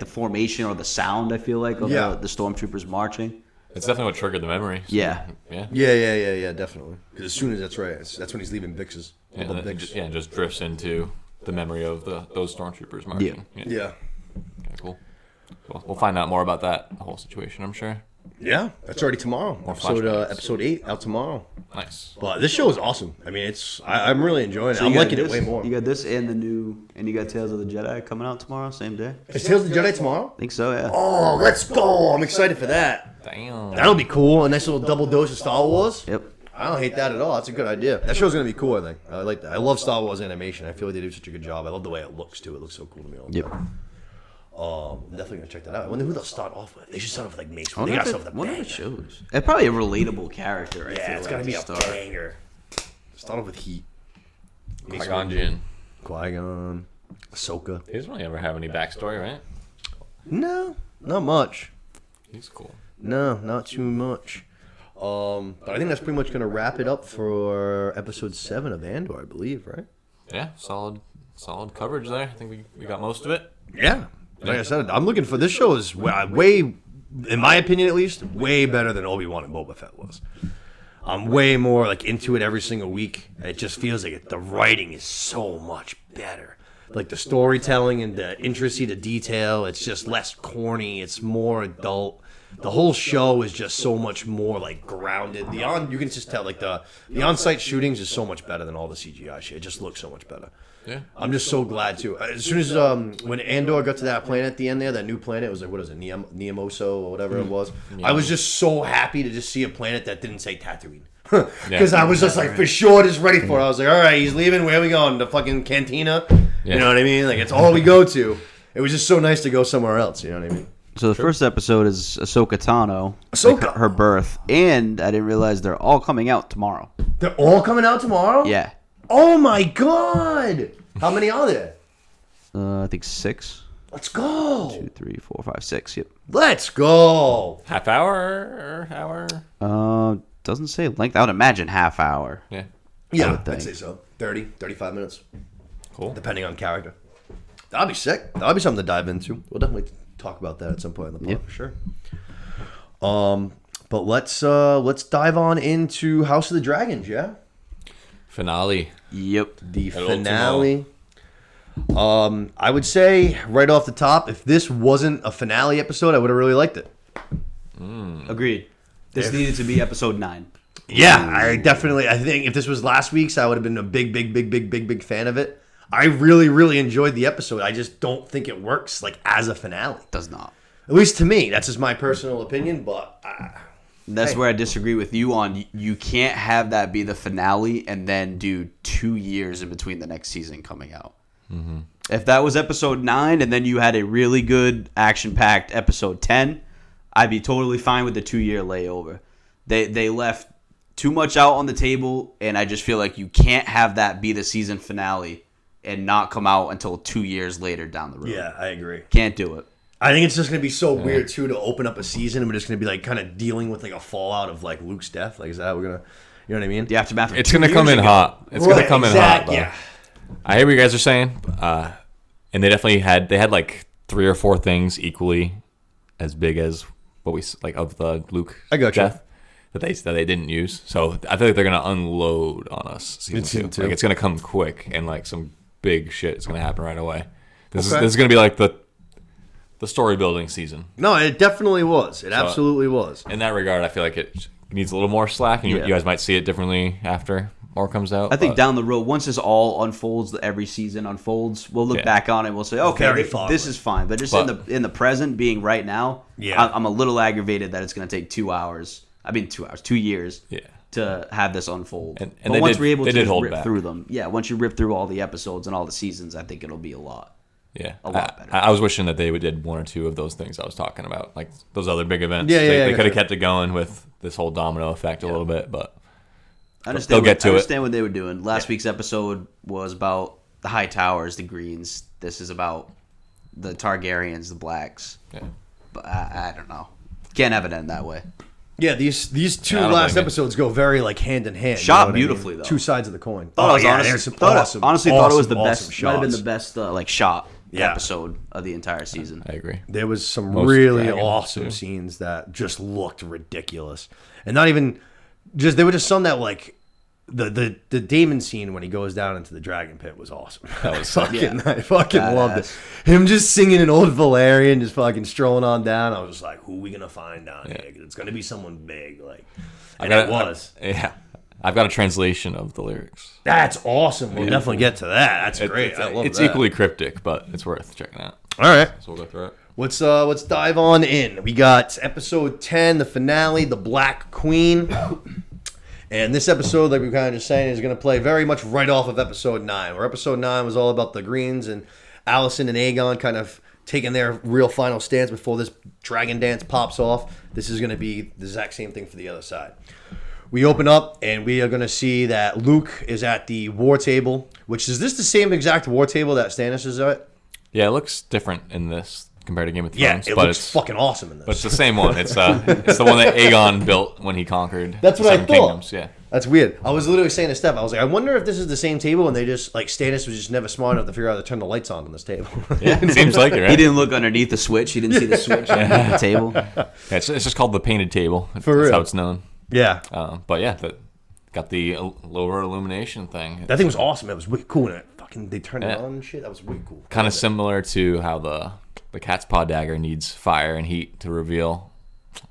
formation or the sound, I feel like, of the stormtroopers marching. It's definitely what triggered the memory. So, yeah, definitely. Because as soon as that's when he's leaving Bix's. Yeah, it just drifts into the memory of those stormtroopers marching. Yeah. Okay, cool. Well, we'll find out more about that whole situation, I'm sure. Yeah, that's already tomorrow. Episode 8 out tomorrow. Nice. But this show is awesome. I mean, I'm really enjoying it. I'm liking it way more. You got this and you got Tales of the Jedi coming out tomorrow, same day. Is Tales of the Jedi tomorrow? I think so, yeah. Oh, let's go! I'm excited for that. Damn. That'll be cool. A nice little double dose of Star Wars. Yep. I don't hate that at all. That's a good idea. That show's gonna be cool. I think. I like that. I love Star Wars animation. I feel like they do such a good job. I love the way it looks too. It looks so cool to me all the time. I'm definitely gonna check that out. I wonder who they'll start off with. They should start off with like Mace. They got stuff with a banger. Shows. It's probably a relatable character. It's gotta be a banger. Start off with Heat. Qui-Gon Jinn. Qui-Gon. Ahsoka. He doesn't really ever have any backstory, right? No, not much. He's cool. No, not too much. But I think that's pretty much gonna wrap it up for episode 7 of Andor, I believe, right? Yeah, solid coverage there. I think we got most of it. Yeah. Like I said, I'm looking for this show is way, in my opinion at least, way better than Obi-Wan and Boba Fett was. I'm way more like into it every single week. It just feels like the writing is so much better. Like the storytelling and the intricacy to detail, it's just less corny. It's more adult. The whole show is just so much more like grounded. You can just tell like the on-site shootings is so much better than all the CGI shit. It just looks so much better. Yeah. I'm just so glad too. As soon as when Andor got to that planet at the end there, that new planet, it was like, what is it, Neomoso or whatever it was. Yeah. I was just so happy to just see a planet that didn't say Tatooine. Because I was just like, for sure, just ready for it. I was like, all right, he's leaving. Where are we going? The fucking cantina? Yeah. You know what I mean? Like, it's all we go to. It was just so nice to go somewhere else. You know what I mean? So the first episode is Ahsoka Tano. Ahsoka. Her birth. And I didn't realize they're all coming out tomorrow. They're all coming out tomorrow? Yeah. Oh, my God. How many are there? I think 6. Let's go. 2, 3, 4, 5, 6. Yep. Let's go. Half hour or hour? Doesn't say length. I would imagine half hour. Yeah. Yeah, I'd say so. 30, 35 minutes. Cool. Depending on character. That'll be sick. That'll be something to dive into. We'll definitely talk about that at some point in the pod, for sure. But let's dive on into House of the Dragons, yeah? Finale. Yep. The finale. I would say right off the top, if this wasn't a finale episode, I would have really liked it. Agreed. This needed to be episode 9. Yeah, I think if this was last week's, I would have been a big fan of it. I really, really enjoyed the episode. I just don't think it works like as a finale. Does not. At least to me. That's just my personal opinion, but That's where I disagree with you on. You can't have that be the finale and then do 2 years in between the next season coming out. Mm-hmm. If that was episode 9 and then you had a really good action-packed episode 10, I'd be totally fine with the 2-year layover. They left too much out on the table, and I just feel like you can't have that be the season finale and not come out until 2 years later down the road. Yeah, I agree. Can't do it. I think it's just going to be so weird, too, to open up a season and we're just going to be, like, kind of dealing with, like, a fallout of, like, Luke's death. Like, is that how we're going to, you know what I mean? The aftermath. It's going to come in hot. It's going to come in hot. Yeah. I hear what you guys are saying. And they definitely had, like, 3 or 4 things equally as big as what we, like, of the Luke death that they didn't use. So I feel like they're going to unload on us season 2. Like, it's going to come quick and, like, some big shit is going to happen right away. This is going to be, like, the story building season. No, it definitely was. It absolutely was. In that regard, I feel like it needs a little more slack, and you guys might see it differently after more comes out. I think down the road, once this all unfolds, every season unfolds, we'll look back on it and we'll say, okay, this is fine. But just in the present, being right now, I'm a little aggravated that it's going to take 2 hours. I mean, 2 hours, 2 years to have this unfold. And but once we're able to rip through them, once you rip through all the episodes and all the seasons, I think it'll be a lot. Yeah, a lot better. I was wishing that they did 1 or 2 of those things I was talking about, like those other big events. They could have kept it going with this whole domino effect a little bit, but I understand what they were doing. Last week's episode was about the High Towers, the Greens. This is about the Targaryens, the Blacks. Yeah. But I don't know. Can't have it end that way. Yeah, these 2 last episodes go very like hand in hand. Shot beautifully though. 2 sides of the coin. Honestly thought it was the best. Might have been the best shot episode of the entire season. I agree. There was some really awesome scenes that just looked ridiculous, and not even just they were just some that like the Daemon scene when he goes down into the dragon pit was awesome. That was I fucking loved it. Him just singing an old Valerian, just fucking strolling on down. I was just like, who are we gonna find down here? It's gonna be someone big, like. It was. I've got a translation of the lyrics. That's awesome. We'll definitely get to that. That's great. I love it's equally cryptic, but it's worth checking out. All right. So we'll go through it. Let's dive on in. We got episode 10, the finale, the Black Queen. And this episode, like we were kind of just saying, is going to play very much right off of episode 9, where episode 9 was all about the Greens and Alicent and Aegon kind of taking their real final stance before this dragon dance pops off. This is going to be the exact same thing for the other side. We open up, and we are going to see that Luke is at the war table, which is this the same exact war table that Stannis is at? Yeah, it looks different in this compared to Game of Thrones. Yeah, it looks fucking awesome in this. But it's the same one. It's the one that Aegon built when he conquered That's what I thought. Kingdoms. Yeah. That's weird. I was literally saying to Steph, I was like, I wonder if this is the same table and they just, like, Stannis was just never smart enough to figure out how to turn the lights on this table. Yeah, it seems like it, right? He didn't look underneath the switch. He didn't see the switch underneath the table. Yeah, it's just called the painted table. For That's real. how it's known. Yeah. But yeah, got the lower illumination thing. That thing was awesome. It was way cool. And they turned it on and shit. That was way cool. Kind of similar to how the cat's paw dagger needs fire and heat to reveal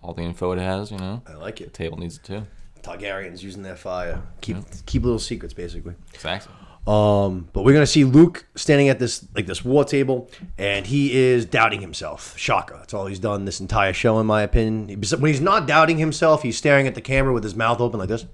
all the info it has, you know? I like it. The table needs it too. Targaryens using their fire. Keep little secrets, basically. Exactly. But we're gonna see Luke standing at this war table, and he is doubting himself. Shocker. That's all he's done this entire show, in my opinion. When he's not doubting himself, he's staring at the camera with his mouth open like this.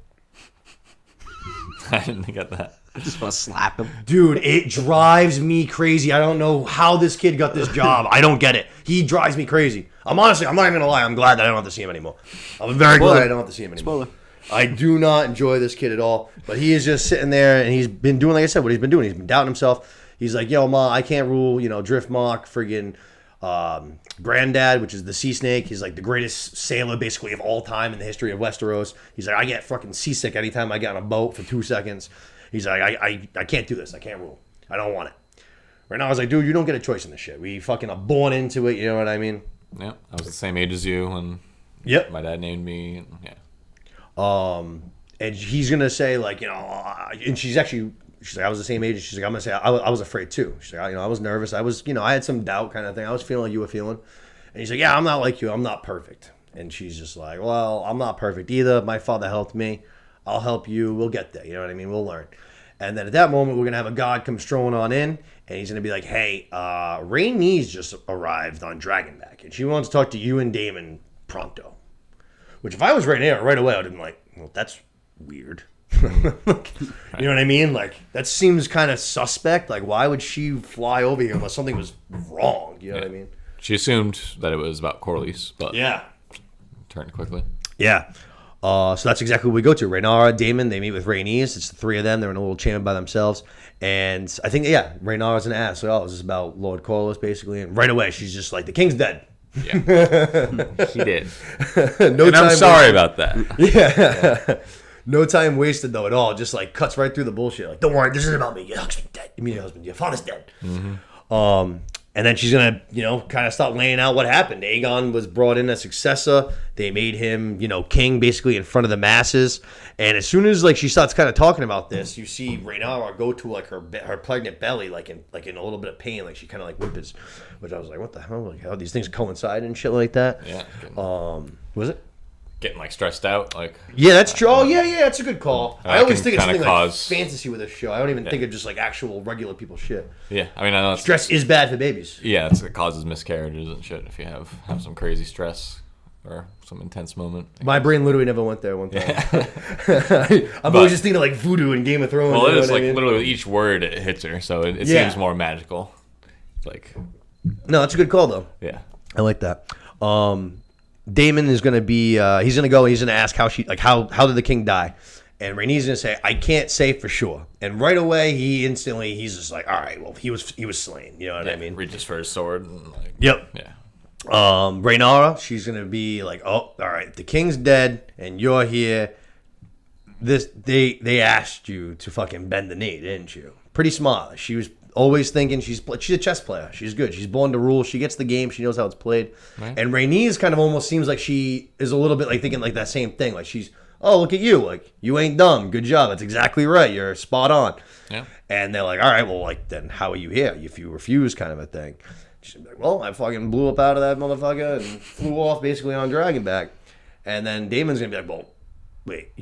I didn't think of that. I just want to slap him. Dude, it drives me crazy. I don't know how this kid got this job. I don't get it. He drives me crazy. I'm not even going to lie. I'm glad that I don't have to see him anymore. I'm very glad I don't have to see him anymore. Spoiler. I do not enjoy this kid at all. But he is just sitting there, and he's been doing, like I said, what he's been doing. He's been doubting himself. He's like, yo, Ma, I can't rule, Driftmark, friggin' Granddad, which is the sea snake. He's like the greatest sailor, basically, of all time in the history of Westeros. He's like, I get fucking seasick anytime I get on a boat for 2 seconds. He's like, I can't do this. I can't rule. I don't want it. Right now, I was like, dude, you don't get a choice in this shit. We fucking are born into it. You know what I mean? Yeah, I was the same age as you when my dad named me. Yeah. And he's gonna say like, and she's like, I was the same age. She's like, I'm gonna say I was afraid too. She's like, I was nervous. I was, I had some doubt kind of thing. I was feeling like you were feeling. And he's like, yeah, I'm not like you. I'm not perfect. And she's just like, well, I'm not perfect either. My father helped me. I'll help you. We'll get there. You know what I mean? We'll learn. And then at that moment, we're going to have a god come strolling on in, and he's going to be like, hey, Rhaenys just arrived on Dragonback, and she wants to talk to you and Daemon pronto. Which if I was right there, right away, I would have been like, well, that's weird. You know what I mean? Like, that seems kind of suspect. Like, why would she fly over here unless something was wrong? You know what I mean? She assumed that it was about Corlys, but turned quickly. Yeah. So that's exactly what we go to. Rhaenyra, Daemon, they meet with Rhaenys. It's the three of them. They're in a little chamber by themselves. And I think, Rhaenyra's an ass. So, this is about Lord Corlys, basically. And right away, she's just like, the king's dead. Yeah. She did. I'm sorry about that. Yeah. No time wasted, though, at all. Just, like, cuts right through the bullshit. Like, don't worry, this isn't about me. Your husband's dead. You mean your husband? Your father's dead. Mm-hmm. And then she's going to, kind of start laying out what happened. Aegon was brought in as successor. They made him, king basically in front of the masses. And as soon as, like, she starts kind of talking about this, you see Rhaenyra go to, like, her pregnant belly, like in a little bit of pain. Like, she kind of, like, whimpers. Which I was like, what the hell? Like, how these things coincide and shit like that? Yeah. Was it? Getting, like, stressed out. Like. Yeah, that's true. Oh, yeah, that's a good call. I always think it's something like fantasy with this show. I don't even think of just, like, actual regular people shit. Yeah, I mean, I know stress is bad for babies. Yeah, it causes miscarriages and shit if you have some crazy stress or some intense moment. My brain literally never went there one time. Yeah. I'm always just thinking of, like, voodoo and Game of Thrones. Well, it is, like, literally with each word it hits her, so it seems more magical. Like, no, that's a good call, though. Yeah. I like that. Daemon is going to be, he's going to ask how did the king die? And Rhaenys going to say, I can't say for sure. And right away, he's just like, all right, well, he was slain. You know what I mean? Reaches for his sword. And like, yep. Yeah. Rhaenyra, she's going to be like, oh, all right, the king's dead and you're here. They asked you to fucking bend the knee, didn't you? Pretty smart. She was always thinking she's a chess player. She's good. She's born to rule. She gets the game. She knows how it's played. Right. And Rhaenys kind of almost seems like she is a little bit like thinking like that same thing. Like she's, oh, look at you. Like, you ain't dumb. Good job. That's exactly right. You're spot on. Yeah. And they're like, all right, well, like, then how are you here? If you refuse, kind of a thing. She's like, well, I fucking blew up out of that motherfucker and flew off basically on Dragonback. And then Daemon's going to be like, well, wait,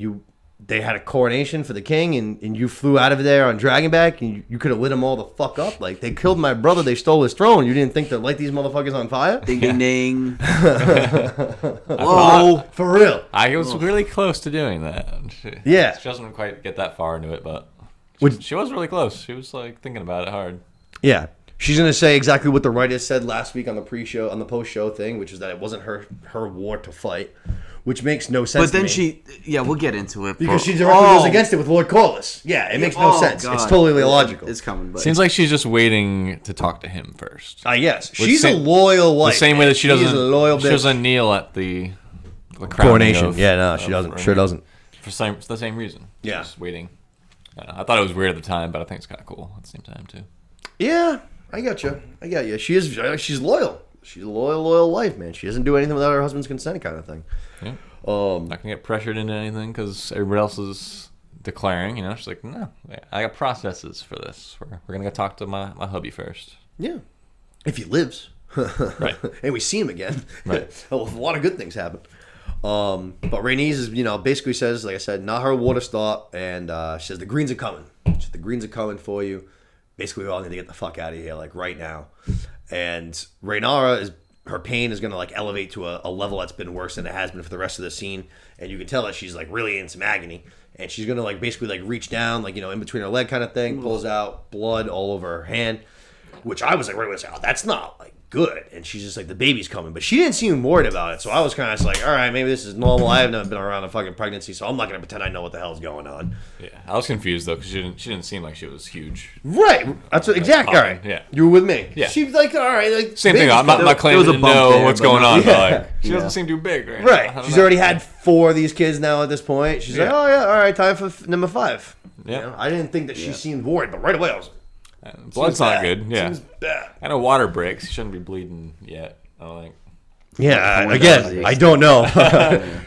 they had a coronation for the king and you flew out of there on Dragonback and you could have lit them all the fuck up. Like, they killed my brother, they stole his throne. You didn't think to light these motherfuckers on fire? Ding, ding, ding. Whoa, for real. I was really close to doing that. She doesn't quite get that far into it, but she was really close. She was, like, thinking about it hard. Yeah. She's going to say exactly what the writers said last week on the pre-show, on the post-show thing, which is that it wasn't her war to fight, which makes no sense. But then we'll get into it. Because she directly goes against it with Lord Corlys. Yeah, it makes no sense. God. It's totally illogical. It's coming. But seems like she's just waiting to talk to him first. Yes. She's a loyal wife. The same way that she doesn't kneel at the coronation. She doesn't. Sure doesn't. For the same reason. Yeah. Just waiting. I thought it was weird at the time, but I think it's kind of cool at the same time, too. Yeah. I got you. She's loyal. She's a loyal wife, man. She doesn't do anything without her husband's consent, kind of thing. Yeah. Not gonna get pressured into anything because everybody else is declaring. She's like, no, I got processes for this. We're gonna go talk to my hubby first. Yeah, if he lives. Right. And we see him again. Right. A lot of good things happen. But Rhaenys is, basically says, like I said, not her war to start, and she says the Greens are coming. She said, the Greens are coming for you. Basically, we all need to get the fuck out of here, like, right now. And Rhaenyra, her pain is going to, like, elevate to a level that's been worse than it has been for the rest of the scene. And you can tell that she's, like, really in some agony. And she's going to, like, basically, like, reach down, like, in between her leg kind of thing, pulls out blood all over her hand. Which I was, like, right away saying, oh, that's not, like, good. And she's just like, the baby's coming. But she didn't seem worried about it. So I was kind of like, all right, maybe this is normal. I have never been around a fucking pregnancy, so I'm not going to pretend I know what the hell's going on. Yeah, I was confused, though, because she didn't seem like she was huge. Right. That's what, exactly. All right. Yeah. You were with me. Yeah. She's like, all right. Like, same thing. I'm not claiming to know what's going on. Yeah. But, like, she doesn't seem too big right now. She's already had 4 of these kids now at this point. She's like, oh, yeah, all right, time for number 5. Yeah. I didn't think that she seemed worried, but right away I was like, blood's not good. Yeah. Seems bad. I know water breaks. You shouldn't be bleeding yet. I don't think. Yeah, again, I don't know.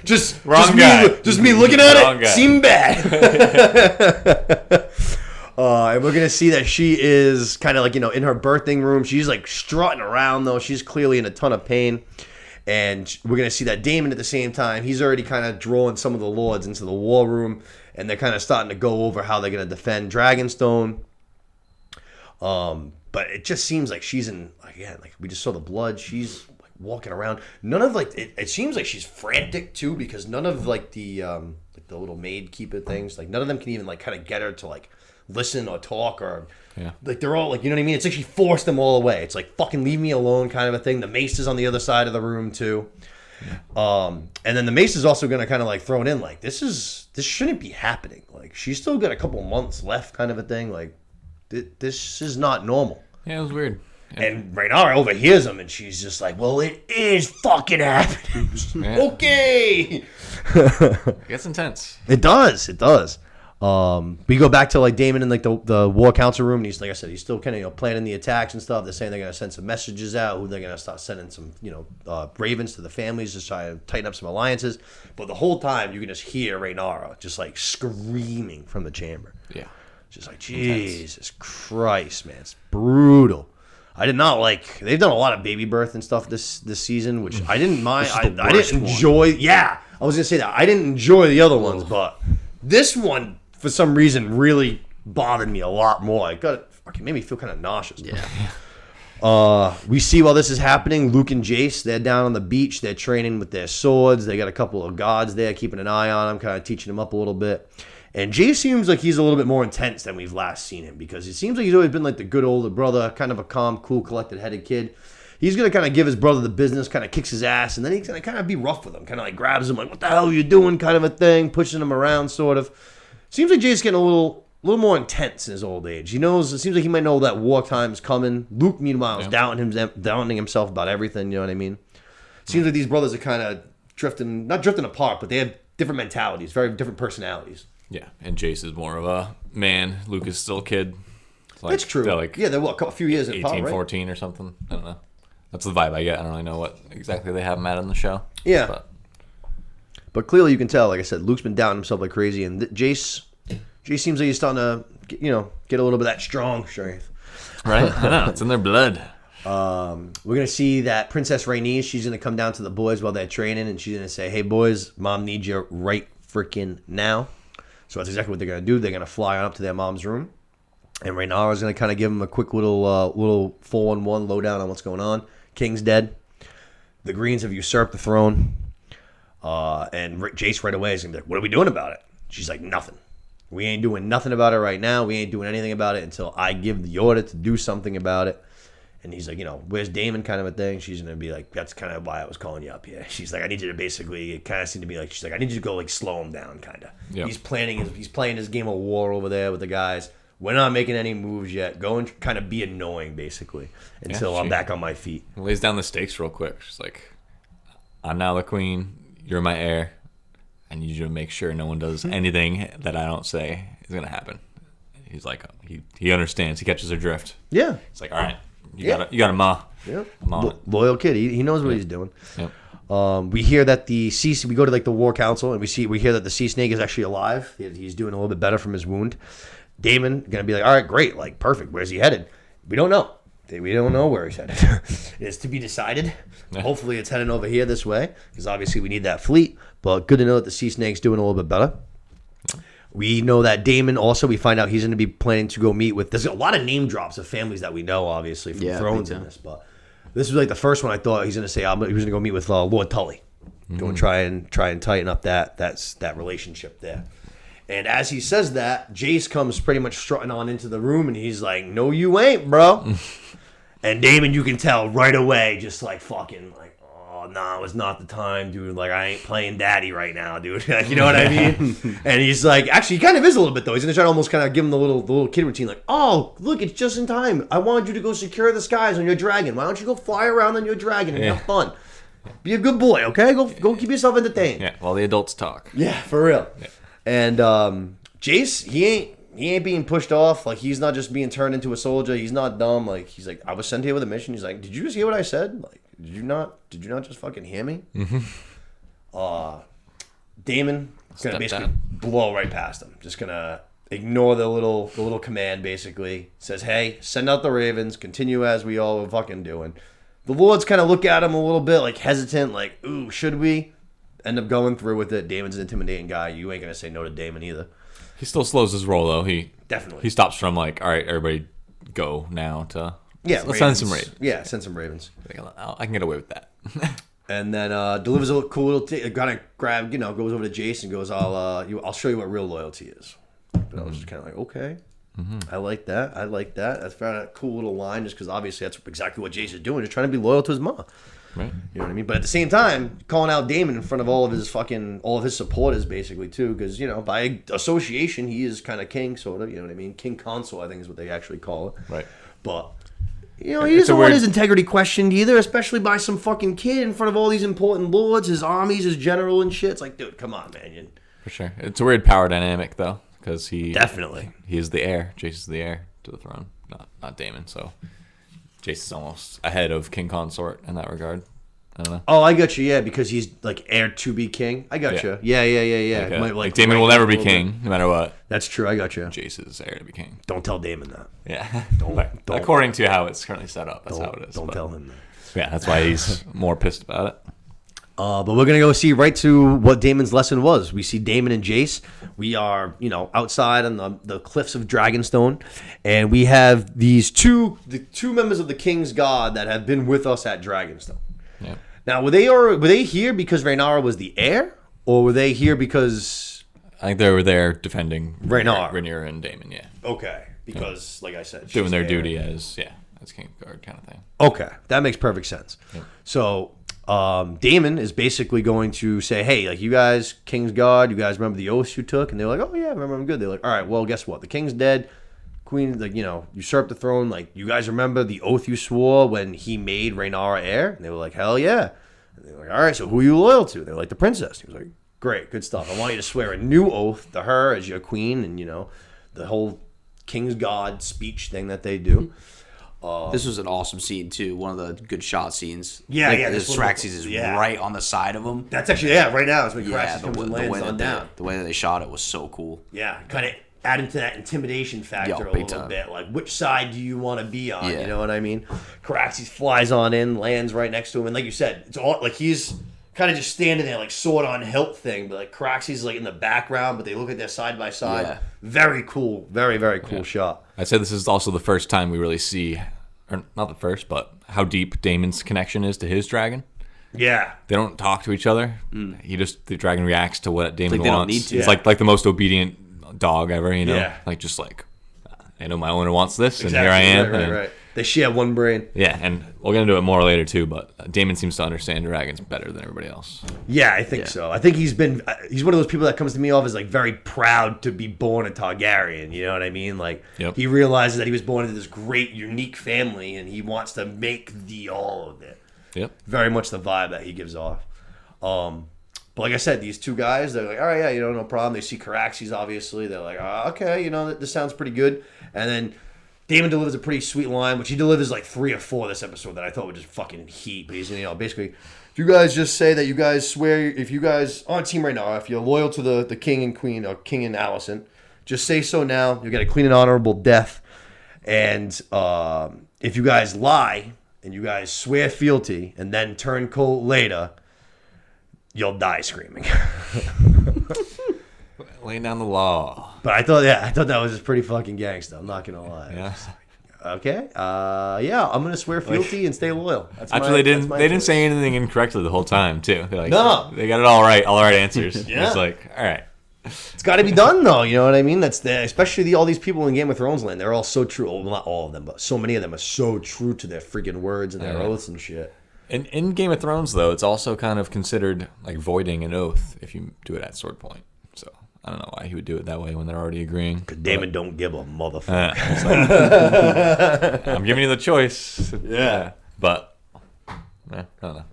just me looking at it seemed bad. And we're going to see that she is kind of like, in her birthing room. She's like strutting around, though. She's clearly in a ton of pain. And we're going to see that Daemon at the same time, he's already kind of drawing some of the lords into the war room. And they're kind of starting to go over how they're going to defend Dragonstone. But it just seems like she's in, again, like we just saw the blood. She's like walking around. None of like it seems like she's frantic too, because none of like the little maid keeper things, like none of them can even like kind of get her to like listen or talk or like they're all like, you know what I mean? It's like she forced them all away. It's like fucking leave me alone kind of a thing. The mace is on the other side of the room too. And then the mace is also gonna kind of like throw it in like this shouldn't be happening. Like she's still got a couple months left kind of a thing. Like this is not normal. Yeah, it was weird. And Raynara overhears him, and she's just like, "Well, it is fucking happening." Okay. It gets intense. It does. We go back to like Damon in like the war council room, and he's like I said, he's still kind of planning the attacks and stuff. They're saying they're gonna send some messages out. Who they're gonna start sending some ravens to the families to try to tighten up some alliances. But the whole time you can just hear Raynara just like screaming from the chamber. Yeah. Just like Jesus Christ, man, it's brutal. I did not like. They've done a lot of baby birth and stuff this season, which I didn't mind. I didn't enjoy. Yeah, I was gonna say that I didn't enjoy the other ones, but this one for some reason really bothered me a lot more. It made me feel kind of nauseous. Yeah. We see while this is happening, Luke and Jace, they're down on the beach. They're training with their swords. They got a couple of guards there keeping an eye on them, kind of teaching them up a little bit. And Jace seems like he's a little bit more intense than we've last seen him, because it seems like he's always been like the good older brother, kind of a calm, cool, collected-headed kid. He's going to kind of give his brother the business, kind of kicks his ass, and then he's going to kind of be rough with him, kind of like grabs him like, what the hell are you doing kind of a thing, pushing him around sort of. Seems like Jace's getting a little more intense in his old age. It seems like he might know that war time's coming. Luke, meanwhile, is doubting himself about everything, you know what I mean? Seems like these brothers are kind of not drifting apart, but they have different mentalities, very different personalities. Yeah, and Jace is more of a man. Luke is still a kid. Like, That's true. They're a few years in 18, right? 14 or something. I don't know. That's the vibe I get. I don't really know what exactly they have him at in the show. Yeah. But clearly you can tell, like I said, Luke's been doubting himself like crazy, and Jace seems like he's starting to get a little bit of that strong strength. Right? I know. It's in their blood. We're going to see that Princess Rhaenys, she's going to come down to the boys while they're training, and she's going to say, hey, boys, Mom needs you right freaking now. So that's exactly what they're going to do. They're going to fly on up to their mom's room. And Rhaenyra's going to kind of give them a quick little 411 lowdown on what's going on. King's dead. The Greens have usurped the throne. And Jace right away is going to be like, what are we doing about it? She's like, nothing. We ain't doing nothing about it right now. We ain't doing anything about it until I give the order to do something about it. And he's like, where's Damon kind of a thing. She's going to be like, that's kind of why I was calling you up here. She's like, I need you to basically, it kind of seemed to be like, she's like, I need you to go like slow him down kind of. Yep. He's playing his game of war over there with the guys. We're not making any moves yet. Go and kind of be annoying basically until I'm back on my feet. Lays down the stakes real quick. She's like, I'm now the queen. You're my heir. I need you to make sure no one does anything that I don't say is going to happen. He's like, he understands. He catches her drift. Yeah. It's like, all right. You got a ma. Yep. Loyal kid. He knows what he's doing. Yep. We hear that we go to like the war council, and we hear that the sea snake is actually alive. He's doing a little bit better from his wound. Damon gonna be like, all right, great, like perfect. Where's he headed? We don't know. We don't know where he's headed. It's to be decided. Yeah. Hopefully, it's heading over here this way, because obviously we need that fleet. But good to know that the sea snake's doing a little bit better. We know that Damon also, we find out he's going to be planning to go meet with, there's a lot of name drops of families that we know, obviously, from Thrones in this, but this was like the first one I thought he's going to say, he was going to go meet with Lord Tully. Go and try and tighten up that relationship there. And as he says that, Jace comes pretty much strutting on into the room, and he's like, no, you ain't, bro. And Damon, you can tell right away, just like fucking like, oh, nah, it's not the time, dude. Like, I ain't playing daddy right now, dude. You know what I mean? And he's like, actually, he kind of is a little bit, though. He's going to try to almost kind of give him the little kid routine. Like, oh, look, it's just in time. I wanted you to go secure the skies on your dragon. Why don't you go fly around on your dragon and have fun? Be a good boy, okay? Go keep yourself entertained. Yeah, while the adults talk. Yeah, for real. Yeah. And Jace, he ain't being pushed off. Like, he's not just being turned into a soldier. He's not dumb. Like, he's like, I was sent here with a mission. He's like, did you just hear what I said? Like, did you not just fucking hear me? Mm-hmm. Damon is gonna basically blow right past him. Just gonna ignore the little command. Basically says, hey, send out the ravens. Continue as we all were fucking doing. The lords kind of look at him a little bit like hesitant. Like, ooh, should we? End up going through with it. Damon's an intimidating guy. You ain't gonna say no to Damon either. He still slows his roll though. Definitely he stops from like, all right, everybody go now to Yeah, let's send some ravens. Yeah, send some ravens. I can get away with that. And then delivers a little cool little kind of grab, goes over to Jace and goes, I'll show you what real loyalty is. But I was just kind of like, okay, I like that. That's a cool little line, just because obviously that's exactly what Jace is doing, just trying to be loyal to his mom. Right. You know what I mean? But at the same time, calling out Daemon in front of all of his supporters, basically, too, because, by association, he is kind of king, sort of, you know what I mean? King consort, I think is what they actually call it. Right. But, he doesn't want his integrity questioned either, especially by some fucking kid in front of all these important lords, his armies, his general and shit. It's like, dude, come on, man. For sure. It's a weird power dynamic, though, because he is the heir. Jace is the heir to the throne, not Daemon, so Jace is almost ahead of King Consort in that regard. I don't know. Oh, I got you. Yeah, because he's like heir to be king. I got you. Yeah. Like Daemon will never be king, no matter what. That's true. I got you. Jace is heir to be king. Don't tell Daemon that. Yeah. Don't. According to how it's currently set up, that's how it is. Don't tell him that. Yeah, that's why he's more pissed about it. But we're going to go see right to what Daemon's lesson was. We see Daemon and Jace. We are, outside on the cliffs of Dragonstone. And we have the two members of the King's Guard that have been with us at Dragonstone. Yeah. Now, were they here because Rhaenyra was the heir? Or were they here because... I think they were there defending Rhaenyra and Daemon, yeah. Okay. Because, like I said... doing their duty as King's Guard kind of thing. Okay. That makes perfect sense. Yep. So... Daemon is basically going to say, hey, like, you guys, King's Guard, you guys remember the oaths you took? And they're like, oh, yeah, I remember them good. They're like, all right, well, guess what? The king's dead. Queen, like, usurped the throne. Like, you guys remember the oath you swore when he made Rhaenyra heir? And they were like, hell yeah. And they were like, all right, so who are you loyal to? They were like, the princess. He was like, great, good stuff. I want you to swear a new oath to her as your queen and, the whole King's Guard speech thing that they do. This was an awesome scene too. One of the good shot scenes. Yeah. Caraxes is right on the side of him. That's actually right now is when Caraxes comes and lands on down. The way that they shot it was so cool. Yeah, kind of adding to that intimidation factor a little bit. Like, which side do you want to be on? Yeah. You know what I mean? Caraxes flies on in, lands right next to him, and like you said, it's all like he's kind of just standing there, like sword on hilt thing. But like Caraxes is like in the background, but they look at their side by side. Yeah. Very cool, very very cool shot. I'd say this is also the first time we really see. Or not the first, but how deep Daemon's connection is to his dragon. Yeah. They don't talk to each other. The dragon reacts to what Daemon like they wants. Don't need to. It's like the most obedient dog ever, Yeah. Like I know my owner wants this, and here I am. Right. They share one brain. Yeah, and we'll get into it more later too, but Daemon seems to understand dragons better than everybody else. Yeah, I think so. I think he's one of those people that comes to me off as like very proud to be born a Targaryen, you know what I mean? Like he realizes that he was born into this great unique family and he wants to make all of it. Yep. Very much the vibe that he gives off. But like I said, these two guys, they're like, all right, yeah, no problem. They see Caraxes, obviously. They're like, okay, this sounds pretty good. And then Daemon delivers a pretty sweet line, which he delivers like 3 or 4 this episode that I thought would just fucking heat. But he's, basically, if you guys just say that you guys swear, if you guys on team right now, if you're loyal to the king and queen, or king and Alicent, just say so now. You'll get a clean and honorable death. And if you guys lie and you guys swear fealty and then turn cold later, you'll die screaming. Laying down the law. But I thought that was just pretty fucking gangsta. I'm not gonna lie. Yeah. Okay. I'm gonna swear fealty and stay loyal. Actually, they didn't say anything incorrectly the whole time too. They're like, no, they got it all right answers. Yeah. It's like, all right. It's got to be done though. You know what I mean? Especially all these people in Game of Thrones land. They're all so true. Well, not all of them, but so many of them are so true to their freaking words and their oaths and shit. In Game of Thrones, though, it's also kind of considered like voiding an oath if you do it at sword point. So I don't know why he would do it that way when they're already agreeing. Because Daemon don't give a motherfucker. I'm giving you the choice. Yeah. But I don't know.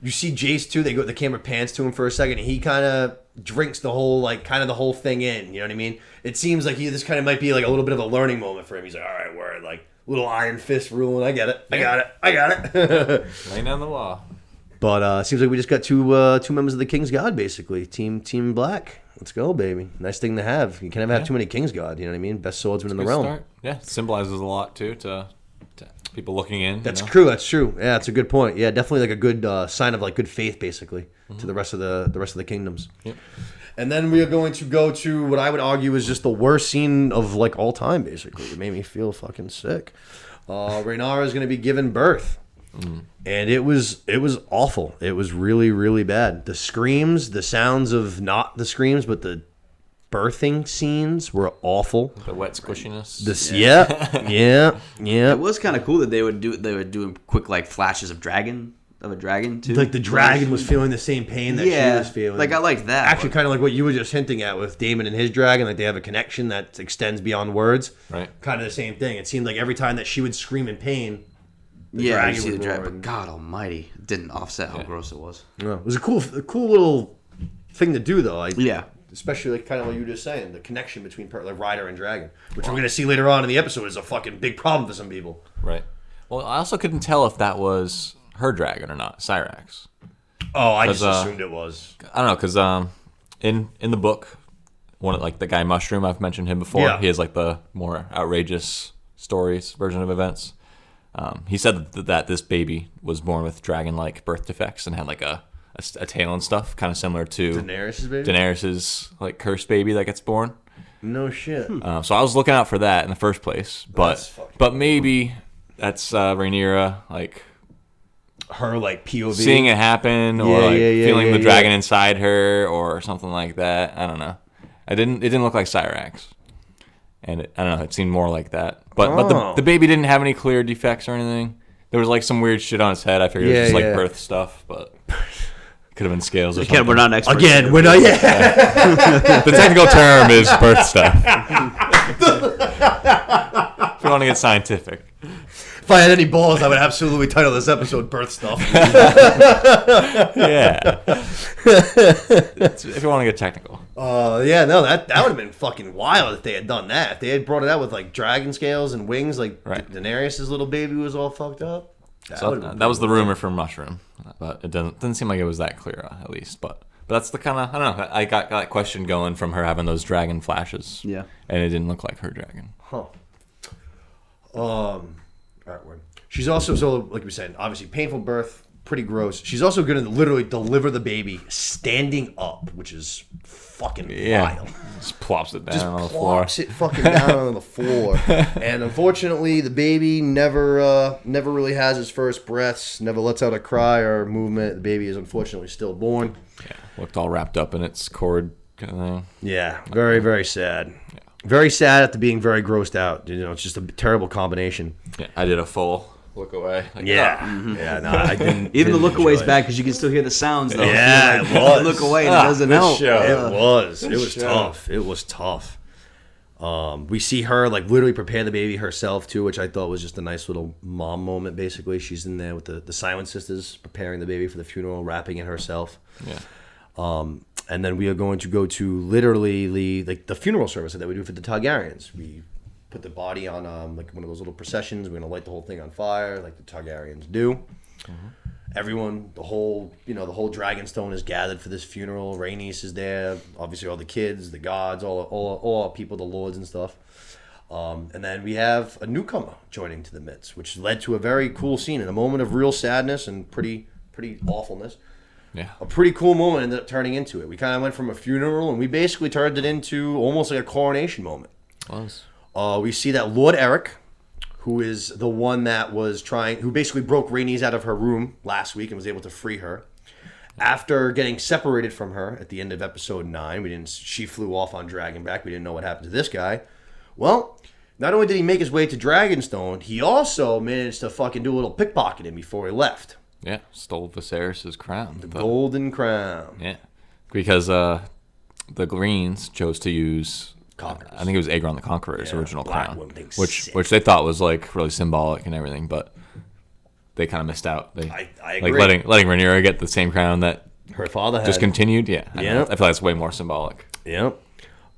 You see Jace too. The camera pans to him for a second, and he kind of drinks the whole thing in. You know what I mean? It seems like this kind of might be like a little bit of a learning moment for him. He's like, all right, word, like little iron fist ruling. I get it. I got it. Laying down the law. But it seems like we just got two members of the King's Guard, basically. Team Black. Let's go, baby. Nice thing to have. You can never have too many King's Guard. You know what I mean? Best swordsman in the realm. Start. Yeah, it symbolizes a lot too to people looking in. That's true. That's true. Yeah, that's a good point. Yeah, definitely like a good sign of like good faith, basically, to the rest of the kingdoms. Yep. And then we are going to go to what I would argue is just the worst scene of like all time. Basically, it made me feel fucking sick. Rhaenyra is going to be giving birth. And it was awful. It was really, really bad. The screams, the sounds of not the screams, but the birthing scenes were awful. The wet squishiness. Yeah. It was kind of cool that they were doing quick like flashes of a dragon too. Like the dragon was feeling the same pain that she was feeling. Like I like that. Actually, kind of like what you were just hinting at with Daemon and his dragon. Like they have a connection that extends beyond words. Right. Kind of the same thing. It seemed like every time that she would scream in pain, you see the dragon. But God Almighty, it didn't offset how gross it was. No, it was a cool little thing to do though. Yeah. Especially like kind of what you were just saying, the connection between like rider and dragon, which we're going to see later on in the episode is a fucking big problem for some people. Right. Well, I also couldn't tell if that was her dragon or not, Cyrax. Oh, I just assumed it was. I don't know, because in the book, like the guy Mushroom, I've mentioned him before. Yeah. He has like the more outrageous stories version of events. He said that this baby was born with dragon-like birth defects and had like a tail and stuff, kind of similar to Daenerys's like cursed baby that gets born. No shit. So I was looking out for that in the first place, but maybe that's Rhaenyra like her like POV seeing it happen, or feeling the dragon inside her, or something like that. I don't know. It didn't look like Cyrax, and I don't know. It seemed more like that. But the baby didn't have any clear defects or anything. There was like some weird shit on his head. I figured it was just like birth stuff, but. Could have been scales or something. Again, we're not experts. Again, we're not. Yeah. The technical term is birth stuff. If you want to get scientific. If I had any balls, I would absolutely title this episode "Birth Stuff." Yeah. If you want to get technical. Yeah, no, that would have been fucking wild if they had done that. If they had brought it out with like dragon scales and wings, like Daenerys' little baby was all fucked up. That was the rumor from Mushroom, but it doesn't seem like it was that clear, at least. But that's the kind of, I don't know. I got that question going from her having those dragon flashes. Yeah, and it didn't look like her dragon. Huh. All right, she's also, so like we said, obviously painful birth, pretty gross. She's also going to literally deliver the baby standing up, which is fucking wild. Just plops it down on the floor. Plops it fucking down on the floor. And unfortunately, the baby never really has his first breaths, never lets out a cry or movement. The baby is unfortunately still born. Yeah, looked all wrapped up in its cord kind of thing. Yeah, very, very sad. Yeah. Very sad after being very grossed out. You know, it's just a terrible combination. Yeah, I did a full look away. Like, no, I didn't. Even the look away's bad because you can still hear the sounds though. Yeah, it was. Look away and it doesn't help. It was tough. It was tough. We see her like literally prepare the baby herself too, which I thought was just a nice little mom moment. Basically, she's in there with the Silent Sisters preparing the baby for the funeral, wrapping it herself. Yeah. And then we are going to go to literally the funeral service that we do for the Targaryens. We put the body on like one of those little processions. We're gonna light the whole thing on fire, like the Targaryens do. Mm-hmm. Everyone, the whole Dragonstone is gathered for this funeral. Rhaenys is there. Obviously, all the kids, the gods, all our people, the lords and stuff. And then we have a newcomer joining to the midst, which led to a very cool scene in a moment of real sadness and pretty awfulness. Yeah. A pretty cool moment ended up turning into it. We kind of went from a funeral and we basically turned it into almost like a coronation moment. We see that Lord Eric, who is the one that who basically broke Rhaenys out of her room last week and was able to free her. After getting separated from her at the end of episode 9, she flew off on Dragonback. We didn't know what happened to this guy. Well, not only did he make his way to Dragonstone, he also managed to fucking do a little pickpocketing before he left. Yeah, stole Viserys' crown. The golden crown. Yeah, because the Greens chose to use, I think it was Aegon the Conqueror's original crown, which they thought was like really symbolic and everything, but they kind of missed out. I agree. Like letting Rhaenyra get the same crown that her father had. Just continued. Yeah, I feel like that's way more symbolic. Yep.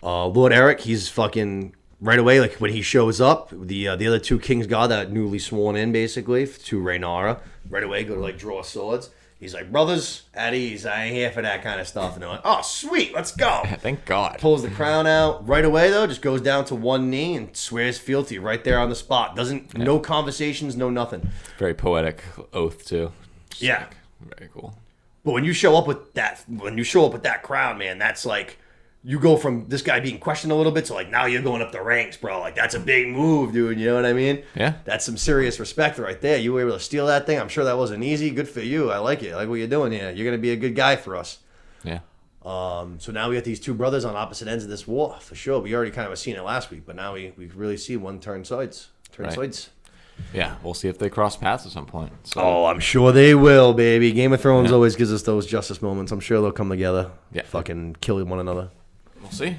Lord Eric, he's fucking right away. Like when he shows up, the other two Kings God that newly sworn in basically to Rhaenyra. Right away, go to like draw swords. He's like, brothers, at ease. I ain't here for that kind of stuff. And they're like, oh, sweet, let's go. Thank God. Pulls the crown out. Right away, though, just goes down to one knee and swears fealty right there on the spot. No conversations, no nothing. Very poetic oath, too. Yeah. Very cool. But when you show up with that crown, man, that's like you go from this guy being questioned a little bit to like now you're going up the ranks, bro. Like that's a big move, dude. You know what I mean? Yeah. That's some serious respect right there. You were able to steal that thing. I'm sure that wasn't easy. Good for you. I like it. I like what you're doing here. You're gonna be a good guy for us. Yeah. So now we got these two brothers on opposite ends of this war for sure. We already kind of seen it last week, but now we really see one turn sides. Yeah, we'll see if they cross paths at some point. So. Oh, I'm sure they will, baby. Game of Thrones always gives us those justice moments. I'm sure they'll come together. Yeah. Fucking kill one another. We'll see.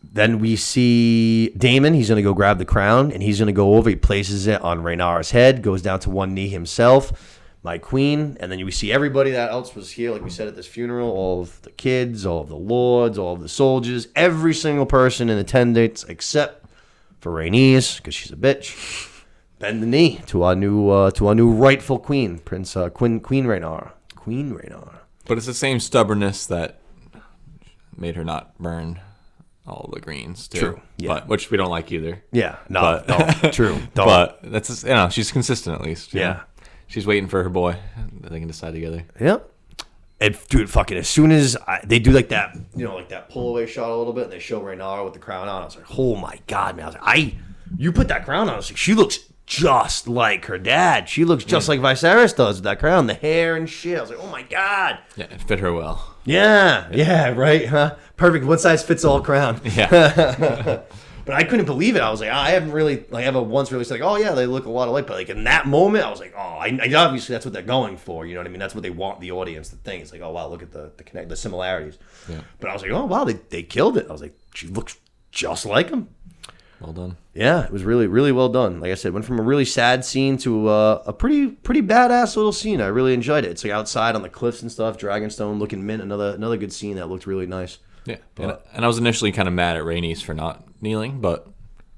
Then we see Daemon. He's going to go grab the crown, and he's going to go over. He places it on Rhaenyra's head, goes down to one knee himself, my queen. And then we see everybody that else was here, like we said at this funeral, all of the kids, all of the lords, all of the soldiers, every single person in attendance except for Rhaenys, because she's a bitch. Bend the knee to our new rightful queen, Queen Rhaenyra. Queen Rhaenyra. But it's the same stubbornness that made her not burn all the greens too. True. Yeah. But which we don't like either. Yeah. No. True. Don't. But that's just, she's consistent at least. Yeah. She's waiting for her boy. They can decide together. Yeah. And dude, fucking as soon as they do like that, like that pull away shot a little bit, and they show Rhaenyra with the crown on, I was like, oh my god, man! I was like, you put that crown on, I was like, she looks just like her dad. She looks just like Viserys does with that crown, the hair and shit. I was like, oh my god. Yeah, it fit her well. Yeah, right, huh? Perfect, one size fits all crown. Yeah. But I couldn't believe it. I was like, I haven't really, I haven't once really said, like, oh yeah, they look a lot alike. But like in that moment, I was like, oh, I obviously that's what they're going for. You know what I mean? That's what they want the audience to think. It's like, oh wow, look at the similarities. Yeah. But I was like, oh wow, they killed it. I was like, she looks just like him. Well done. Yeah, it was really, really well done. Like I said, went from a really sad scene to a pretty badass little scene. I really enjoyed it. It's like outside on the cliffs and stuff, Dragonstone looking mint. Another good scene that looked really nice. Yeah, and I was initially kind of mad at Rhaenys for not kneeling, but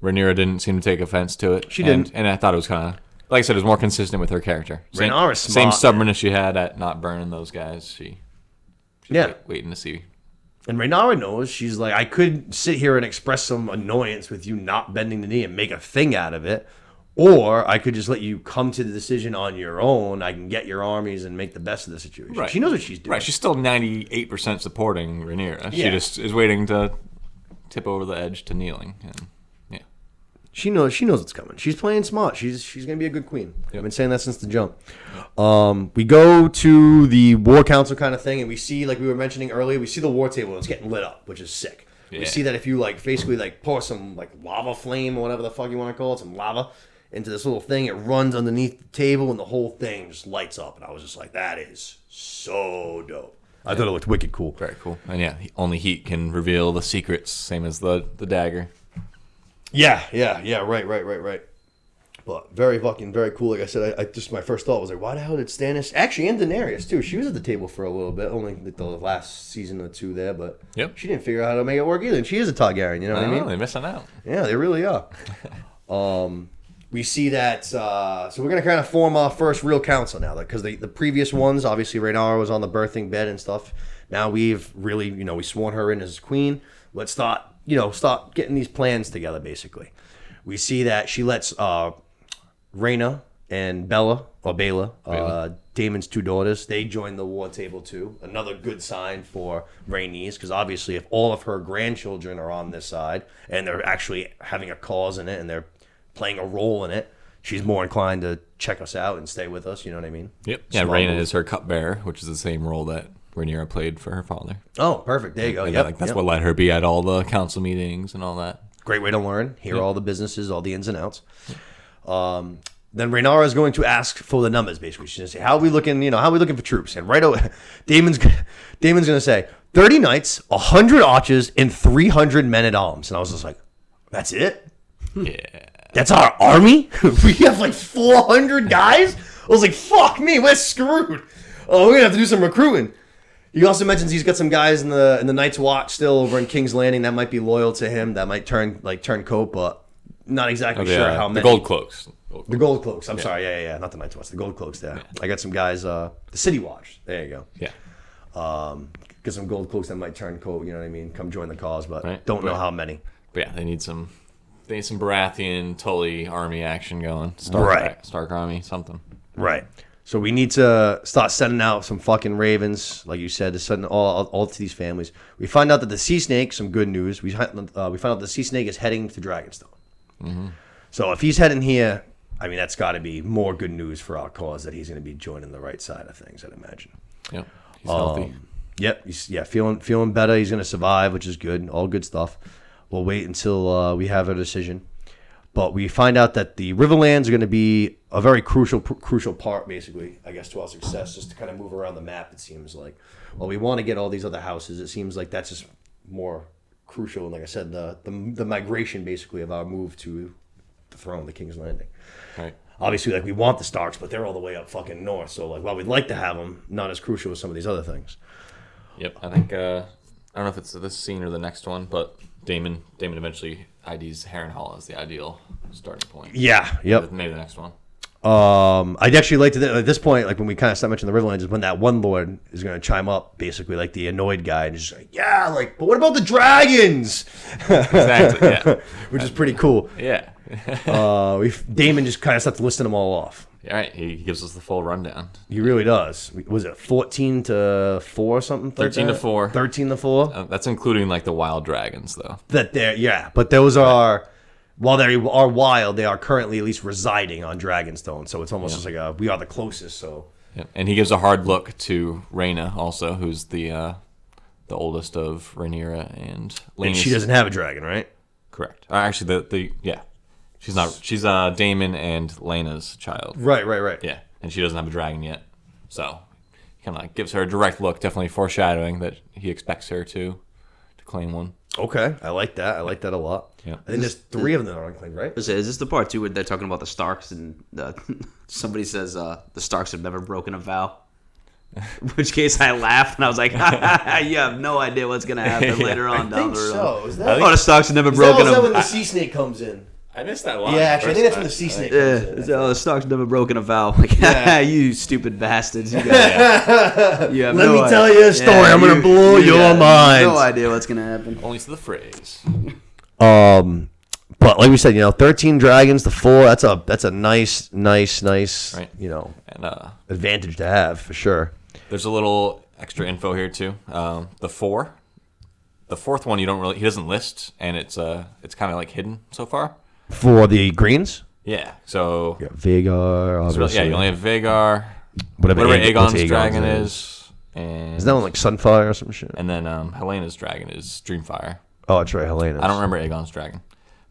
Rhaenyra didn't seem to take offense to it. She didn't. And I thought it was kind of, like I said, it was more consistent with her character. Rhaenyra's smart. Same stubbornness she had at not burning those guys. She's waiting to see. And Rhaenyra knows, she's like, I could sit here and express some annoyance with you not bending the knee and make a thing out of it, or I could just let you come to the decision on your own. I can get your armies and make the best of the situation. Right. She knows what she's doing. Right, she's still 98% supporting Rhaenyra. Yeah. She just is waiting to tip over the edge to kneeling. And, yeah. She knows what's coming. She's playing smart. She's going to be a good queen. Yep. I've been saying that since the jump. We go to the war council kind of thing, and we see, like we were mentioning earlier, we see the war table, and it's getting lit up, which is sick. Yeah. We see that if you basically pour some lava flame or whatever the fuck you want to call it, some lava into this little thing, it runs underneath the table, and the whole thing just lights up. And I was just like, that is so dope. I thought it looked wicked cool. Very cool. And yeah, only heat can reveal the secrets, same as the dagger. Yeah, right. But very cool. Like I said, I just, my first thought was like, why the hell did Stannis, actually, and Daenerys too, she was at the table for a little bit, only the last season or two there, but she didn't figure out how to make it work either. And she is a Targaryen, you know what I mean? They're missing out. Yeah, they really are. We see that, so we're going to kind of form our first real council now, because the previous ones, obviously Rhaenyra was on the birthing bed and stuff. Now we've really, we sworn her in as queen. Let's start getting these plans together, basically. We see that she lets Rhaena and Baela, Daemon's two daughters, they join the war table too. Another good sign for Rhaenys, because obviously if all of her grandchildren are on this side and they're actually having a cause in it and they're playing a role in it, she's more inclined to check us out and stay with us, you know what I mean? Yep. Yeah, Rhaena is her cupbearer, which is the same role that Rhaenyra played for her father. Oh, perfect. There you go. Yep. That's what let her be at all the council meetings and all that. Great way to learn. Hear all the businesses, all the ins and outs. Then Rhaenyra is going to ask for the numbers, basically. She's going to say, how are we looking, how are we looking for troops? And right away, Daemon's going to say, 30 knights, 100 archers, and 300 men-at-arms. And I was just like, that's it? Yeah. That's our army? We have 400 guys? I was like, fuck me, we're screwed. Oh, we're going to have to do some recruiting. He also mentions he's got some guys in the Night's Watch still over in King's Landing that might be loyal to him, that might turn coat, but not exactly sure how many. The Gold Cloaks. The Gold Cloaks. I'm sorry. Yeah. Not the Night's Watch. The Gold Cloaks there. Yeah. I got some guys, the City Watch. There you go. Yeah. Get some Gold Cloaks that might turn coat, you know what I mean? Come join the cause, but don't know how many. But yeah, they need some Baratheon, Tully army action going. Stark army, something. Right. So we need to start sending out some fucking ravens, like you said, to send all to these families. We find out that the sea snake, some good news. We find out the sea snake is heading to Dragonstone. Mm-hmm. So if he's heading here, I mean, that's got to be more good news for our cause that he's going to be joining the right side of things, I'd imagine. Yep, he's healthy. Yep, he's feeling better. He's going to survive, which is good. All good stuff. We'll wait until we have a decision. But we find out that the Riverlands are going to be a very crucial part, basically, I guess, to our success, just to kind of move around the map, it seems like. Well, we want to get all these other houses. It seems like that's just more crucial. And like I said, the migration, basically, of our move to the throne, the King's Landing. Right. Obviously, like, we want the Starks, but they're all the way up fucking north. So, like, while we'd like to have them, not as crucial as some of these other things. Yep, I think, I don't know if it's this scene or the next one, but Damon eventually IDs Harrenhal as the ideal starting point. Yeah, yep. Maybe the next one. I'd actually like to, at this point, like when we kind of start mentioning the Riverlands, is when that one lord is going to chime up, basically, like the annoyed guy, and just like, yeah, like, but what about the dragons? Exactly, yeah. Which is pretty cool. Yeah. Damon just kind of starts listing them all off. All right, he gives us the full rundown. He really does. Was it 14-4 or something? 13-4. 13-4. That's including like the wild dragons, though. But those are, while they are wild, they are currently at least residing on Dragonstone. So it's almost just like we are the closest. So. Yeah. And he gives a hard look to Rhaena also, who's the oldest of Rhaenyra and Lyanna. And she doesn't have a dragon, right? Correct. Actually, yeah. She's not. She's Daemon and Lyanna's child. Right. Yeah, and she doesn't have a dragon yet, so he kind of like gives her a direct look, definitely foreshadowing that he expects her to claim one. Okay, I like that. I like that a lot. Yeah, and there's 3 of them that are unclaimed, right? Is this the part too where they're talking about the Starks and somebody says the Starks have never broken a vow? In which case I laughed and I was like, you have no idea what's gonna happen later on down the road. So. Is that, the Starks have never broken a vow. When the sea snake comes in? I missed that line. Yeah, actually, I think that's when the sea snake comes in. The Starks never broken a vow. Like, you stupid bastards. You Let me tell you a story. I'm going to blow your mind. No idea what's going to happen. Only to the phrase. But like we said, 13 dragons to 4. That's a nice, right. And, advantage to have for sure. There's a little extra info here too. The fourth one he doesn't list, and it's kind of like hidden so far. For the greens? Yeah, so... You got Vhagar, obviously. You only have Vhagar, whatever Aegon's dragon is. And isn't that one like Sunfire or some shit? And then Helena's dragon is Dreamfire. Oh, that's right, Helena's. I don't remember Aegon's dragon.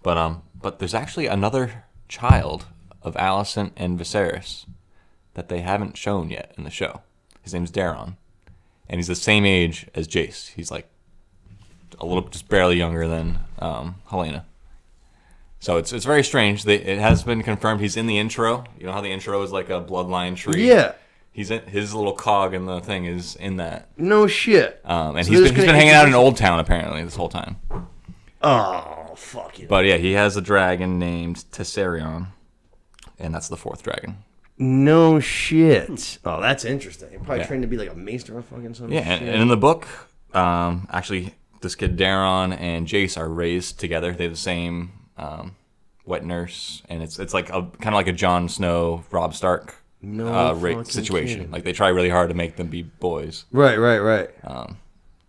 But there's actually another child of Alicent and Viserys that they haven't shown yet in the show. His name's Daeron. And he's the same age as Jace. He's like just barely younger than Helaena. So it's very strange. It has been confirmed he's in the intro. You know how the intro is like a bloodline tree? Yeah. His little cog in the thing is in that. No shit. And so he's been hanging out in Old Town apparently this whole time. Oh, fuck you. But yeah, he has a dragon named Tessarion, and that's the 4th dragon. No shit. Oh, that's interesting. You're probably trained to be like a maester or fucking something. Yeah, and in the book, actually, this kid Daeron and Jace are raised together. They have the same wet nurse, and it's like kind of like a Jon Snow, Robb Stark situation. Kidding. Like they try really hard to make them be boys. Right.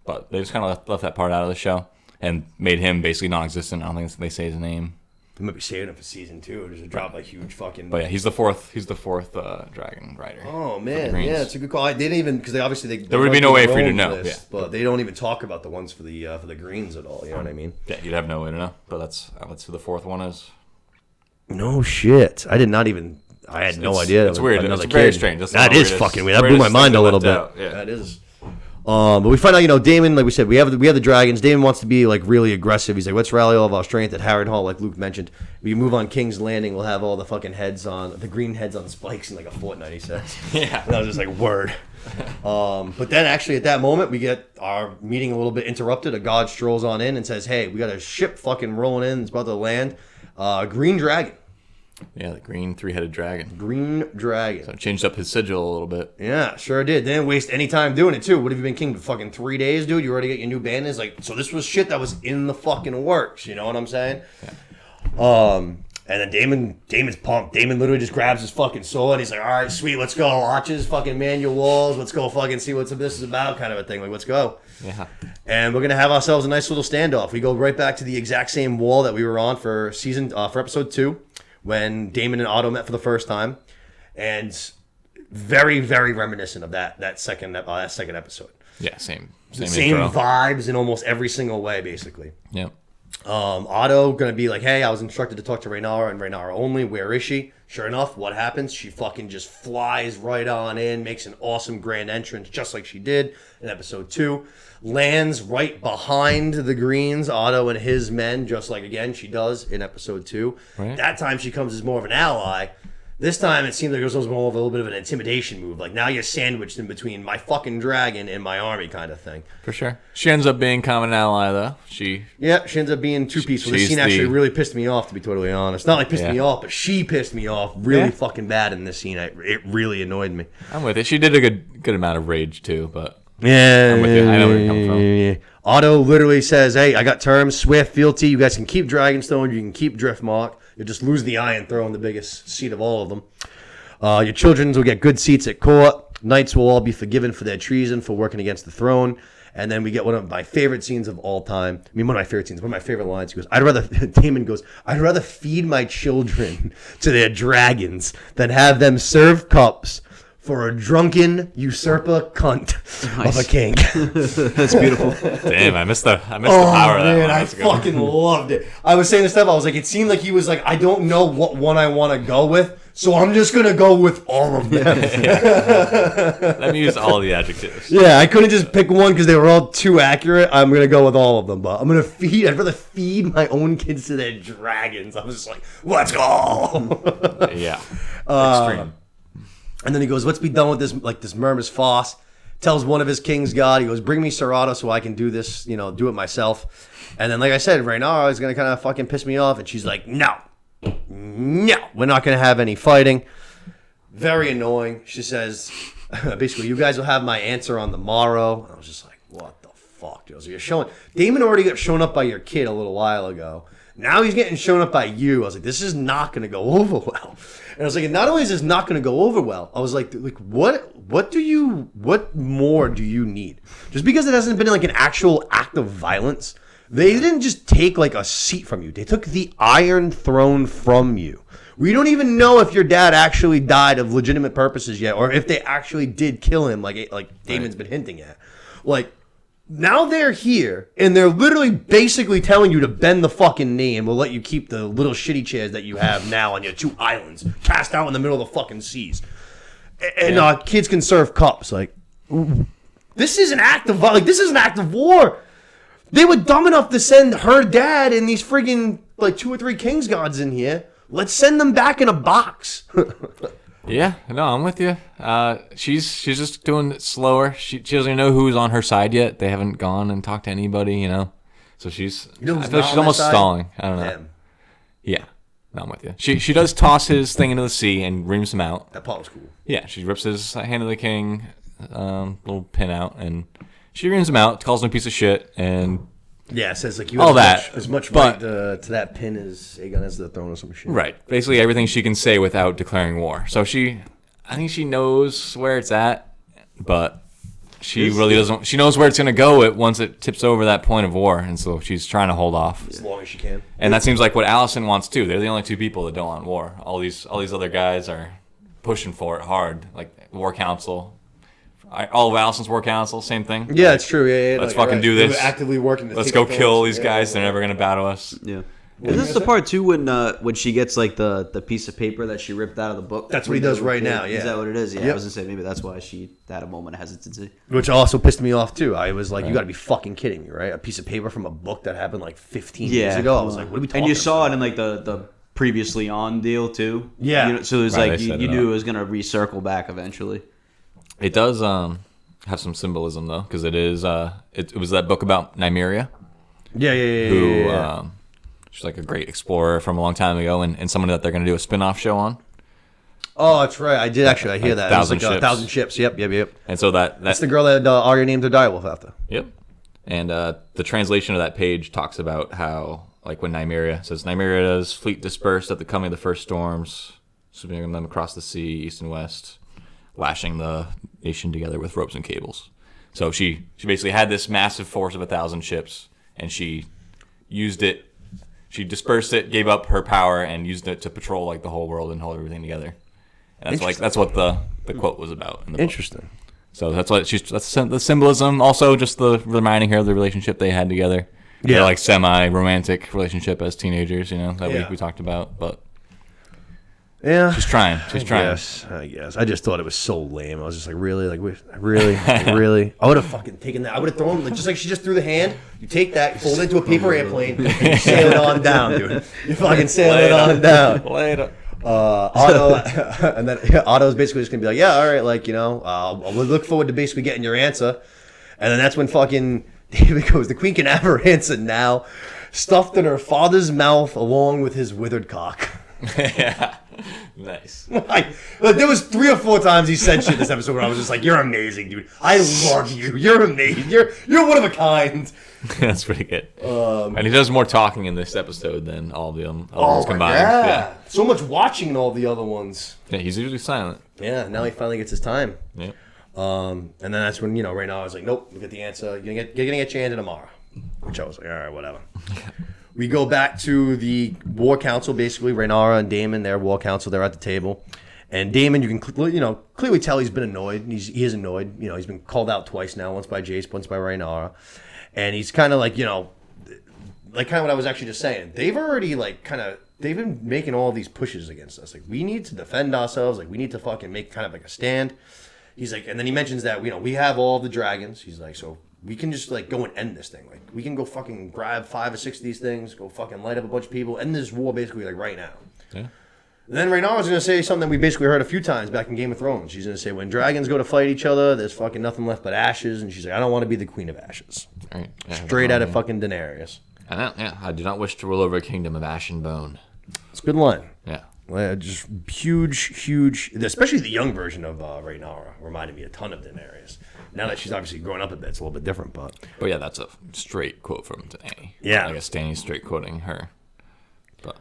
But they just kind of left that part out of the show and made him basically non-existent. I don't think they say his name. They might be saving it for season 2. Just to drop a huge fucking. But yeah, he's the fourth dragon rider. Oh man, yeah, it's a good call. They didn't even because obviously there would be no way for you to know. But they don't even talk about the ones for the greens at all. You know what I mean? Yeah, you'd have no way to know. But that's who the 4th one is. No shit. I did not even. I had no idea. It's weird. It's very strange. That is fucking weird. That blew my mind a little bit. Yeah. That is. But we find out, Daemon, like we said, we have the dragons. Daemon wants to be like really aggressive. He's like, let's rally all of our strength at Harrenhal, like Luke mentioned. We move on King's Landing. We'll have all the fucking the green heads on spikes in like a fortnight, he says. Yeah. And I was just like, word. But then actually at that moment, we get our meeting a little bit interrupted. A god strolls on in and says, hey, we got a ship fucking rolling in. It's about to land. Green dragon. Yeah, the green 3-headed dragon. Green dragon. So it changed up his sigil a little bit. Yeah, sure did. They didn't waste any time doing it, too. What have you been king for fucking 3 days, dude? You already got your new bandits? Like, so this was shit that was in the fucking works. You know what I'm saying? Yeah. And then Damon's pumped. Damon literally just grabs his fucking sword. He's like, all right, sweet, let's go. Watches fucking manual walls. Let's go fucking see what this is about, kind of a thing. Like, let's go. Yeah. And we're going to have ourselves a nice little standoff. We go right back to the exact same wall that we were on for episode 2, when Damon and Otto met for the first time. And very, very reminiscent of that second episode. Yeah, same Same vibes in almost every single way, basically. Yep. Otto gonna be like, hey, I was instructed to talk to Rhaenyra and Rhaenyra only. Where is she? Sure enough, what happens? She fucking just flies right on in, makes an awesome grand entrance, just like she did in episode 2. Lands right behind the Greens, Otto and his men, just like, again, she does in episode 2. Right. That time she comes as more of an ally. This time it seems like it was more of a little bit of an intimidation move. Like, now you're sandwiched in between my fucking dragon and my army, kind of thing. For sure. She ends up being common ally, though. She ends up being two pieces. This scene actually really pissed me off, to be totally honest. Not like pissed me off, but she pissed me off really fucking bad in this scene. It really annoyed me. I'm with it. She did a good amount of rage, too, but... Yeah, I'm with you. I know where you're coming from. Otto literally says, hey, I got terms, Swift, fealty. You guys can keep Dragonstone. You can keep Driftmark. You'll just lose the Iron Throne, the biggest seat of all of them. Your children will get good seats at court. Knights will all be forgiven for their treason for working against the throne. And then we get one of my favorite scenes of all time. I mean, one of my favorite scenes, one of my favorite lines. He goes, Damon goes, I'd rather feed my children to their dragons than have them serve cups for a drunken usurper cunt of a king. That's beautiful. Damn, I missed the power of that one. I fucking loved it. I was saying to Steph, I was like, it seemed like he was like, I don't know what one I want to go with, so I'm just going to go with all of them. Let me use all the adjectives. Yeah, I couldn't just pick one because they were all too accurate. I'm going to go with all of them, but I'd rather feed my own kids to their dragons. I was just like, let's go. Yeah. Extreme. And then he goes, let's be done with this Murmur's Foss. Tells one of his king's god, he goes, bring me Sir Otto so I can do this, do it myself. And then, like I said, Rhaenyra is going to kind of fucking piss me off. And she's like, no, we're not going to have any fighting. Very annoying. She says, basically, you guys will have my answer on the morrow. And I was just like, what the fuck, Joe? So you're showing, Damon already got shown up by your kid a little while ago. Now he's getting shown up by you. I was like, this is not going to go over well. And I was like, not only is this not going to go over well, I was like, what more do you need? Just because it hasn't been like an actual act of violence, they didn't just take like a seat from you. They took the Iron Throne from you. We don't even know if your dad actually died of legitimate purposes yet, or if they actually did kill him, like Damon's been hinting at. Like, now they're here, and they're literally basically telling you to bend the fucking knee, and we'll let you keep the little shitty chairs that you have now on your 2 islands, cast out in the middle of the fucking seas. And kids can serve cups. Like, this is an act of this is an act of war. They were dumb enough to send her dad and these friggin' 2 or 3 king's gods in here. Let's send them back in a box. Yeah, no, I'm with you. She's just doing it slower. She doesn't even know who's on her side yet. They haven't gone and talked to anybody, So I feel like she's almost stalling. I don't know. Damn. Yeah, no, I'm with you. She does toss his thing into the sea and reams him out. That part was cool. Yeah, she rips his Hand of the King little pin out, and she reams him out, calls him a piece of shit, and... Yeah, it says you all have as much right to that pin as Aegon has to the throne or some shit. Right. Basically everything she can say without declaring war. So I think she knows where it's at, but she really doesn't. She knows where it's going to go once it tips over that point of war, and so she's trying to hold off. As long as she can. And that seems like what Alicent wants too. They're the only 2 people that don't want war. All these other guys are pushing for it hard, like War Council. All of Alicent's War Council, same thing. Yeah, it's true. Yeah, let's fucking do this. We're actively working. Let's go kill these guys. They're never gonna battle us. Yeah. Is this the part too when she gets the piece of paper that she ripped out of the book? That's what he does right now. Yeah. Is that what it is? Yeah. Yep. I was gonna say maybe that's why she had a moment of hesitancy. Which also pissed me off too. I was like, you got to be fucking kidding me, right? A piece of paper from a book that happened 15 years ago. I was like, what are we talking about? And you saw it in the previously on deal too. Yeah. So it was you knew it was gonna recircle back eventually. It does have some symbolism though, because it is it was that book about Nymeria. Yeah. She's like a great explorer from a long time ago, and someone that they're going to do a spin-off show on. Oh, that's right. I did actually. I hear that. 1,000 ships. 1,000 ships. Yep. And so that's the girl that Arya named her direwolf after. Yep. And the translation of that page talks about how like when Nymeria's fleet dispersed at the coming of the first storms, sweeping them across the sea, east and west, lashing the nation together with ropes and cables. So she basically had this massive force of 1,000 ships, and she used it. She dispersed it, gave up her power, and used it to patrol like the whole world and hold everything together. And that's what the quote was about in the book. Interesting. So that's the symbolism. Also, just the reminding her of the relationship they had together. Yeah, their, like semi-romantic relationship as teenagers. That we talked about, but. Yeah, she's trying. I guess. I just thought it was so lame. I was just like, really, really. I would have fucking taken that. I would have thrown just like she just threw the hand. You take that, you fold it into a paper airplane, and you sail it on down, dude. You fucking sail it on down. Later. Otto, and then Otto's basically just gonna be like, yeah, all right, like we'll look forward to basically getting your answer, and then that's when fucking David goes, the queen can have her answer now, stuffed in her father's mouth along with his withered cock. Yeah. Nice. Like, there was 3 or 4 times he said shit in this episode where I was just like, "You're amazing, dude. I love you. You're amazing. You're one of a kind." That's pretty good. And he does more talking in this episode than all the others combined. Yeah. So much watching in all the other ones. Yeah, he's usually silent. Yeah. Now he finally gets his time. Yeah. And then that's when right now I was like, "Nope, you get the answer. You're gonna get your answer tomorrow," which I was like, "All right, whatever." We go back to the war council, basically. Rhaenyra and Daemon, their war council, they're at the table. And Daemon, you can clearly tell he's been annoyed. He is annoyed. He's been called out twice now, once by Jace, once by Rhaenyra. And he's kind of like, like kind of what I was actually just saying. They've already they've been making all these pushes against us. Like, we need to defend ourselves. Like, we need to fucking make kind of like a stand. He's like, and then he mentions that, we have all the dragons. He's like, so we can just like go and end this thing. Like, we can go fucking grab 5 or 6 of these things, go fucking light up a bunch of people, end this war basically like right now. Yeah. And then Rhaenyra's gonna say something we basically heard a few times back in Game of Thrones. She's gonna say, when dragons go to fight each other, there's fucking nothing left but ashes. And she's like, I don't want to be the queen of ashes. Right. Yeah, straight out of fucking Daenerys. I do not wish to rule over a kingdom of ash and bone. It's a good line. Yeah. Just huge, especially the young version of Rhaenyra reminded me a ton of Daenerys. Now that she's obviously grown up a bit, it's a little bit different, but yeah, that's a straight quote from Dany. Yeah, I guess Dany's straight quoting her. But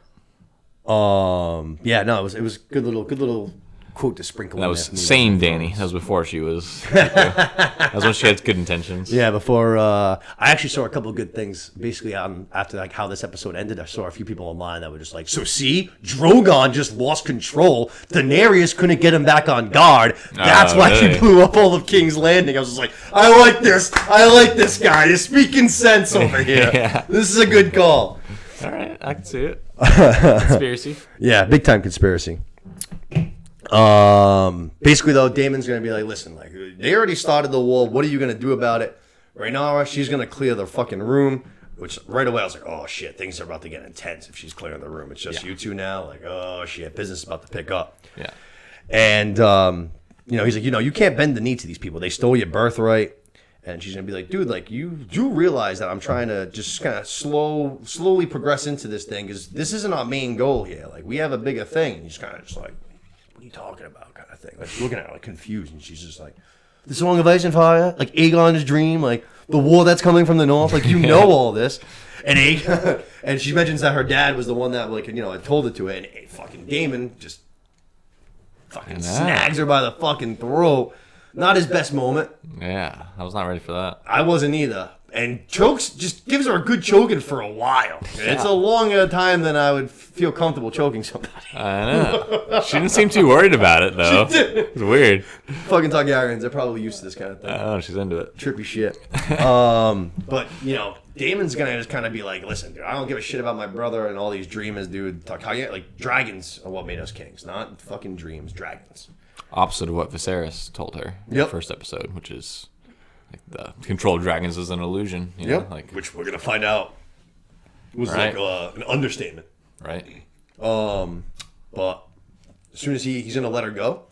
yeah, no, it was good little quote to sprinkle. That was sane Dany. That was before she was. That was when she had good intentions. Yeah, before I actually saw a couple of good things. Basically, after like how this episode ended, I saw a few people online that were just like, "So see, Drogon just lost control. Daenerys couldn't get him back on guard. That's why she blew up all of King's Landing." I was just like, "I like this guy. He's speaking sense over here. Yeah. This is a good call." All right, I can see it. Conspiracy. Yeah, big time conspiracy. Basically though, Daemon's gonna be like, listen, like, they already started the war. What are you gonna do about it? Rhaenyra, she's gonna clear the fucking room. Which right away I was like, oh shit, things are about to get intense if she's clearing the room. It's just you two now. Like, oh shit, business is about to pick up. Yeah. And he's like, you can't bend the knee to these people. They stole your birthright. And she's gonna be like, dude, like, you do realize that I'm trying to just kind of slowly progress into this thing, because this isn't our main goal here. Like, we have a bigger thing. And he's kind of just like, what are you talking about, kind of thing. Like, she's looking at her like confused, and she's just like, the Song of Ice and Fire, like Aegon's dream, like the war that's coming from the north, like, you know all this. And and she mentions that her dad was the one that, like, had told it to her, and fucking Daemon just fucking snags her by the fucking throat. Not his best moment. Yeah, I was not ready for that. I wasn't either. And just gives her a good choking for a while. Yeah. It's a longer time than I would feel comfortable choking somebody. I know. She didn't seem too worried about it, though. She did. It's weird. Fucking Targaryens, they're probably used to this kind of thing. I know, she's into it. Trippy shit. But, Daemon's going to just kind of be like, listen, dude, I don't give a shit about my brother and all these dreamers, dude. Like, dragons are what made us kings, not fucking dreams, dragons. Opposite of what Viserys told her in the first episode, which is like the control of dragons is an illusion. You know? Like, which we're gonna find out was like an understatement. Right. But as soon as he's gonna let her go,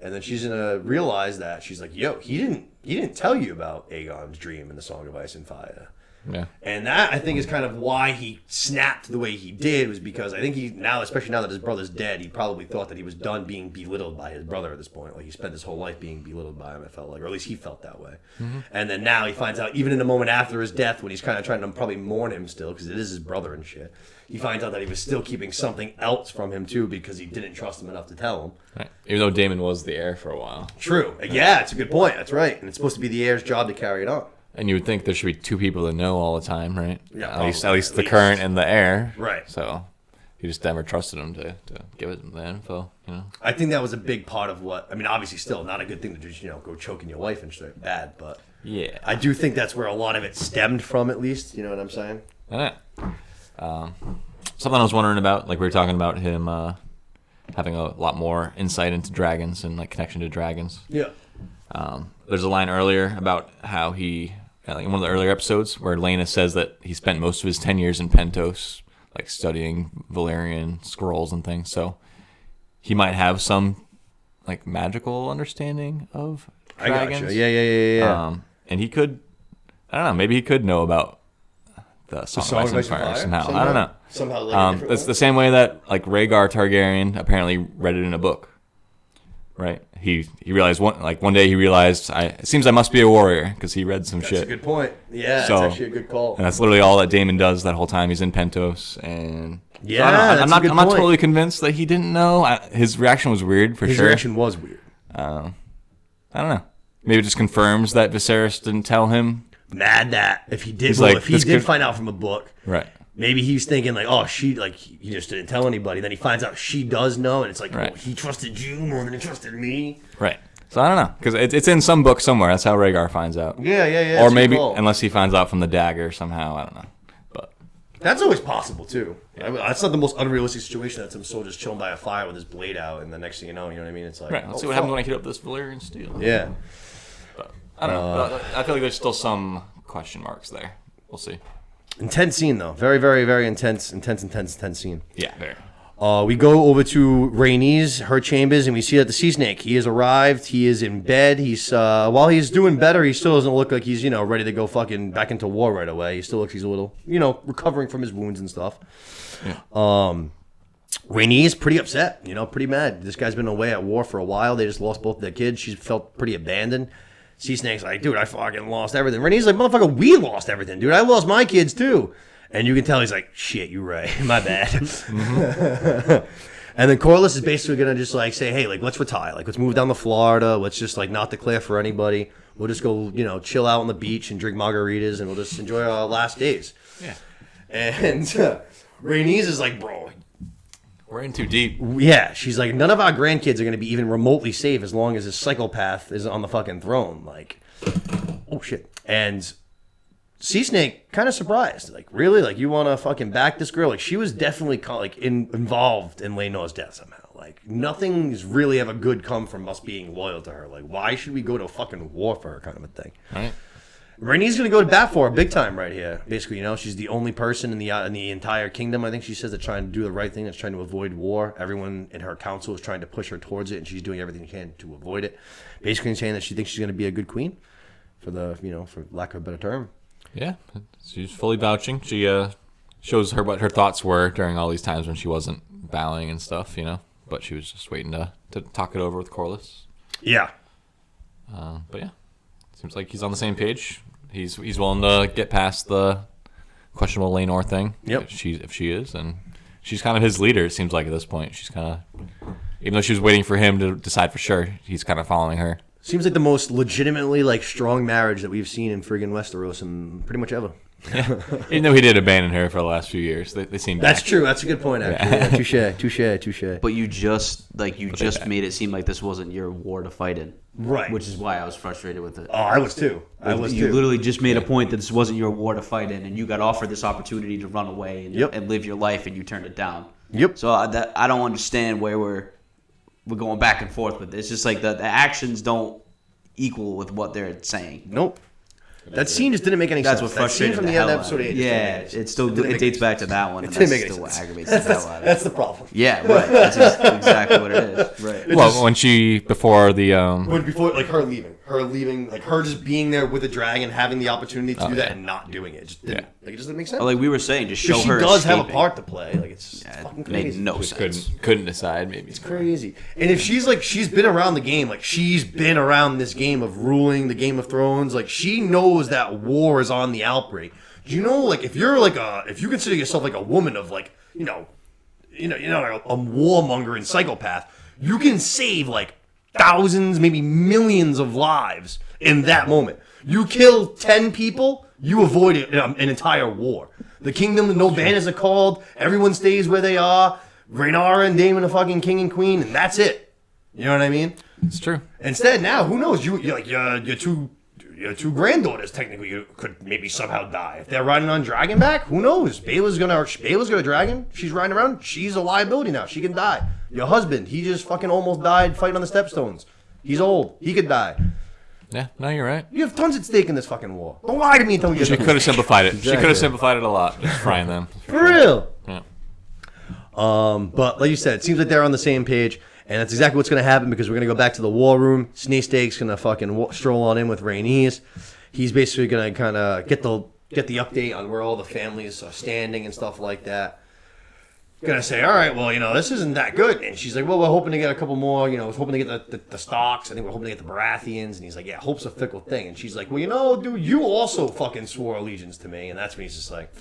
and then she's gonna realize that she's like, yo, he didn't tell you about Aegon's dream in the Song of Ice and Fire. Yeah. And that, I think, is kind of why he snapped the way he did, was because I think especially now that his brother's dead, he probably thought that he was done being belittled by his brother at this point. Like, he spent his whole life being belittled by him, I felt like, or at least he felt that way. Mm-hmm. And then now he finds out, even in the moment after his death, when he's kind of trying to probably mourn him still, because it is his brother and shit, he finds out that he was still keeping something else from him, too, because he didn't trust him enough to tell him. Right. Even though Damon was the heir for a while. True. Yeah, it's a good point. That's right. And it's supposed to be the heir's job to carry it on. And you would think there should be two people that know all the time, right? Yeah, at least the current and the heir. Right. So he just never trusted him to give it the info, you know? I think that was a big part of what, I mean, obviously still not a good thing to just, go choking your wife and shit, bad, but yeah, I do think that's where a lot of it stemmed from, at least, you know what I'm saying? Yeah. Something I was wondering about, like we were talking about him having a lot more insight into dragons and like connection to dragons. Yeah. There's a line earlier about how he, like in one of the earlier episodes, where Lena says that he spent most of his 10 years in Pentos, like studying Valyrian scrolls and things. So he might have some like magical understanding of dragons. I gotcha. Yeah. And he could, I don't know, maybe he could know about the Song of Ice and Fire somehow. I don't know. Somehow, like it's the same way that like Rhaegar Targaryen apparently read it in a book. Right, he realized one day he realized it seems I must be a warrior because he read some shit. That's a good point. Yeah, so, that's actually a good call. And that's literally all that Damon does that whole time he's in Pentos. And yeah, so I'm not totally convinced that he didn't know. His reaction was weird for sure. His reaction was weird. I don't know. Maybe it just confirms that Viserys didn't tell him. Mad that if he did, if he did find out from a book, right? Maybe he's thinking like, oh, he just didn't tell anybody. Then he finds out she does know, and it's like, right. Oh, he trusted you more than he trusted me. Right. So I don't know, because it's in some book somewhere. That's how Rhaegar finds out. Yeah. Or maybe, unless he finds out from the dagger somehow, I don't know. But that's always possible too. Yeah. That's not the most unrealistic situation. That some soldier's chilling by a fire with his blade out, and the next thing you know what I mean? It's like, right. Let's see what happens when I heat up this Valyrian steel. Yeah. But I don't know. I feel like there's still some question marks there. We'll see. Intense scene though, very, very, very intense scene. Yeah, very. We go over to Rhaenys, her chambers, and we see that the sea snake. He has arrived. He is in bed. He's while he's doing better, he still doesn't look like he's ready to go fucking back into war right away. He still looks he's a little recovering from his wounds and stuff. Yeah. Rhaenys pretty upset. Pretty mad. This guy's been away at war for a while. They just lost both their kids. She felt pretty abandoned. Sea Snake's like, dude, I fucking lost everything. Rhaenys like, motherfucker, we lost everything, dude. I lost my kids too. And you can tell he's like, shit, you're right. My bad. Mm-hmm. And then Corlys is basically going to just like say, hey, like, let's retire. Like, let's move down to Florida. Let's just like not declare for anybody. We'll just go, chill out on the beach and drink margaritas and we'll just enjoy our last days. Yeah. And Rhaenys is like, bro, we're in too deep. Yeah, she's like, none of our grandkids are going to be even remotely safe as long as this psychopath is on the fucking throne. Like, oh shit. And Sea Snake kind of surprised. Like, really? Like, you want to fucking back this girl? Like, she was definitely involved in Laenor's death somehow. Like, nothing's really ever good come from us being loyal to her. Like, why should we go to fucking war for her kind of a thing? Right. Rhaenys going to go to bat for her big time right here. Basically, she's the only person in the entire kingdom, I think she says, that's trying to do the right thing, that's trying to avoid war. Everyone in her council is trying to push her towards it, and she's doing everything she can to avoid it. Basically saying that she thinks she's going to be a good queen, for lack of a better term. Yeah, she's fully vouching. She shows her what her thoughts were during all these times when she wasn't bowing and stuff, but she was just waiting to talk it over with Corlys. Yeah. But yeah, seems like he's on the same page. He's willing to get past the questionable Laenor thing. Yep. If she is, and she's kind of his leader. It seems like at this point, she's kind of, even though she was waiting for him to decide for sure, he's kind of following her. Seems like the most legitimately strong marriage that we've seen in friggin' Westeros and pretty much ever. Yeah. Even though he did abandon her for the last few years, they seem back. That's true. That's a good point, actually. Yeah. Touche. But you just made it seem like this wasn't your war to fight in. Right. Which is why I was frustrated with it. Oh, I was too. You literally just made a point that this wasn't your war to fight in, and you got offered this opportunity to run away and live your life, and you turned it down. Yep. So I don't understand where we're going back and forth with this. It's just like the actions don't equal with what they're saying. Nope. That scene just didn't make any sense. That's what frustrated from the the end hell of episode 8. Yeah, it dates back to that one. It And didn't that's make any still what sense. aggravates the hell out of it. That's the problem. Yeah, right. That's exactly what it is. Right. Well, when she before the Before her leaving. her leaving, like her just being there with a dragon, having the opportunity to do that and not doing it. Just didn't, like, it just didn't make sense. Like we were saying, just show she her. She does escaping. have a part to play. Like it's fucking crazy. Made no sense. Couldn't decide. Maybe it's crazy. And if she's been around the game, like she's been around this game of ruling the Game of Thrones, like she knows that war is on the outbreak. Do you know, like if you consider yourself like a woman of like you know like a warmonger and psychopath, you can save like thousands, maybe millions of lives in that moment. You kill 10 people, you avoid an entire war. The kingdom, no banners are called. Everyone stays where they are. Rhaenyra and Daemon are fucking king and queen, and that's it. You know what I mean? It's true. Instead, now who knows? Your two granddaughters technically could maybe somehow die if they're riding on dragonback. Who knows? Bayla's gonna dragon. She's riding around. She's a liability now. She can die. Your husband, he just fucking almost died fighting on the stepstones. He's old. He could die. Yeah, no, you're right. You have tons at stake in this fucking war. Don't lie to me and tell me She could have simplified it. Exactly. She could have simplified it a lot, just frying them. For real. Yeah. But like you said, it seems like they're on the same page, and that's exactly what's going to happen because we're going to go back to the war room. Snake's going to fucking stroll on in with Rhaenys. He's basically going to kind of get the update on where all the families are standing and stuff like that. Gonna say, all right, well, this isn't that good. And she's like, well, we're hoping to get a couple more, I was hoping to get the stocks. I think we're hoping to get the Baratheons. And he's like, yeah, hope's a fickle thing. And she's like, well, dude, you also fucking swore allegiance to me. And that's when he's just like,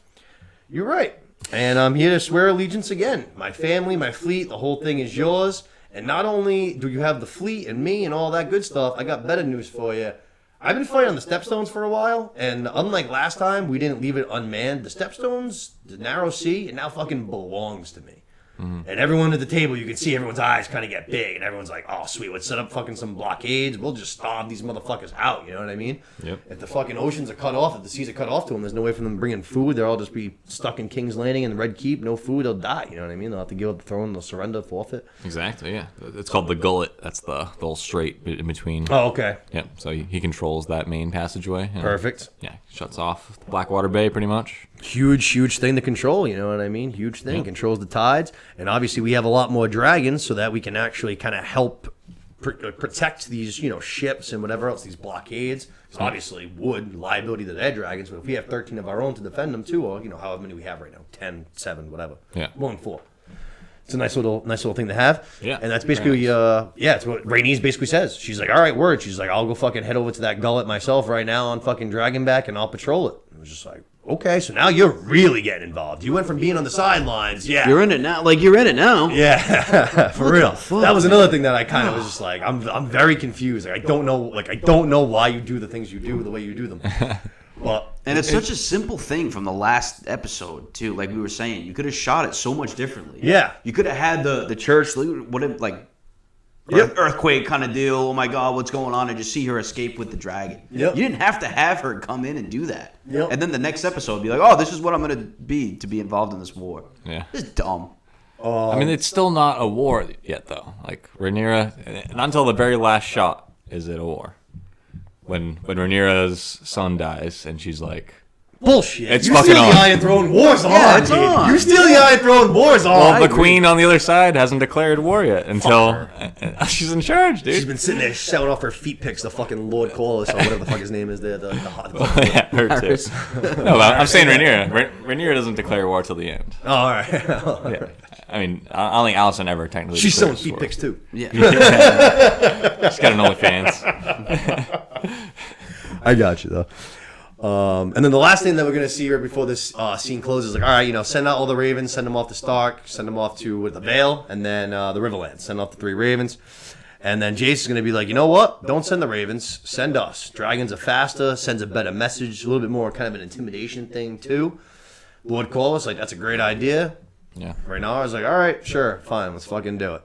you're right. And I'm here to swear allegiance again. My family, my fleet, the whole thing is yours. And not only do you have the fleet and me and all that good stuff, I got better news for you. I've been fighting on the Stepstones for a while, and unlike last time, we didn't leave it unmanned. The Stepstones, the narrow sea, it now fucking belongs to me. Mm-hmm. And everyone at the table, you can see everyone's eyes kind of get big, and everyone's like, oh, sweet, let's set up fucking some blockades. We'll just starve these motherfuckers out, you know what I mean? Yep. If the fucking oceans are cut off, if the seas are cut off to them, there's no way for them to bring in food. They'll all just be stuck in King's Landing and the Red Keep, no food, they'll die, you know what I mean? They'll have to give up the throne, they'll surrender, forfeit. Exactly, yeah. It's called the Gullet. That's the little strait in between. Oh, okay. Yeah, so he controls that main passageway. Perfect. Yeah, shuts off Blackwater Bay pretty much. Huge thing to control, you know what I mean? Huge thing, controls the tides. And obviously we have a lot more dragons so that we can actually kind of help protect these, ships and whatever else, these blockades. Because obviously wood, liability to their dragons, but if we have 13 of our own to defend them too, or, however many we have right now, 10, 7, whatever. Yeah. 1, 4. It's a nice little thing to have. Yeah. And that's basically, it's what Rhaenys basically says. She's like, all right, word. She's like, I'll go fucking head over to that gullet myself right now on fucking Dragonback and I'll patrol it. It was just like, okay, so now you're really getting involved. You went from being on the sidelines, You're in it now. Like, you're in it now. Yeah, for real. That was another thing that I kind of was just like, I'm very confused. Like, I don't know why you do the things you do the way you do them. Well, and it's such a simple thing from the last episode too. Like we were saying, you could have shot it so much differently. Yeah, you could have had the church, earthquake kind of deal. Oh my God, what's going on? And just see her escape with the dragon. Yep. You didn't have to have her come in and do that. Yep. And then the next episode be like, oh, this is what I'm going to be involved in this war. Yeah, it's dumb. I mean, it's still not a war yet though. Like Rhaenyra, not until the very last shot is it a war. When Rhaenyra's son dies, and she's like, bullshit. It's you fucking steal on. the Iron Throne War's on. Yeah, it's on. You steal the Iron Throne War's on. Well, the queen on the other side hasn't declared war yet until she's in charge, dude. She's been sitting there shouting off her feet pics to fucking Lord Corlys or whatever the fuck his name is there. The hot. Yeah, her too. No, but I'm saying Rhaenyra. Rhaenyra doesn't declare war till the end. Oh, all right. Yeah. I mean, I don't think Allison ever technically. She's selling declares feet war. pics too. Yeah. She's got an OnlyFans. I got you though. And then the last thing that we're gonna see right before this scene closes, like, all right, send out all the ravens, send them off to Stark, send them off to the Vale, and then the Riverlands. Send off the 3 ravens, and then Jace is gonna be like, you know what? Don't send the ravens, send us. Dragons are faster, sends a better message, a little bit more kind of an intimidation thing too. Lord Corlys, like, that's a great idea. Yeah. Right now, I was like, all right, sure, fine, let's fucking do it.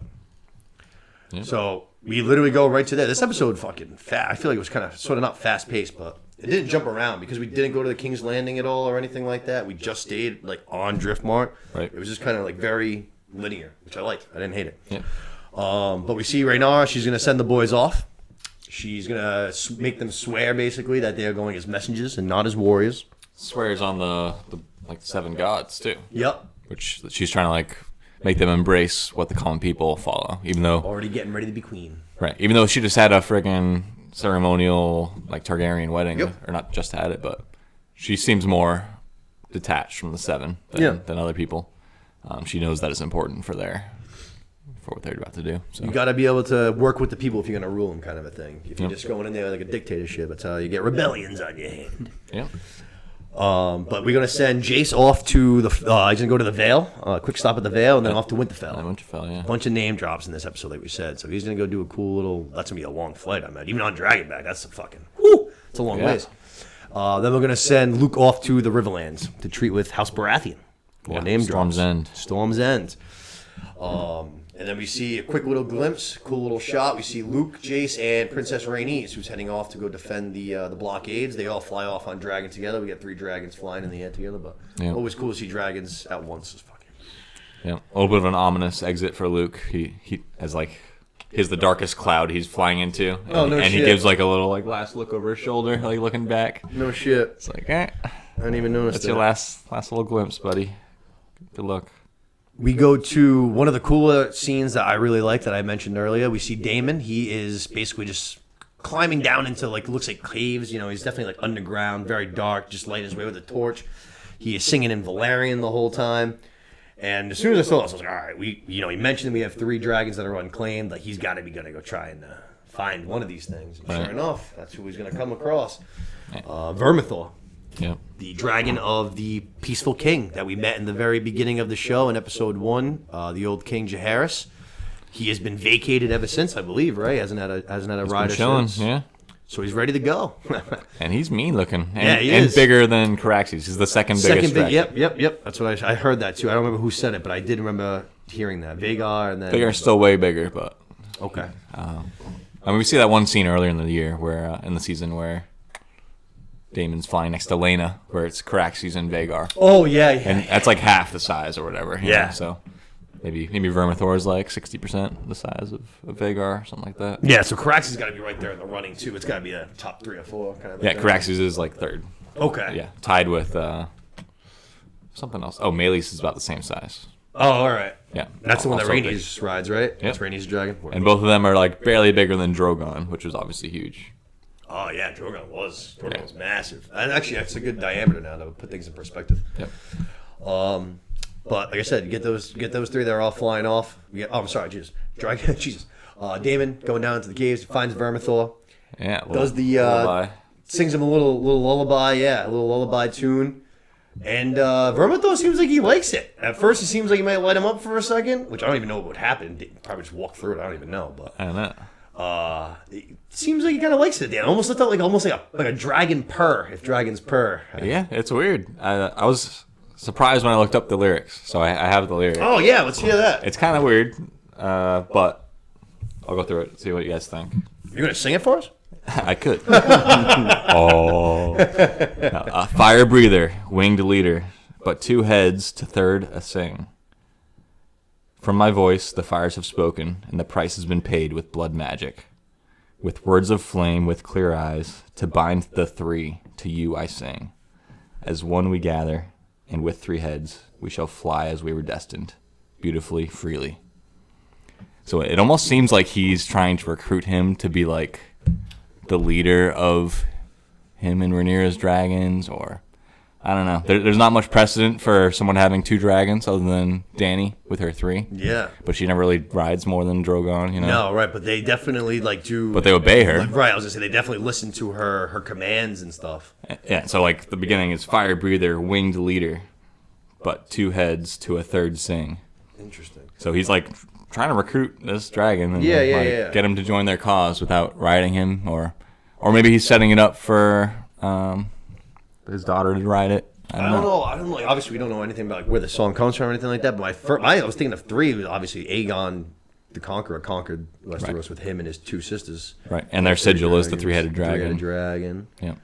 Yeah. So we literally go right to there. This episode fucking fast. I feel like it was kind of sort of not fast paced, but it didn't jump around because we didn't go to the King's Landing at all or anything like that. We just stayed like on Driftmark. Right. It was just kind of like very linear, which I liked. I didn't hate it. Yeah. But we see Rhaenyra. She's gonna send the boys off. She's gonna make them swear basically that they are going as messengers and not as warriors. Swears on the 7 gods too. Yep. Which she's trying to like make them embrace what the common people follow, even though Already getting ready to be queen. right, even though she just had a friggin' ceremonial like Targaryen wedding, Yep. or not just had it, but she seems more detached from the seven than other people. She knows that it's important for what they're about to do. So You got to be able to work with the people if you're going to rule them, kind of a thing. If you're just going in there like a dictatorship, that's how you get rebellions on your hand. yeah. But we're going to send Jace off to the. He's going to go to the Vale, quick stop at the Vale, and then off to Winterfell. Winterfell, yeah. Bunch of name drops in this episode, like we said. So he's going to go do a cool little. That's going to be a long flight, I imagine. Even on Dragonback, that's a fucking. Whoo! It's a long ways. Then we're going to send Luke off to the Riverlands to treat with House Baratheon. More name Storm's drops. End. Storm's End. And then we see a quick little glimpse, cool little shot. We see Luke, Jace, and Princess Rhaenys, who's heading off to go defend the blockades. They all fly off on dragon together. We get 3 dragons flying in the air together, but always cool to see dragons at once. Yeah, a little bit of an ominous exit for Luke. He has like he's the darkest cloud he's flying into, and he gives like a little like last look over his shoulder, like looking back. No shit. It's like, I didn't even notice that's your last little glimpse, buddy. Good luck. We go to one of the cooler scenes that I really like that I mentioned earlier. We see Daemon. He is basically just climbing down into like looks like caves. You know, he's definitely like underground, very dark, just lighting his way with a torch. He is singing in Valerian the whole time. And as soon as I saw this, I was like, all right, he mentioned we have 3 dragons that are unclaimed. Like he's got to be gonna go try and find one of these things. And sure enough, that's who he's gonna come across. Vermithor. Yep. The dragon of the peaceful king that we met in the very beginning of the show in episode 1, the old King Jaehaerys. He has been vacated ever since, I believe, right? Hasn't had a rider chilling, since. yeah. So he's ready to go. And he's mean looking. He and is. Bigger than Caraxes. He's the second biggest dragon. Yep. That's what I heard that too. I don't remember who said it, but I did remember hearing that. Vhagar and then Vhagar's still way bigger, but okay. I mean, we see that one scene earlier in the year where in the season where Daemon's flying next to Lena, where it's Caraxes and Vhagar. Oh yeah. And that's like half the size or whatever. You know? So maybe Vermithor is like 60% the size of Vhagar or something like that. Yeah, so Caraxes got to be right there in the running too. It's got to be a top 3 or 4 kind of. Yeah, Caraxes is like 3rd. Okay. Yeah, tied with something else. Oh, Meleys is about the same size. Oh, all right. Yeah, that's the one that also Rhaenys rides, right? Yep. That's Rhaenys' dragon. And both of them are like barely bigger than Drogon, which is obviously huge. Oh yeah, Drogon was massive. And actually, that's a good diameter now to put things in perspective. Yep. But like I said, you get those 3. They're all flying off. I'm sorry, Jesus, dragon, Jesus. Daemon going down into the caves, finds Vermithor. Yeah. Does the sings him a little lullaby. Yeah, a little lullaby tune. And Vermithor seems like he likes it. At first, it seems like he might light him up for a second, which I don't even know what would happen. Probably just walk through it. I don't even know. But I don't know. it seems like he kind of likes it. Dan. Almost looked like a dragon purr. If dragons purr. Yeah, it's weird. I was surprised when I looked up the lyrics, so I have the lyrics. Oh yeah, let's hear that. It's kind of weird, but I'll go through it and see what you guys think. You're gonna sing it for us? I could. A fire breather, winged leader, but 2 heads to 3rd a sing. From my voice the fires have spoken, and the price has been paid with blood magic. With words of flame, with clear eyes, to bind the 3 to you I sing. As one we gather, and with 3 heads we shall fly as we were destined, beautifully, freely. So it almost seems like he's trying to recruit him to be like the leader of him and Rhaenyra's dragons, or I don't know. There's not much precedent for someone having 2 dragons other than Dany with her 3. Yeah. But she never really rides more than Drogon, you know? No, right, but they definitely do. But they obey her. Right, I was gonna say they definitely listen to her commands and stuff. Yeah, so like the beginning is fire breather, winged leader, but 2 heads to a 3rd sing. Interesting. So he's like trying to recruit this dragon and get him to join their cause without riding him, or maybe he's setting it up for his daughter to ride it. I don't know. I don't know. Like, obviously, we don't know anything about like where the song comes from or anything like that. But I was thinking of 3. Was obviously Aegon the Conqueror conquered Westeros with him and his 2 sisters. Right, and their sigil is the 3-headed dragon. 3-headed dragon. Yeah.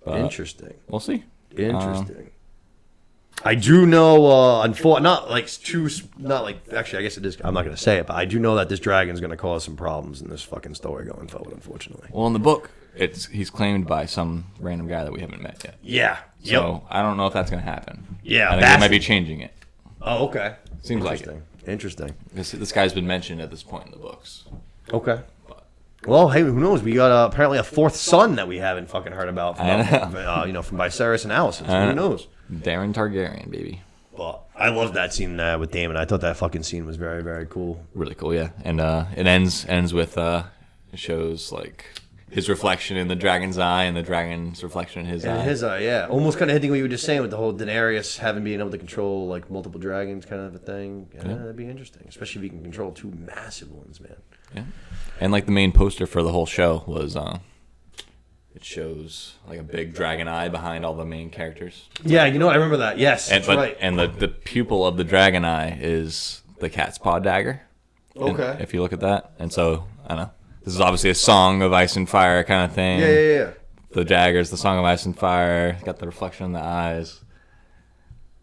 Interesting. We'll see. Interesting. I do know, actually, I guess it is. I'm not going to say it, but I do know that this dragon's going to cause some problems in this fucking story going forward, unfortunately. Well, in the book, he's claimed by some random guy that we haven't met yet. Yeah. So I don't know if that's going to happen. Yeah. I think they might be changing it. Oh, okay. Seems like it. Interesting. This guy's been mentioned at this point in the books. Okay. But Well, hey, who knows? We got apparently a fourth son that we haven't fucking heard about from, from Viserys and Alicent. So who knows? Darren Targaryen, baby. But I loved that scene with Daemon. I thought that fucking scene was very, very cool. Really cool, yeah. And it ends with it shows like his reflection in the dragon's eye and the dragon's reflection in his eye. In his eye, yeah. Almost kind of hitting what you were just saying with the whole Daenerys having been able to control like multiple dragons kind of a thing. Yeah, that'd be interesting, especially if you can control two massive ones, man. Yeah. And like the main poster for the whole show was it shows like a big dragon eye behind all the main characters. Yeah, you know, I remember that. Yes, and, that's right. And the pupil of the dragon eye is the cat's paw dagger. Okay. If you look at that. And so, I don't know. This is obviously a Song of Ice and Fire kind of thing. Yeah. The dagger's the Song of Ice and Fire. Got the reflection in the eyes.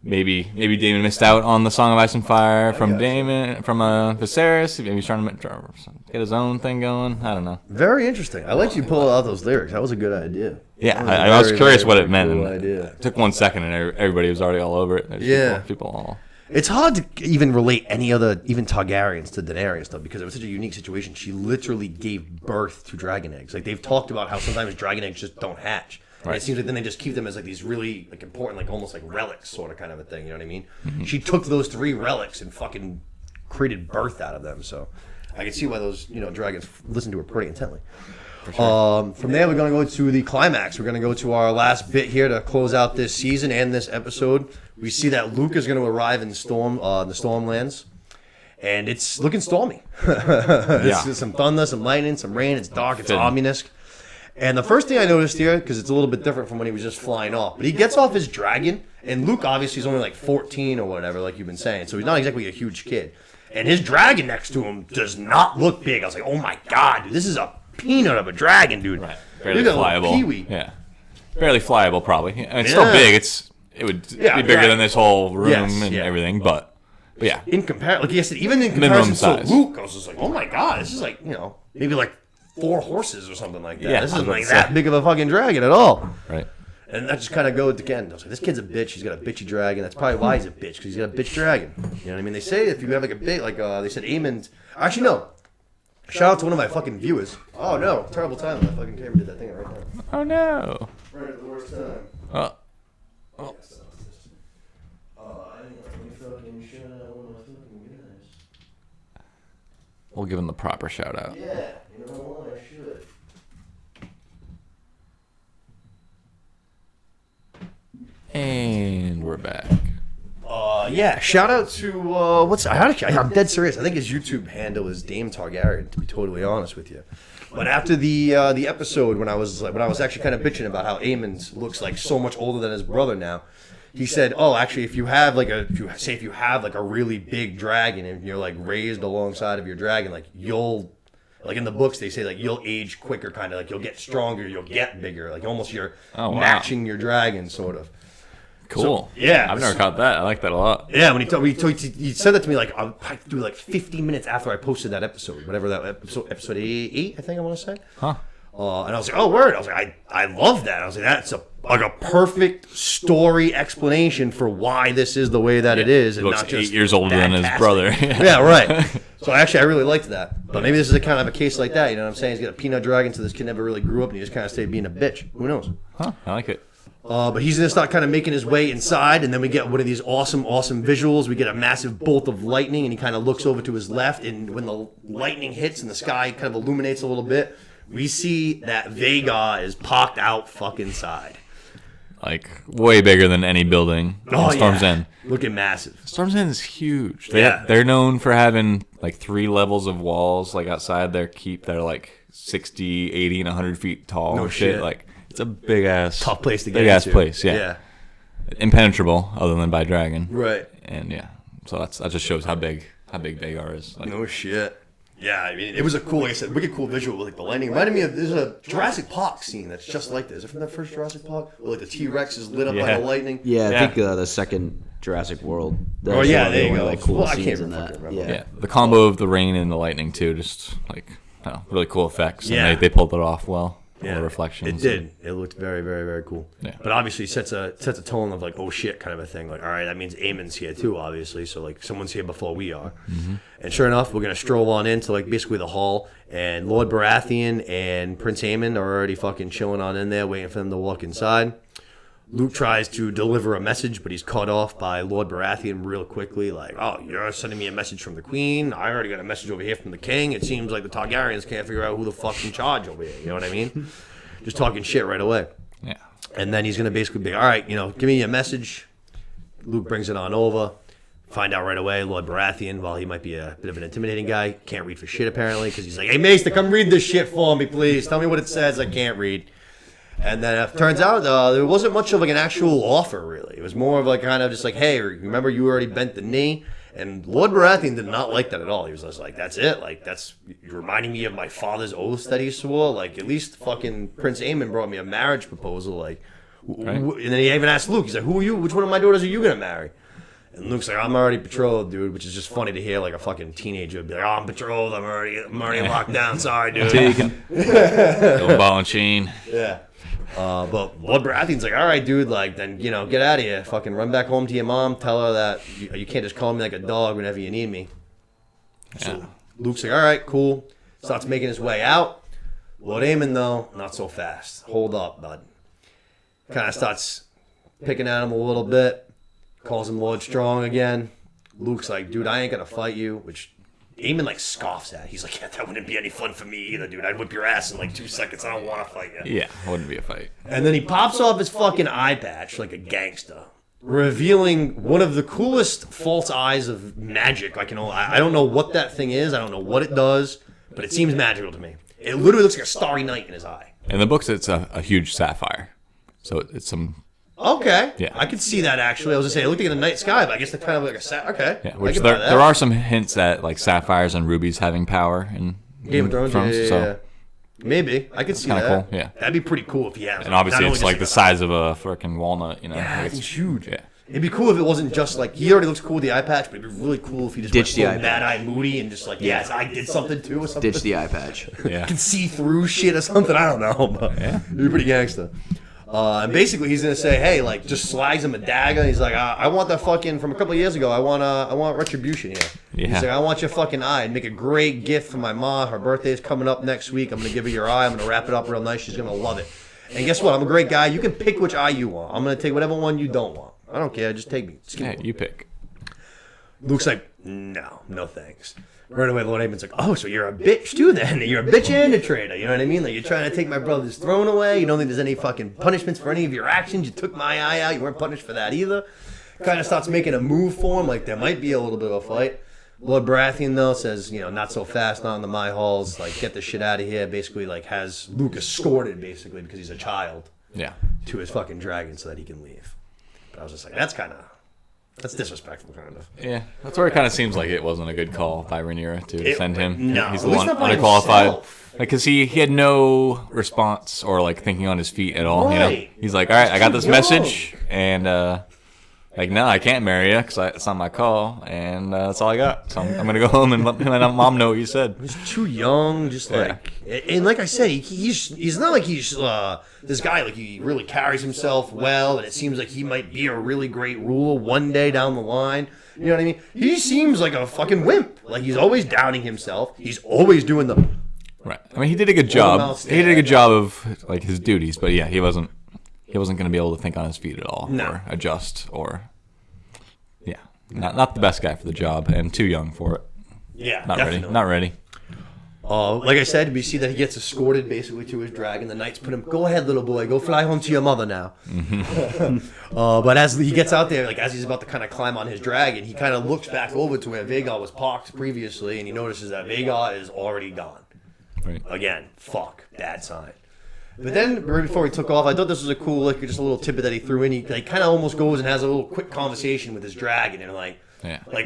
Maybe Daemon missed out on the Song of Ice and Fire from Viserys. Maybe he's trying to get his own thing going. I don't know. Very interesting. I liked you pull out those lyrics. That was a good idea. Yeah, I was curious what it meant. Cool idea. It took 1 second, and everybody was already all over it. Yeah. People all. It's hard to even relate any other, even Targaryens to Daenerys, though, because it was such a unique situation. She literally gave birth to dragon eggs. Like, they've talked about how sometimes dragon eggs just don't hatch. And it seems like then they just keep them as like these really like important, like almost like relics sort of kind of a thing. You know what I mean? Mm-hmm. She took those 3 relics and fucking created birth out of them. So I can see why those dragons listen to her pretty intently. Sure. From there, we're going to go to the climax. We're going to go to our last bit here to close out this season and this episode. We see that Luke is going to arrive in the Stormlands, and it's looking stormy. It's some thunder, some lightning, some rain. It's dark. It's ominous. And the first thing I noticed here, because it's a little bit different from when he was just flying off, but he gets off his dragon, and Luke obviously is only like 14 or whatever, like you've been saying, so he's not exactly a huge kid. And his dragon next to him does not look big. I was like, oh my god, dude, this is a peanut of a dragon, dude. Right, barely flyable. Kiwi. Yeah, barely flyable, probably. And it's still big. It would be bigger than this whole room and everything, but yeah. In comparison, like I said, even in comparison to Luke, I was just like, oh my god, this is like maybe like 4 horses or something like that. This isn't like that big of a fucking dragon at all. Right. And that just kind of goes again. I was like, this kid's a bitch. He's got a bitchy dragon. That's probably why he's a bitch, because he's got a bitch dragon. You know what I mean? They say if you have like a big, like they said, Aemond. Actually, no. Shout out to one of my fucking viewers. Oh no, terrible time. My fucking camera did that thing right now. Oh no. Right at the worst time. Oh. We'll give him the proper shout out. Yeah, you know what? I should. And we're back. Shout out to I'm dead serious. I think his YouTube handle is Dame Targaryen, to be totally honest with you. But after the episode when I was actually kind of bitching about how Aemond looks like so much older than his brother now, he said, "Oh, actually, if you have like a really big dragon and you're like raised alongside of your dragon, like you'll like in the books they say like you'll age quicker, kind of like you'll get stronger, you'll get bigger, like almost you're matching your dragon sort of." Cool. So, yeah. I've never caught that. I like that a lot. Yeah, when he said that to me, like, I'll probably do like 15 minutes after I posted that episode, whatever that episode 8, I think I want to say. Huh. And I was like, oh, word. I was like, I love that. I was like, that's a perfect story explanation for why this is the way that it is. And he looks not just 8 years older than his brother. Yeah, right. So I really liked that. But maybe this is a kind of a case like that. You know what I'm saying? He's got a peanut dragon, so this kid never really grew up, and he just kind of stayed being a bitch. Who knows? Huh. I like it. But he's going to start kind of making his way inside, and then we get one of these awesome visuals. We get a massive bolt of lightning, and he kind of looks over to his left, and when the lightning hits and the sky kind of illuminates a little bit, we see that Vhagar is pocked out fucking side. Like, way bigger than any building in Storm's End. Looking massive. Storm's End is huge. They're known for having, like, 3 levels of walls, like, outside their keep that are, like, 60, 80, and 100 feet tall. No shit. Like, it's a big-ass... tough place to get big-ass into. place, yeah. Impenetrable, other than by dragon. Right. And, yeah. So that just shows how big Vhagar is. Like, no shit. Yeah, I mean, it was a cool, like I said, wicked cool visual with like the lightning. Reminded me of, there's a Jurassic Park scene that's just like this. Is it from that first Jurassic Park? Where like the T-Rex is lit up by the lightning? Yeah, I think the second Jurassic World. There you go. Like, cool I can't remember. Yeah, the combo of the rain and the lightning too, just like, really cool effects. Yeah. And they pulled it off well. Yeah, reflections. It did. It looked very, very, very cool. Yeah. But obviously sets a tone of like, oh shit, kind of a thing. Like, all right, that means Aemon's here too, obviously. So like, someone's here before we are. Mm-hmm. And sure enough, we're gonna stroll on into like basically the hall, and Lord Baratheon and Prince Aemon are already fucking chilling on in there, waiting for them to walk inside. Luke tries to deliver a message, but he's cut off by Lord Baratheon real quickly. Like, oh, you're sending me a message from the Queen. I already got a message over here from the King. It seems like the Targaryens can't figure out who the fuck's in charge over here. You know what I mean? Just talking shit right away. Yeah. And then he's going to basically be, all right, give me a message. Luke brings it on over. Find out right away, Lord Baratheon, while he might be a bit of an intimidating guy, can't read for shit apparently, because he's like, hey, Maester, come read this shit for me, please. Tell me what it says. I can't read. And then it turns out there wasn't much of like an actual offer, really. It was more of like kind of just like, hey, remember you already bent the knee? And Lord Baratheon did not like that at all. He was just like, that's it? Like, you're reminding me of my father's oaths that he swore? Like, at least fucking Prince Aemon brought me a marriage proposal. Like, right. And then he even asked Luke, he's like, who are you? Which one of my daughters are you going to marry? And Luke's like, I'm already betrothed, dude, which is just funny to hear like a fucking teenager be like, oh, I'm betrothed. I'm already locked down. Sorry, dude. Taken. Little ball and chain. Yeah. But Lord Baratheon's like, all right, dude, like, then, get out of here. Fucking run back home to your mom. Tell her that you can't just call me like a dog whenever you need me. Yeah. So Luke's like, all right, cool. Starts making his way out. Lord Aemon, though, not so fast. Hold up, bud. Kind of starts picking at him a little bit. Calls him Lord Strong again. Luke's like, dude, I ain't going to fight you, which Aemon like scoffs at. He's like, yeah, that wouldn't be any fun for me either, dude. I'd whip your ass in like 2 seconds. I don't want to fight you. Yeah, wouldn't be a fight. And then he pops off his fucking eye patch like a gangster, revealing one of the coolest false eyes of magic. I don't know what that thing is. I don't know what it does, but it seems magical to me. It literally looks like a starry night in his eye. In the books, it's a huge sapphire. So it's some... Okay. Yeah. I could see that, actually. I was going to say, it looked like in the night sky, but I guess they're kind of like a sapphire. Okay. Yeah, which there are some hints at like sapphires and rubies having power in Game of Thrones. Yeah. So maybe. I could see that. Cool, yeah. That'd be pretty cool if he has. And obviously it's like the size of a freaking walnut, Yeah, like it's huge. Yeah. It'd be cool if it wasn't just like, he already looks cool with the eye patch, but it'd be really cool if he just ditch the eye Bad Eye Moody and just like, yes, I did something too or something. Ditch the eye patch. Yeah. Can see through shit or something. I don't know, but it'd be pretty gangster. And basically, he's gonna say, "Hey, like, just slides him a dagger." And he's like, "I want that fucking from a couple of years ago. I want retribution here." Yeah. He's like, "I want your fucking eye. And make a great gift for my mom. Her birthday's coming up next week. I'm gonna give her your eye. I'm gonna wrap it up real nice. She's gonna love it. And guess what? I'm a great guy. You can pick which eye you want. I'm gonna take whatever one you don't want. I don't care. Just take me. Hey, you pick." Luke's like, "No thanks." Right away, Lord Aemon's like, oh, so you're a bitch too then? You're a bitch and a traitor, you know what I mean? Like, you're trying to take my brother's throne away. You don't think there's any fucking punishments for any of your actions. You took my eye out. You weren't punished for that either. Kind of starts making a move for him, like there might be a little bit of a fight. Lord Baratheon, though, says, not so fast, not in the my halls. Like, get the shit out of here. Basically, like, has Luke escorted, basically, because he's a child, to his fucking dragon so that he can leave. But I was just like, that's disrespectful, kind of. Yeah, that's where it kind of seems like it wasn't a good call by Rhaenyra to send him. No, he's the one underqualified. Because he had no response or like thinking on his feet at all. Right. He's like, all right, I got this message, and like, no, I can't marry you because it's not my call, and that's all I got. So I'm gonna go home and let mom know what you said. He's too young, just like, and like I said, he's not like he's this guy. Like, he really carries himself well, and it seems like he might be a really great ruler one day down the line. You know what I mean? He seems like a fucking wimp. Like, he's always doubting himself. He's always doing the right. I mean, he did a good job. He did a good job of like his duties, but yeah, he wasn't going to be able to think on his feet at all, or adjust, or not the best guy for the job, and too young for it. Yeah, not definitely. Not ready. Like I said, we see that he gets escorted basically to his dragon. The knights put him, go ahead, little boy, go fly home to your mother now. Mm-hmm. But as he gets out there, like as he's about to kind of climb on his dragon, he kind of looks back over to where Vhagar was parked previously, and he notices that Vhagar is already gone. Right. Again, bad sign. But then, right before he took off, I thought this was a cool, like, just a little tidbit that he threw in. He kind of almost goes and has a little quick conversation with his dragon, and like,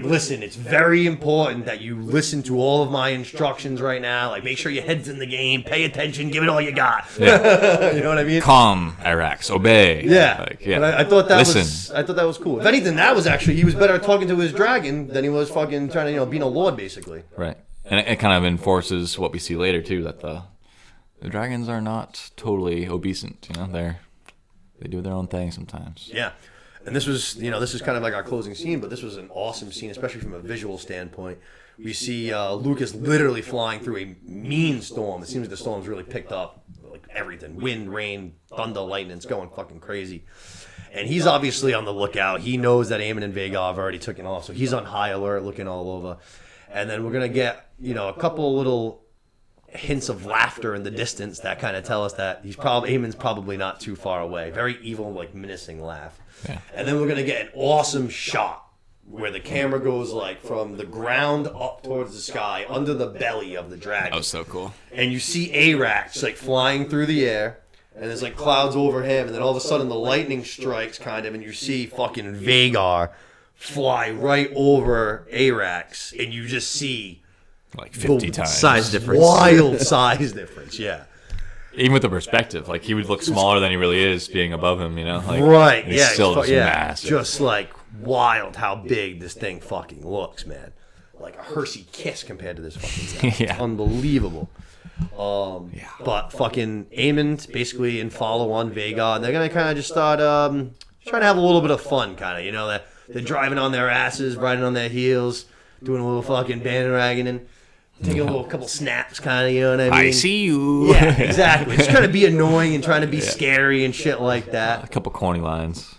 listen, it's very important that you listen to all of my instructions right now. Like, make sure your head's in the game, pay attention, give it all you got. Yeah. You know what I mean? Calm, Arax, obey. Yeah. But I thought that was cool. If anything, that was actually, he was better at talking to his dragon than he was fucking trying to, being a lord, basically. Right. And it kind of enforces what we see later too, that the dragons are not totally obedient. They do their own thing sometimes. Yeah. And this was, this is kind of like our closing scene, but this was an awesome scene, especially from a visual standpoint. We see Lucas literally flying through a mean storm. It seems like the storm's really picked up, like everything. Wind, rain, thunder, lightning. It's going fucking crazy. And he's obviously on the lookout. He knows that Eamon and Vhagar have already taken off, so he's on high alert, looking all over. And then we're going to get, a couple little hints of laughter in the distance that kind of tell us that Eamon's probably not too far away. Very evil, like menacing laugh. Yeah. And then we're going to get an awesome shot where the camera goes like from the ground up towards the sky under the belly of the dragon. Oh, so cool. And you see Arax like flying through the air, and there's like clouds over him, and then all of a sudden the lightning strikes kind of, and you see fucking Vhagar fly right over Arax, and you just see like 50 times size difference. Wild size difference, yeah. Even with the perspective, like he would look smaller than he really is being above him, Like, right, he's still just yeah. massive. Just like wild how big this thing fucking looks, man. Like a Hershey kiss compared to this fucking thing. Yeah. It's unbelievable. But fucking Aemon's basically in follow on Vhagar, and they're gonna kind of just start trying to have a little bit of fun, kind of. They're driving on their asses, riding on their heels, doing a little fucking bandwagoning. Taking a couple snaps, kind of, you know what I mean? I see you. Yeah, exactly. Just trying to be annoying and trying to be scary and shit like that. A couple corny lines.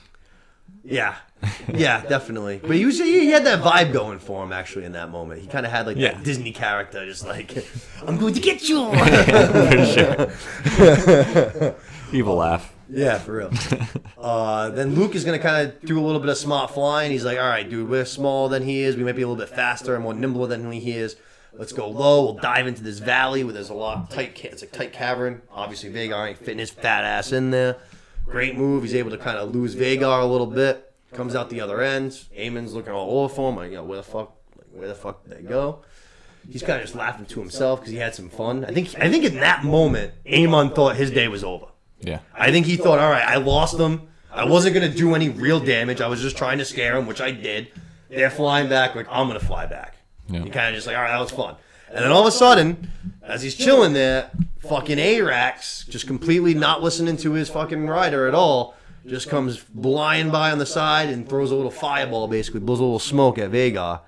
Yeah, definitely. But he had that vibe going for him, actually, in that moment. He kind of had, like, that Disney character, just like, I'm going to get you! For sure. Evil laugh. Yeah, for real. Then Luke is going to kind of do a little bit of smart flying. He's like, all right, dude, we're smaller than he is. We might be a little bit faster and more nimble than he is. Let's go low. We'll dive into this valley where there's a lot of it's a tight cavern. Obviously, Vhagar ain't fitting his fat ass in there. Great move. He's able to kind of lose Vhagar a little bit. Comes out the other end. Aemon's looking all over for him. Like, where the fuck did they go? He's kind of just laughing to himself because he had some fun. I think in that moment, Aemon thought his day was over. Yeah. I think he thought, all right, I lost them. I wasn't going to do any real damage. I was just trying to scare them, which I did. They're flying back. Like, I'm going to fly back. Yeah. He kind of just like, all right, that was fun. And then all of a sudden, as he's chilling there, fucking Arax, just completely not listening to his fucking rider at all, just comes flying by on the side and throws a little fireball, basically, blows a little smoke at Vhagar.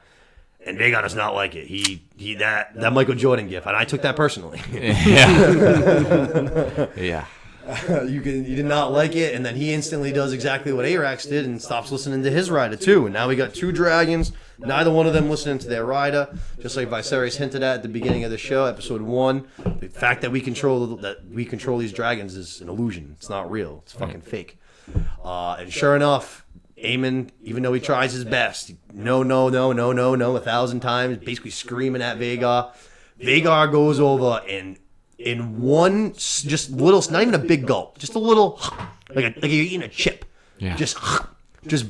And Vhagar does not like it. He that Michael Jordan gif, and I took that personally. Yeah. Yeah. You did not like it, and then he instantly does exactly what Arax did and stops listening to his rider too. And now we got two dragons, neither one of them listening to their rider, just like Viserys hinted at the beginning of the show, episode 1. The fact that we control these dragons is an illusion. It's not real. It's fucking fake. And sure enough, Aemon, even though he tries his best, no, 1,000 times, basically screaming at Vhagar. Vhagar goes over and in one just little, not even a big gulp, just a little, like you're eating a chip. Yeah. Just rips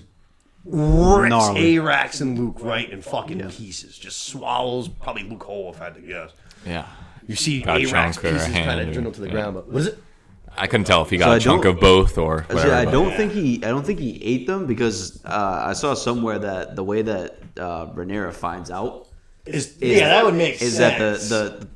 Gnarly. Arax and Luke right in fucking pieces. Just swallows probably Luke whole, if I had to guess. Yeah. You see Got a Arax chunk or a pieces kind hand of or- dwindle to the yeah. ground. But what is it? I couldn't tell if he got So a I chunk don't- of both or whatever. I but- don't think he ate them because I saw somewhere that the way that Rhaenyra finds out That would make is sense. that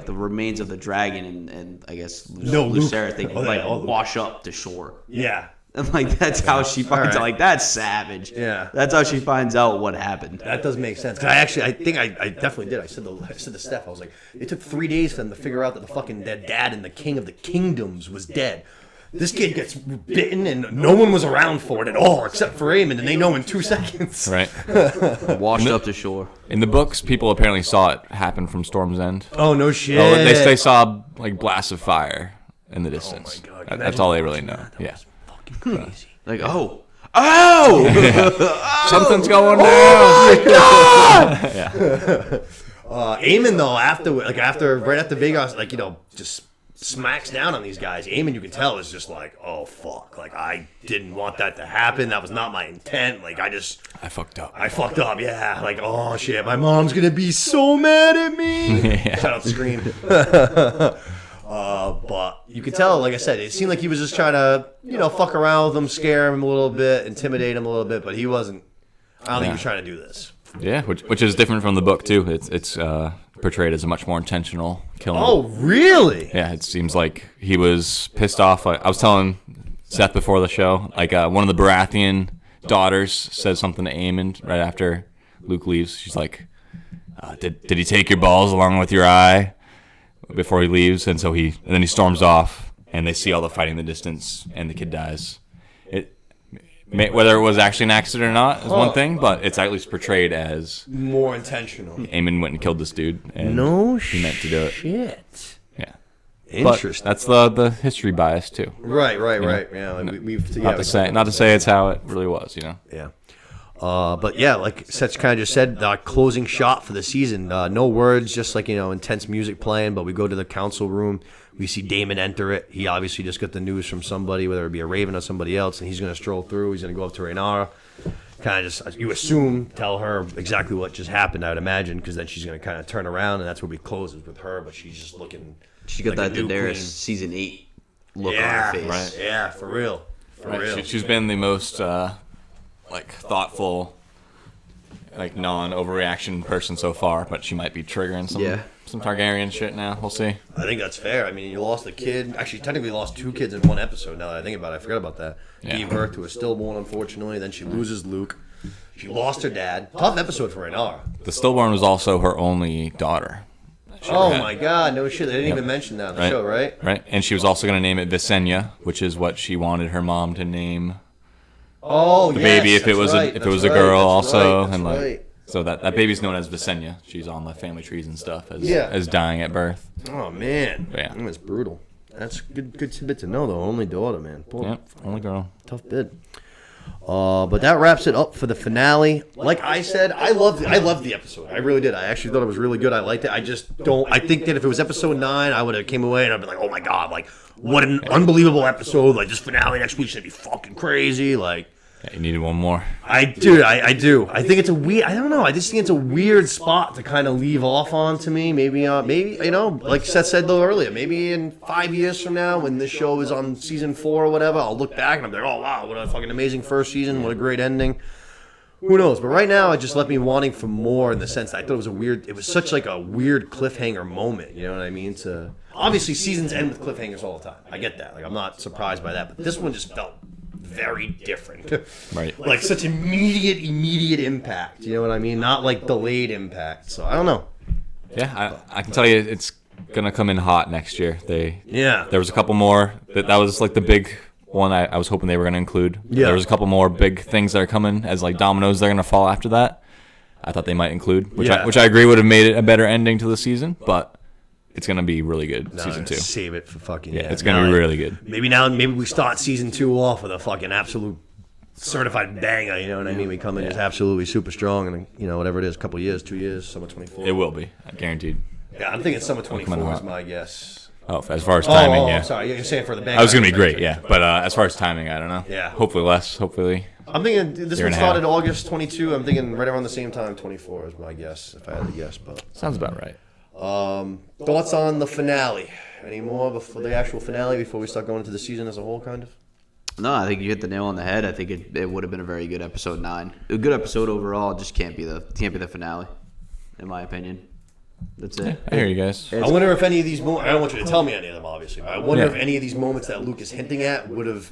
the remains of the dragon and I guess Luke. Lucera thing Oh, yeah, Luke. wash up to shore. Yeah. And that's how she finds out. Like, that's savage. Yeah. That's how she finds out what happened. That does make sense. 'Cause I think I definitely did. I said to Steph, I was like, it took 3 days for them to figure out that the fucking dead dad and the king of the kingdoms was dead. This kid gets bitten and no one was around for it at all except for Aemon, and they know in 2 seconds. Right. Washed up to shore. In the books, people apparently saw it happen from Storm's End. Oh, no shit. Oh, they saw like blasts of fire in the distance. God. That's all they really know. Yeah. Fucking crazy. Like, oh! Something's going down. Aemon though, right after Vhagar, just smacks down on these guys. Aemon, you can tell, is just like, oh fuck, like I didn't want that to happen. That was not my intent. Like I fucked up. fucked up. Yeah, like oh shit, my mom's gonna be so mad at me. Yeah. Shout out Scream. But you could tell, like I said, it seemed like he was just trying to, fuck around with him, scare him a little bit, intimidate him a little bit, but he wasn't. I don't think he was trying to do this. Yeah, which is different from the book too. It's portrayed as a much more intentional killing. Oh, really? Yeah, it seems like he was pissed off. I was telling Seth before the show, like one of the Baratheon daughters says something to Aemon right after Luke leaves. She's like, "Did he take your balls along with your eye?" Before he leaves, and then he storms off, and they see all the fighting in the distance, and the kid dies. Whether it was actually an accident or not is one thing, but it's at least portrayed as more intentional. Aemon went and killed this dude, and he meant to do it. Shit. Yeah, Interesting. But that's the history bias too. Right. Yeah, like we've Not to say it's how it really was, Yeah. But yeah, like Seth kind of just said, closing shot for the season. No words, just like, intense music playing. But we go to the council room. We see Damon enter it. He obviously just got the news from somebody, whether it be a Raven or somebody else, and he's going to stroll through. He's going to go up to Rhaenyra. Kind of just, you assume, tell her exactly what just happened, I would imagine, because then she's going to kind of turn around, and that's where we close with her. But she's just looking. She got like that Daenerys season 8 look on her face. Right. Yeah, for real. She's been the most thoughtful, non-overreaction person so far, but she might be triggering some Targaryen shit now. We'll see. I think that's fair. I mean, you lost a kid. Actually, technically lost 2 kids in one episode, now that I think about it. I forgot about that. Yeah. Gave birth to a stillborn, unfortunately. Then she loses Luke. She lost her dad. Tough episode for Rhaenyra. The stillborn was also her only daughter. My God. No shit. They didn't even mention that on the show, right? Right. And she was also going to name it Visenya, which is what she wanted her mom to name the baby if it was a girl also. That's and right. So that baby's known as Visenya. She's on the family trees and stuff as dying at birth. Oh, man. Yeah. That's brutal. That's good bit to know, though. Only daughter, man. Poor, Yep, only girl. tough bit. But that wraps it up for the finale. Like I said, I loved the episode. I really did. I actually thought it was really good. I liked it. I just don't. I think that if it was episode 9, I would have came away and I'd been like, oh my God, like what an unbelievable episode. Like this finale next week should be fucking crazy. Like. Yeah, you needed one more. I do. I think it's a weird. I don't know. I just think it's a weird spot to kind of leave off on to me. Maybe like Seth said though earlier. Maybe in 5 years from now, when this show is on season 4 or whatever, I'll look back and I'm like, oh wow, what a fucking amazing first season. What a great ending. Who knows? But right now, it just left me wanting for more in the sense that I thought it was a weird. It was such like a weird cliffhanger moment. You know what I mean? Obviously seasons end with cliffhangers all the time. I get that. Like I'm not surprised by that. But this one just felt very different. Right. Like such immediate impact. You know what I mean? Not like delayed impact. So I don't know. Yeah, I can tell you it's gonna come in hot next year. There was a couple more that was like the big one I was hoping they were gonna include. Yeah. There was a couple more big things that are coming as like dominoes they're gonna fall after that. I thought they might include, which I agree would have made it a better ending to the season, but it's gonna be really good season 2. Save it for fucking it's gonna be really good. Maybe we start season 2 off with a fucking absolute certified banger. You know what I mean? We come in as absolutely super strong, and whatever it is, a couple years, 2 years, summer 24. It will be, guaranteed. Yeah, I'm thinking summer 24 is my guess. Oh, as far as timing, yeah. Sorry, you're saying for the banger. I was gonna be great, yeah. But as far as timing, I don't know. Yeah. Hopefully less. Hopefully. I'm thinking this one started August 22. I'm thinking right around the same time 24 is my guess, if I had to guess. But sounds about right. Thoughts on the finale? Any more before the actual finale before we start going into the season as a whole, kind of? No, I think you hit the nail on the head. I think it would have been a very good episode 9. A good episode overall. Just can't be the finale, in my opinion. That's it. I hear you guys. I wonder if any of these moments, I don't want you to tell me any of them, obviously, but I wonder if any of these moments that Luke is hinting at would have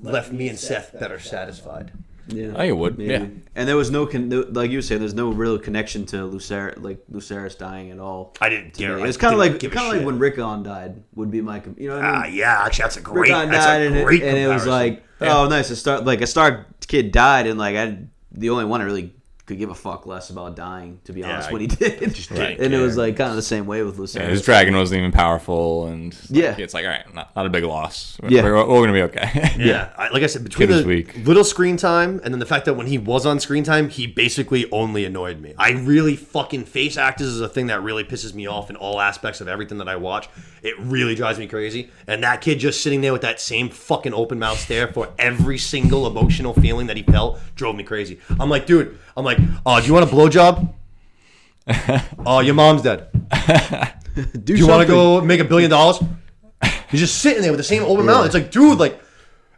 left me and Seth better satisfied. Yeah, I think it would. Maybe. Yeah, and there was no like you were saying, there's no real connection to Lucerys dying at all. I didn't care. It's kind of like when Rickon died. Would be my, you know what I mean? Yeah, actually, that's a great. Rickon died, and it was like, yeah. nice. A Stark kid died, and the only one I really could give a fuck less about dying, to be honest, when he did. And it was like kind of the same way with Lucerys. Yeah, his dragon wasn't even powerful, and it's like, all right, not a big loss. We're gonna be okay. Like I said, between the little screen time and then the fact that when he was on screen time, he basically only annoyed me. I really fucking face actors is a thing that really pisses me off in all aspects of everything that I watch. It really drives me crazy. And that kid just sitting there with that same fucking open mouth stare for every single emotional feeling that he felt drove me crazy. I'm like, dude. Do you want a blowjob? Your mom's dead. Do you want to go make $1 billion? He's just sitting there with the same open mouth. It's like, dude, like,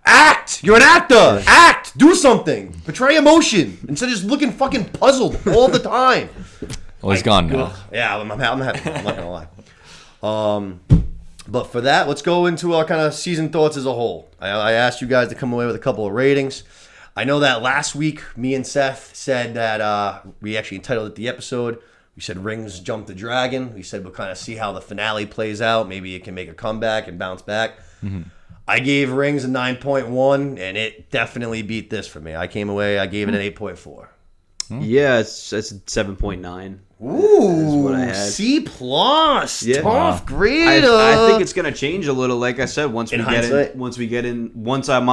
act. You're an actor. Act. Do something. Portray emotion instead of just looking fucking puzzled all the time. Well, he's gone now. Yeah, I'm happy. I'm not gonna lie. But for that, let's go into our kind of season thoughts as a whole. I asked you guys to come away with a couple of ratings. I know that last week, me and Seth said that we actually entitled it the episode. We said Rings Jump the Dragon. We said we'll kind of see how the finale plays out. Maybe it can make a comeback and bounce back. Mm-hmm. I gave Rings a 9.1, and it definitely beat this for me. I came away, I gave it an 8.4. Yeah, it's 7.9. Ooh, what I had. C+. Yeah. Tough grade. I think it's gonna change a little. Like I said, once I'm on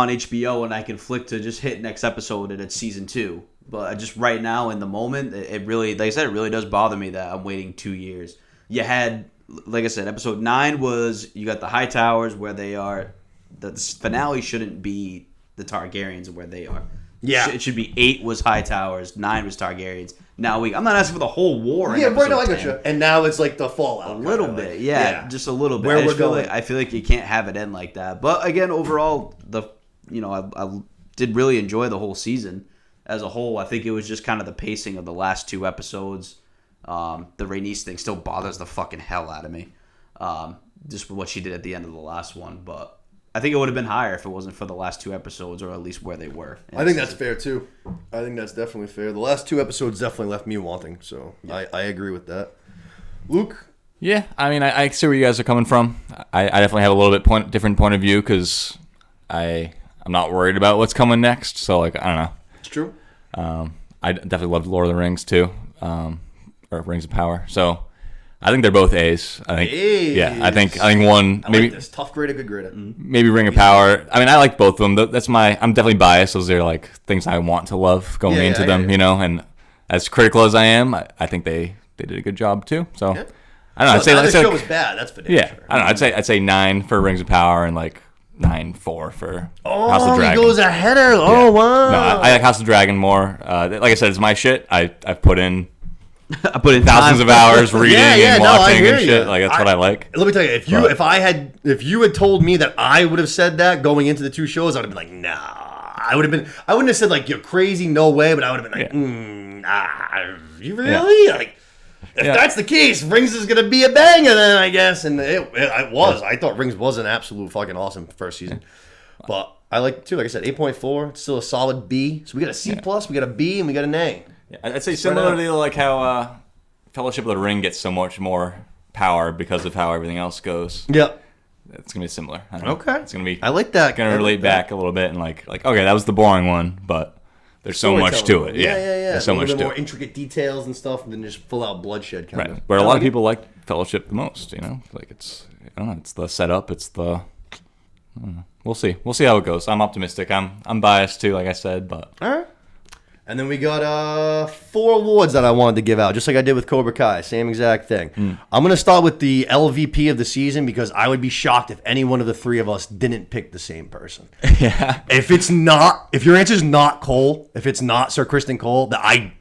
HBO and I can flick to just hit next episode and it's season 2. But just right now in the moment, it really, like I said, it really does bother me that I'm waiting 2 years. You had, like I said, episode 9 was you got the High Towers where they are. The finale shouldn't be the Targaryens where they are. Yeah, it should be 8 was High Towers, 9 was Targaryens. Now I'm not asking for the whole war. Yeah, right now I got you. And now it's like the fallout. A little bit, yeah, just a little bit. Where we're going. I feel like you can't have it end like that. But again, overall, I did really enjoy the whole season as a whole. I think it was just kind of the pacing of the last 2 episodes. The Rhaenys thing still bothers the fucking hell out of me. Just what she did at the end of the last one, but. I think it would have been higher if it wasn't for the last 2 episodes, or at least where they were. I think that's fair, too. I think that's definitely fair. The last 2 episodes definitely left me wanting, so yeah. I agree with that. Luke? Yeah, I mean, I see where you guys are coming from. I definitely have a little bit different point of view because I'm not worried about what's coming next, so, like, I don't know. It's true. I definitely loved Lord of the Rings, too, or Rings of Power, so... I think they're both A's. I think, A's. Yeah. I think one maybe like this. Tough grade, a good grade. Maybe Ring of Power. I mean, I like both of them. I'm definitely biased. Those are like things I want to love going into them, you know. And as critical as I am, I think they did a good job too. So I don't know. I'd say the show was bad. That's for damn sure. I don't know. I'd say 9 for Rings of Power and like 9.4 for House of Dragon. He goes ahead of. Oh wow. No, I like House of Dragon more. Like I said, it's my shit. I've put in. I put in thousands of hours reading and watching and shit. Like that's what I like. Let me tell you, if you had told me that I would have said that going into the 2 shows, I'd have been like, nah. I wouldn't have said like you're crazy, no way, but I would have been like, you really? Like if that's the case, Rings is gonna be a banger then, I guess. And it was. I thought Rings was an absolute fucking awesome first season. But I like it too. Like I said, 8.4. It's still a solid B. So we got a C+, we got a B, and we got an A. Yeah, I'd say similarly like how Fellowship of the Ring gets so much more power because of how everything else goes. Yep. It's going to be similar. Okay. It's going to be... I like that. Going to relate back a little bit and like, okay, that was the boring one, but there's so much to it. Yeah. There's so much to it. more intricate details and stuff than just full-out bloodshed kind of. But a lot of people like Fellowship the most, you know? Like it's, I don't know, it's the setup, it's the... I don't know. We'll see. We'll see how it goes. I'm optimistic. I'm biased too, like I said, but... All right. And then we got 4 awards that I wanted to give out, just like I did with Cobra Kai. Same exact thing. I'm going to start with the LVP of the season because I would be shocked if any one of the 3 of us didn't pick the same person. Yeah. If your answer is not Cole, if it's not Sir Kristen Cole, that I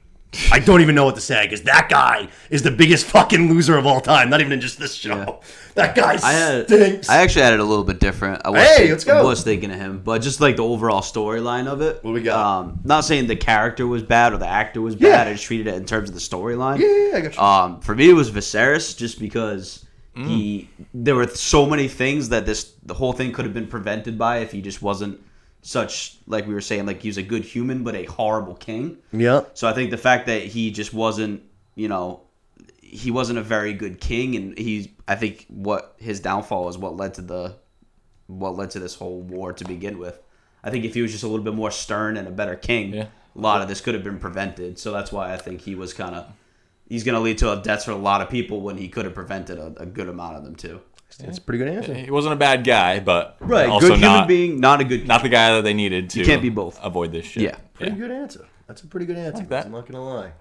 don't even know what to say because that guy is the biggest fucking loser of all time. Not even in just this show. Yeah. That guy stinks. I actually had it a little bit different. Let's go. I was thinking of him, but just like the overall storyline of it. What we got? Not saying the character was bad or the actor was bad. I just treated it in terms of the storyline. Yeah, I got you. For me, it was Viserys just because there were so many things that the whole thing could have been prevented by if he just wasn't such, like we were saying, like he was a good human but a horrible king. Yeah. So I think the fact that he just wasn't, he wasn't a very good king, and I think what his downfall is what led to this whole war to begin with. I think if he was just a little bit more stern and a better king, a lot of this could have been prevented. So that's why I think he's going to lead to deaths for a lot of people when he could have prevented a good amount of them too. That's a pretty good answer. He wasn't a bad guy, but also good human being, not a good king. Not the guy that they needed to. You can't be both. Avoid this shit. Yeah, pretty good answer. That's a pretty good answer. Like that. I'm not gonna lie.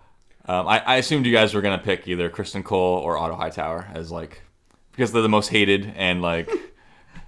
I assumed you guys were gonna pick either Kristen Cole or Otto Hightower as like because they're the most hated and like.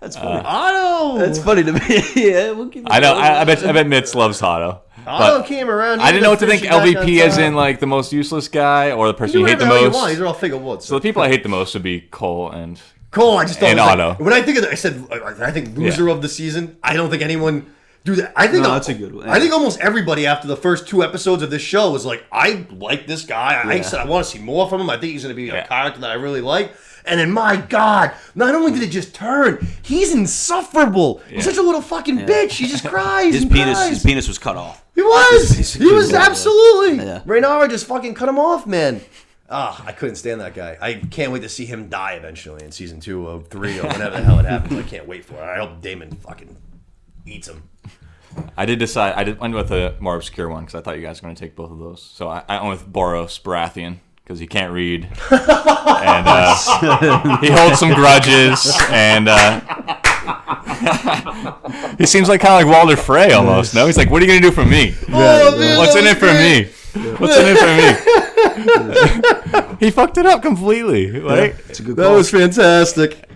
That's funny. Otto. That's funny to me. Yeah, we'll keep it I know. I bet Mitz loves Otto. Otto came around. I didn't know what to think. LVP as in like the most useless guy or the person you hate the most. These are all figure woods. So the people I hate the most would be Cole and. Cole, I just thought and Otto. when I think of it, I think loser of the season. I don't think anyone. Dude, that's a good one. I think almost everybody after the first 2 episodes of this show was like, I like this guy. I said I want to see more from him. I think he's going to be a character that I really like. And then, my God, not only did it just turn, he's insufferable. He's such a little fucking bitch. He just cries. His penis was cut off. He was absolutely. Yeah. Rhaenyra just fucking cut him off, man. I couldn't stand that guy. I can't wait to see him die eventually in season 2 or 3 or whenever the hell it happens. I can't wait for it. I hope Daemon fucking eats him. I went with a more obscure one because I thought you guys were going to take both of those. So I went with Boros Baratheon because he can't read. And he holds some grudges. And he seems like kind of like Walder Frey almost, no? He's like, what are you going to do for me? What's in it for me? What's in it for me? He fucked it up completely. Like, that's a good call. That was fantastic.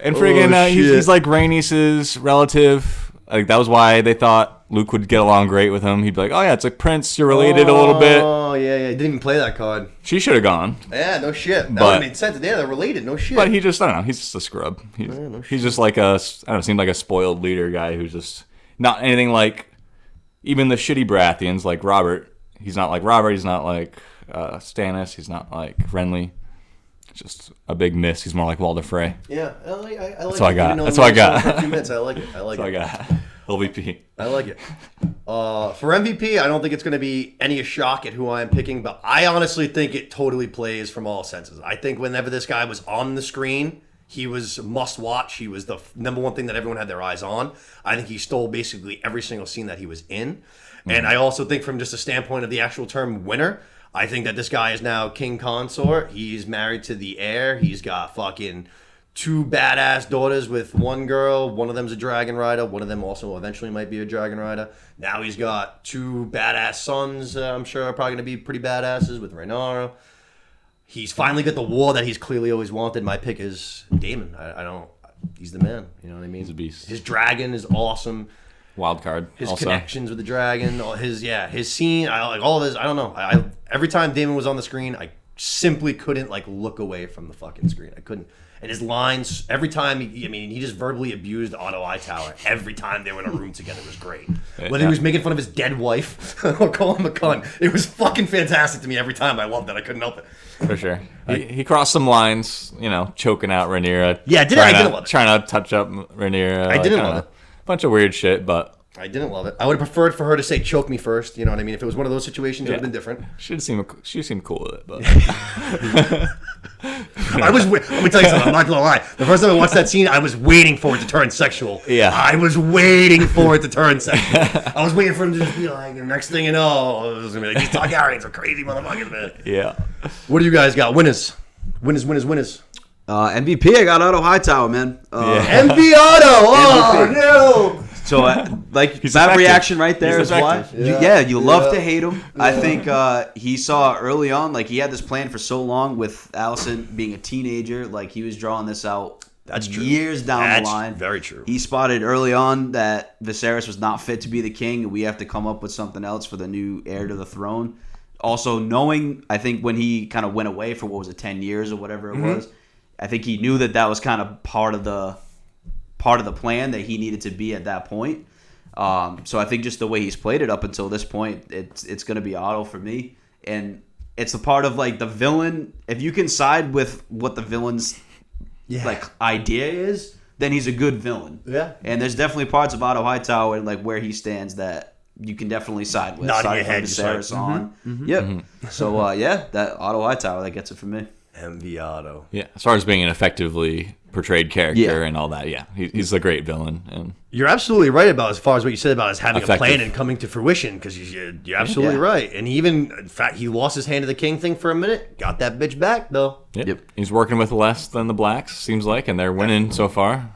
And friggin' he's like Rhaenys' relative. Like, that was why they thought Luke would get along great with him. He'd be like, oh, yeah, it's like Prince. You're related a little bit. Oh, yeah. He didn't even play that card. She should have gone. Yeah, no shit. That would have made sense. Yeah, they're related. No shit. But he just, I don't know. He's just a scrub. He's just like seemed like a spoiled leader guy who's just not anything like even the shitty Baratheons like Robert. He's not like Robert. He's not like Stannis. He's not like Renly. Just a big miss. He's more like Walder Frey. Yeah, I like That's what I got. That's what I got. For a few minutes. I like it. That's what I got. LVP. I like it. For MVP, I don't think it's going to be any shock at who I am picking, but I honestly think it totally plays from all senses. I think whenever this guy was on the screen, he was must watch. He was the number one thing that everyone had their eyes on. I think he stole basically every single scene that he was in. Mm-hmm. And I also think from just a standpoint of the actual term winner, I think that this guy is now king consort. He's married to the heir. He's got fucking 2 badass daughters with one girl. One of them's a dragon rider. One of them also eventually might be a dragon rider. Now he's got 2 badass sons. I'm sure are probably going to be pretty badasses with Rhaenyra. He's finally got the war that he's clearly always wanted. My pick is Daemon. He's the man. You know what I mean? He's a beast. His dragon is awesome. Wild card. His also. connections with the dragon, his scene, I like all of his. I don't know. Every time Daemon was on the screen, I simply couldn't like look away from the fucking screen. I couldn't. And his lines, every time, he just verbally abused Otto Hightower every time they were in a room together. It was great. Whether he was making fun of his dead wife or calling him a cunt, it was fucking fantastic to me every time. I loved it. I couldn't help it. For sure. He crossed some lines, choking out Rhaenyra. Yeah, I didn't love it. Trying to touch up Rhaenyra. I didn't love it. Bunch of weird shit, but I didn't love it. I would have preferred for her to say "choke me" first. You know what I mean? If it was one of those situations, it would have been different. She seemed cool with it, but let me tell you something. I'm not gonna lie. The first time I watched that scene, I was waiting for it to turn sexual. Yeah, I was waiting for it to turn sexual. I was waiting for him to just be like, the next thing you know, it was gonna be like, these Targaryens are crazy motherfuckers, man. Yeah. What do you guys got? Winners. MVP, I got Otto Hightower, man. MVP Otto. Oh no. So, that reaction right there is why. You love to hate him. Yeah. I think he saw early on, like, he had this plan for so long with Alicent being a teenager. Like, he was drawing this out years down the line. Very true. He spotted early on that Viserys was not fit to be the king, and we have to come up with something else for the new heir to the throne. Also, knowing, I think, when he kind of went away for, 10 years or whatever it was, I think he knew that was kind of part of the plan that he needed to be at that point. So I think just the way he's played it up until this point, it's going to be Otto for me. And it's a part of like the villain. If you can side with what the villain's like idea is, then he's a good villain. Yeah. And there's definitely parts of Otto Hightower and like where he stands that you can definitely side with. Not in your head, Viserys on. Yep. So that Otto Hightower, that gets it for me. MV Otto. Yeah, as far as being an effectively portrayed character and all that, he's a great villain. And you're absolutely right about as far as what you said about us having a plan and coming to fruition, because you're absolutely right. And even, in fact, he lost his hand to the king thing for a minute, got that bitch back, though. Yep. He's working with less than the Blacks, seems like, and they're winning so far,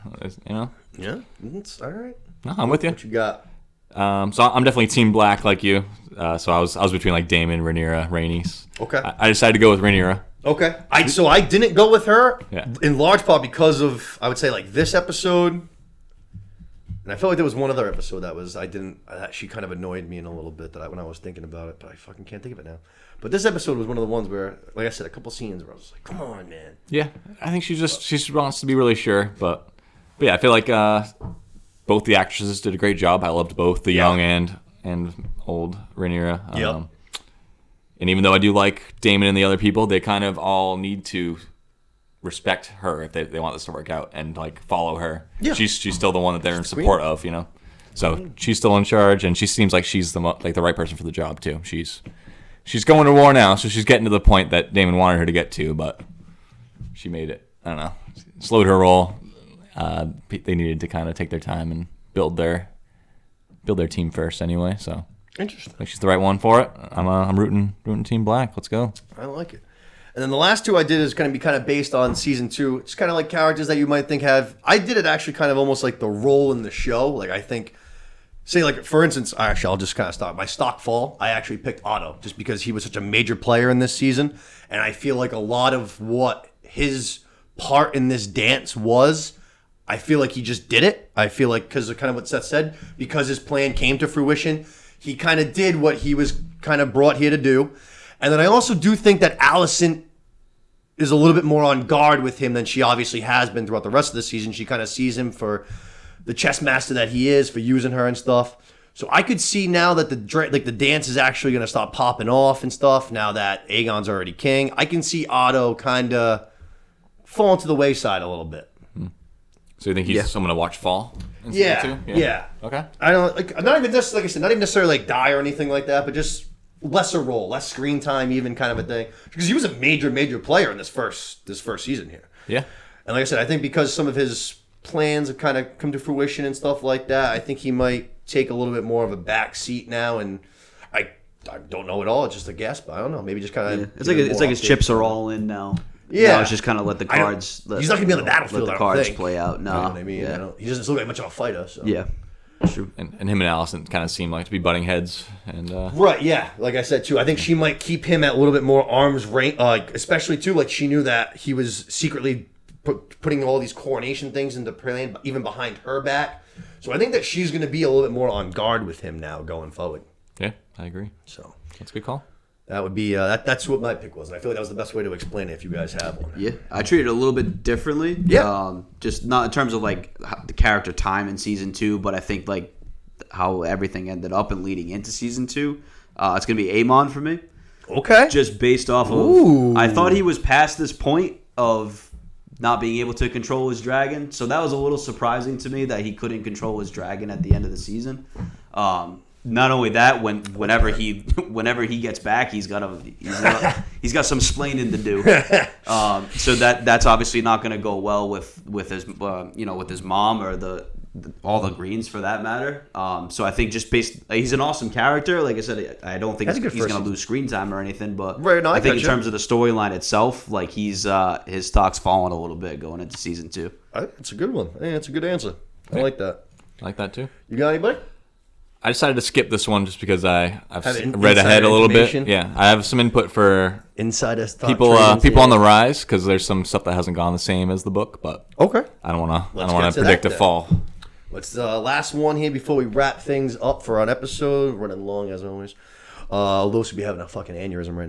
Yeah, it's all right. No, I'm with you. What you got? So I'm definitely Team Black like you. So I was between like Daemon, Rhaenyra, Rhaenys. Okay. I decided to go with Rhaenyra. Okay. So I didn't go with her in large part because of, I would say, like this episode. And I felt like there was one other episode that she kind of annoyed me in a little bit when I was thinking about it, but I fucking can't think of it now. But this episode was one of the ones where, like I said, a couple scenes where I was like, come on, man. Yeah. I think she wants to be really sure, but yeah, I feel like both the actresses did a great job. I loved both the young and old Rhaenyra. Yep. And even though I do like Daemon and the other people, they kind of all need to respect her if they want this to work out and like follow her. Yeah. She's still the one that they're in support of, you know. So she's still in charge, and she seems like she's the right person for the job too. She's going to war now, so she's getting to the point that Daemon wanted her to get to, but she made it. I don't know, slowed her roll. They needed to kind of take their time and build their team first anyway. So interesting. I think she's the right one for it. I'm rooting Team Black. Let's go. I like it. And then the last two I did is going to be kind of based on season 2. It's kind of like characters that you might think have. I did it actually kind of almost like the role in the show. Like I think, say like for instance, I'll just kind of stop. My stock fall, I actually picked Otto just because he was such a major player in this season, and I feel like a lot of what his part in this dance was, I feel like he just did it. I feel like because of kind of what Seth said, because his plan came to fruition, he kind of did what he was kind of brought here to do. And then I also do think that Allison is a little bit more on guard with him than she obviously has been throughout the rest of the season. She kind of sees him for the chess master that he is, for using her and stuff. So I could see now that the dance is actually going to stop popping off and stuff now that Aegon's already king. I can see Otto kind of falling to the wayside a little bit. So you think he's someone to watch fall? Yeah. Okay. I don't not even just like I said, not even necessarily like die or anything like that, but just lesser role, less screen time, even kind of a thing. Because he was a major player in this first season here. Yeah. And like I said, I think because some of his plans have kind of come to fruition and stuff like that, I think he might take a little bit more of a back seat now. And I don't know at all. It's just a guess, but I don't know. Maybe just kind of. Yeah. It's like his chips are all in now. Yeah, now it's just kind of let the cards. He's not gonna be on the battlefield. Let the cards play out. No, you know what I mean. Yeah. He doesn't look like much of a fighter. So. Yeah. True. And him and Allison kind of seem like to be butting heads. And right, yeah. Like I said, too, I think she might keep him at a little bit more arm's range, especially, too, like she knew that he was secretly putting all these coronation things into plan, even behind her back. So I think that she's going to be a little bit more on guard with him now going forward. Yeah, I agree. So that's a good call. That would be that's what my pick was, and I feel like that was the best way to explain it if you guys have one. Yeah, I treat it a little bit differently. Yeah, just not in terms of like the character time in season 2, but I think like how everything ended up and leading into season 2. It's gonna be Aemon for me. Okay, just based off of I thought he was past this point of not being able to control his dragon, so that was a little surprising to me that he couldn't control his dragon at the end of the season. Not only that, whenever he gets back, he's got some splaining to do. So that's obviously not going to go well with his with his mom or all the Greens for that matter. So I think just he's an awesome character. Like I said, I don't think he's going to lose screen time or anything. But I think in terms of the storyline itself, like his stock's fallen a little bit going into season 2. It's a good one. I think that's a good answer. I like that. I like that too. You got anybody? I decided to skip this one just because I've read ahead a little bit. Yeah, I have some input for insider people on the rise because there's some stuff that hasn't gone the same as the book. But okay, I don't want to predict a fall. What's the last one here before we wrap things up for our episode? Running long as always. Lewis would be having a fucking aneurysm right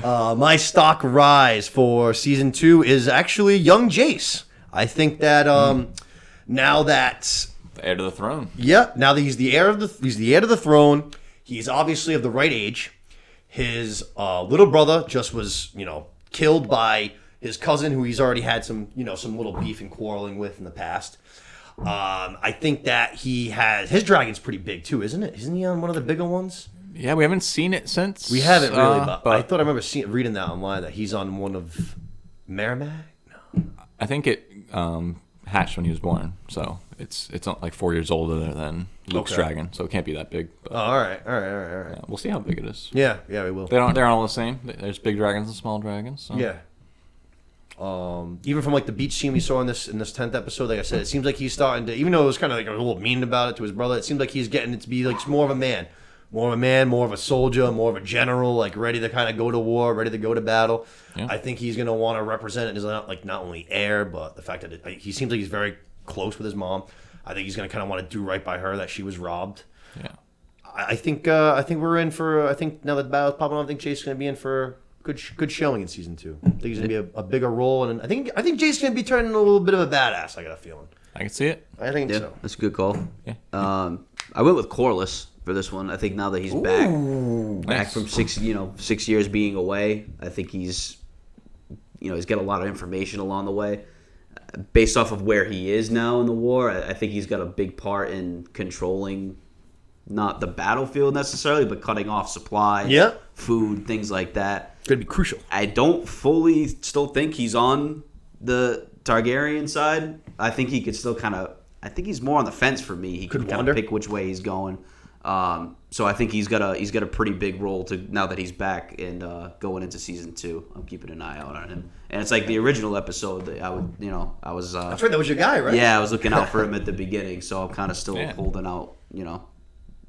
now. My stock rise for season 2 is actually young Jace. I think that now that. The heir to the throne. Yeah, now that he's the heir to the throne. He's obviously of the right age. His little brother just was, killed by his cousin, who he's already had some little beef and quarreling with in the past. I think that his dragon's pretty big too, isn't it? Isn't he on one of the bigger ones? Yeah, we haven't seen it since. We haven't really, but I thought I remember reading that online that he's on one of Merrimack. No, I think it hatched when he was born, so it's not like 4 years older than Luke's dragon, so it can't be that big. But, all right. Yeah, we'll see how big it is. Yeah, we will. They're not all the same. There's big dragons and small dragons. So. Yeah. Even from like the beach scene we saw in this 10th episode, like I said, it seems like he's starting to, even though it was kind of like a little mean about it to his brother, it seems like he's getting it to be like more of a man, more of a soldier, more of a general, like ready to kind of go to war, ready to go to battle. Yeah. I think he's going to want to represent it as not only heir, but the fact that he seems like he's very close with his mom. I think he's going to kind of want to do right by her that she was robbed. Yeah. I think we're in for. I think now that the battle's popping off, I think Jace's going to be in for good showing in season 2. I think he's going to be a bigger role, and I think Jace's going to be turning a little bit of a badass. I got a feeling. I can see it. I think so. That's a good call. Yeah. I went with Corliss for this one. I think now that he's back from 6 years being away, I think he's got a lot of information along the way. Based off of where he is now in the war, I think he's got a big part in controlling not the battlefield necessarily, but cutting off supply, food, things like that. Could be crucial. I don't fully still think he's on the Targaryen side. I think he could still I think he's more on the fence for me. He could kind of pick which way he's going. So I think he's got a pretty big role to now that he's back and going into season 2. I'm keeping an eye out on him. And it's like the original episode that I was. That's right. That was your guy, right? Yeah, I was looking out for him at the beginning, so I'm kind of still holding out.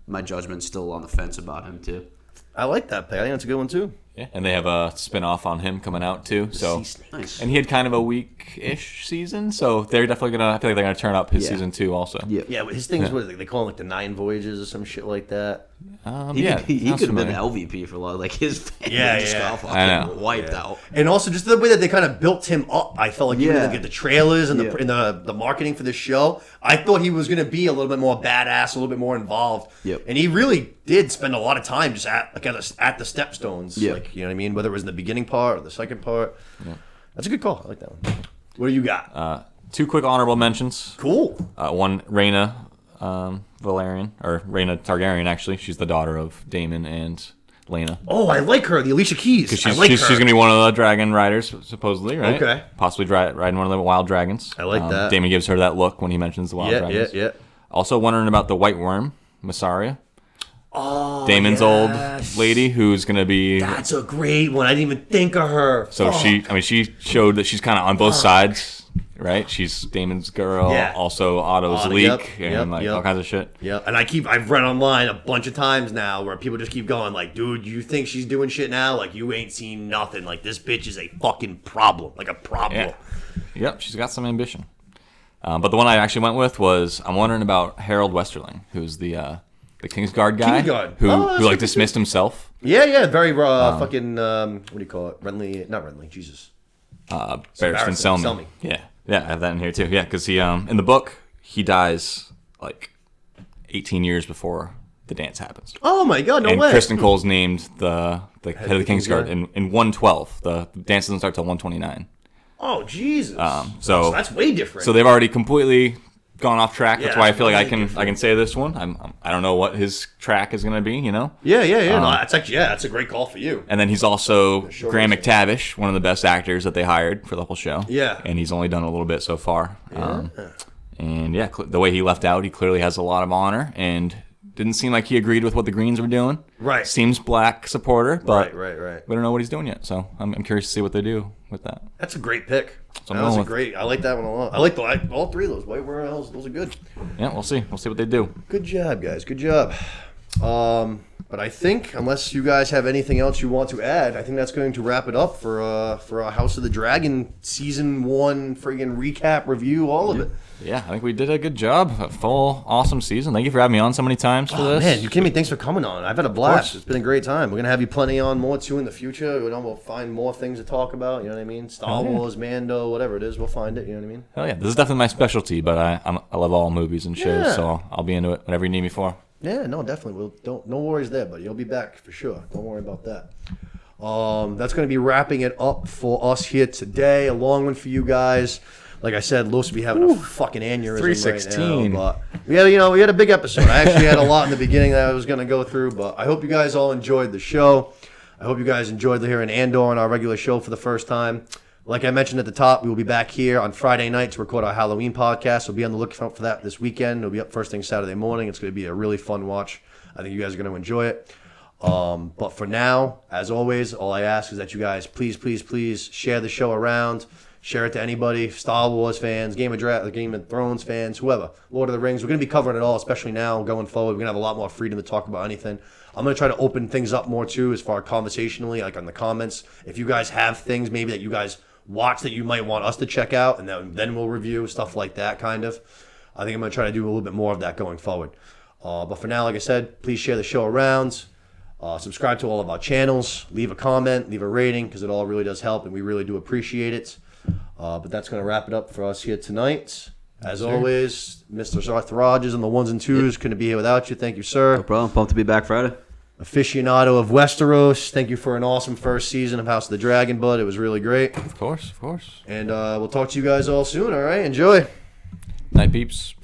My judgment's still on the fence about him too. I like that pick. I think that's a good one too. Yeah, and they have a spin-off on him coming out too. So nice. And he had kind of a weak-ish season, so they're definitely I feel like they're gonna turn up his season 2 also. Yeah, but his things, what they call him, like the 9 voyages or some shit like that. He could have been the LVP for a lot. Like his family just got fucking wiped out. And also just the way that they kind of built him up. I felt like even looking at the trailers and the marketing for this show, I thought he was going to be a little bit more badass, a little bit more involved. Yep. And he really did spend a lot of time just at the stepstones. Yep. Like, you know what I mean? Whether it was in the beginning part or the second part. Yeah. That's a good call. I like that one. What do you got? 2 quick honorable mentions. Cool. One, Rhaena Valerian, or Rhaena Targaryen, actually. She's the daughter of Daemon and Lena. Oh, I like her. The Alicia Keys. She's going to be one of the dragon riders, supposedly, right? Okay. Possibly riding one of the wild dragons. I like that. Daemon gives her that look when he mentions the wild dragons. Yeah. Also wondering about the White Worm, Massaria. Oh, Daemon's old lady who's going to be... That's a great one. I didn't even think of her. So she showed that she's kind of on both sides, right? She's Daemon's girl, also Otto's leak, and all kinds of shit. Yeah, and I've read online a bunch of times now where people just keep going like, dude, you think she's doing shit now? Like, you ain't seen nothing. Like, this bitch is a fucking problem. Like, a problem. Yeah. Yep, she's got some ambition. But the one I actually went with was, I'm wondering about Harold Westerling, who's the Kingsguard guy who dismissed himself. Yeah, very fucking what do you call it? Not Renly, Jesus. Barristan Selmy. Yeah, I have that in here too. Yeah, because he in the book he dies like 18 years before the dance happens. Oh my god, no way. And Kristen Cole's named the head of the Kingsguard in 112. The dance doesn't start till 129. Oh Jesus. So that's way different. So they've already completely gone off track. That's why I feel like I can say this one. I don't know what his track is going to be. Yeah. That's a great call for you. And then he's also Graham McTavish, one of the best actors that they hired for the whole show. Yeah. And he's only done a little bit so far. Yeah. The way he left out, he clearly has a lot of honor and didn't seem like he agreed with what the Greens were doing. Right. Seems black supporter, but right. we don't know what he's doing yet. So I'm curious to see what they do with that. That's a great pick. I like that one a lot. I like all 3 of those. White Worms, those are good. Yeah, we'll see. We'll see what they do. Good job, guys. Good job. But I think, unless you guys have anything else you want to add, I think that's going to wrap it up for our House of the Dragon Season 1 friggin' recap, review, all of it. Yeah, I think we did a good job. A full, awesome season. Thank you for having me on so many times for this. Man, you kidding me? Thanks for coming on. I've had a blast. It's been a great time. We're going to have you plenty on more, too, in the future. We'll find more things to talk about, you know what I mean? Star Wars, Mando, whatever it is, we'll find it, you know what I mean? Hell yeah. This is definitely my specialty, but I love all movies and shows, so I'll be into it whenever you need me for. Yeah, no, definitely. No worries there, buddy. You'll be back for sure. Don't worry about that. That's going to be wrapping it up for us here today. A long one for you guys. Like I said, Los will be having a fucking aneurysm 316. right now. But we had a big episode. I actually had a lot in the beginning that I was going to go through, but I hope you guys all enjoyed the show. I hope you guys enjoyed hearing Andor on our regular show for the first time. Like I mentioned at the top, we will be back here on Friday night to record our Halloween podcast. We'll be on the lookout for that this weekend. It'll be up first thing Saturday morning. It's going to be a really fun watch. I think you guys are going to enjoy it. But for now, as always, all I ask is that you guys please share the show around. Share it to anybody, Star Wars fans, Game of Thrones fans, whoever. Lord of the Rings. We're going to be covering it all, especially now going forward. We're going to have a lot more freedom to talk about anything. I'm going to try to open things up more, too, as far conversationally, like on the comments. If you guys have things maybe that you guys watch that you might want us to check out, and then we'll review, stuff like that, kind of. I think I'm going to try to do a little bit more of that going forward. But for now, like I said, please share the show around. Subscribe to all of our channels. Leave a comment, leave a rating, because it all really does help, and we really do appreciate it. But that's going to wrap it up for us here tonight. As always, Mr. Seth Rogers and the ones and twos couldn't be here without you. Thank you, sir. No problem. Pumped to be back Friday. Aficionado of Westeros, thank you for an awesome first season of House of the Dragon, bud. It was really great. Of course. And we'll talk to you guys all soon, all right? Enjoy. Night, peeps.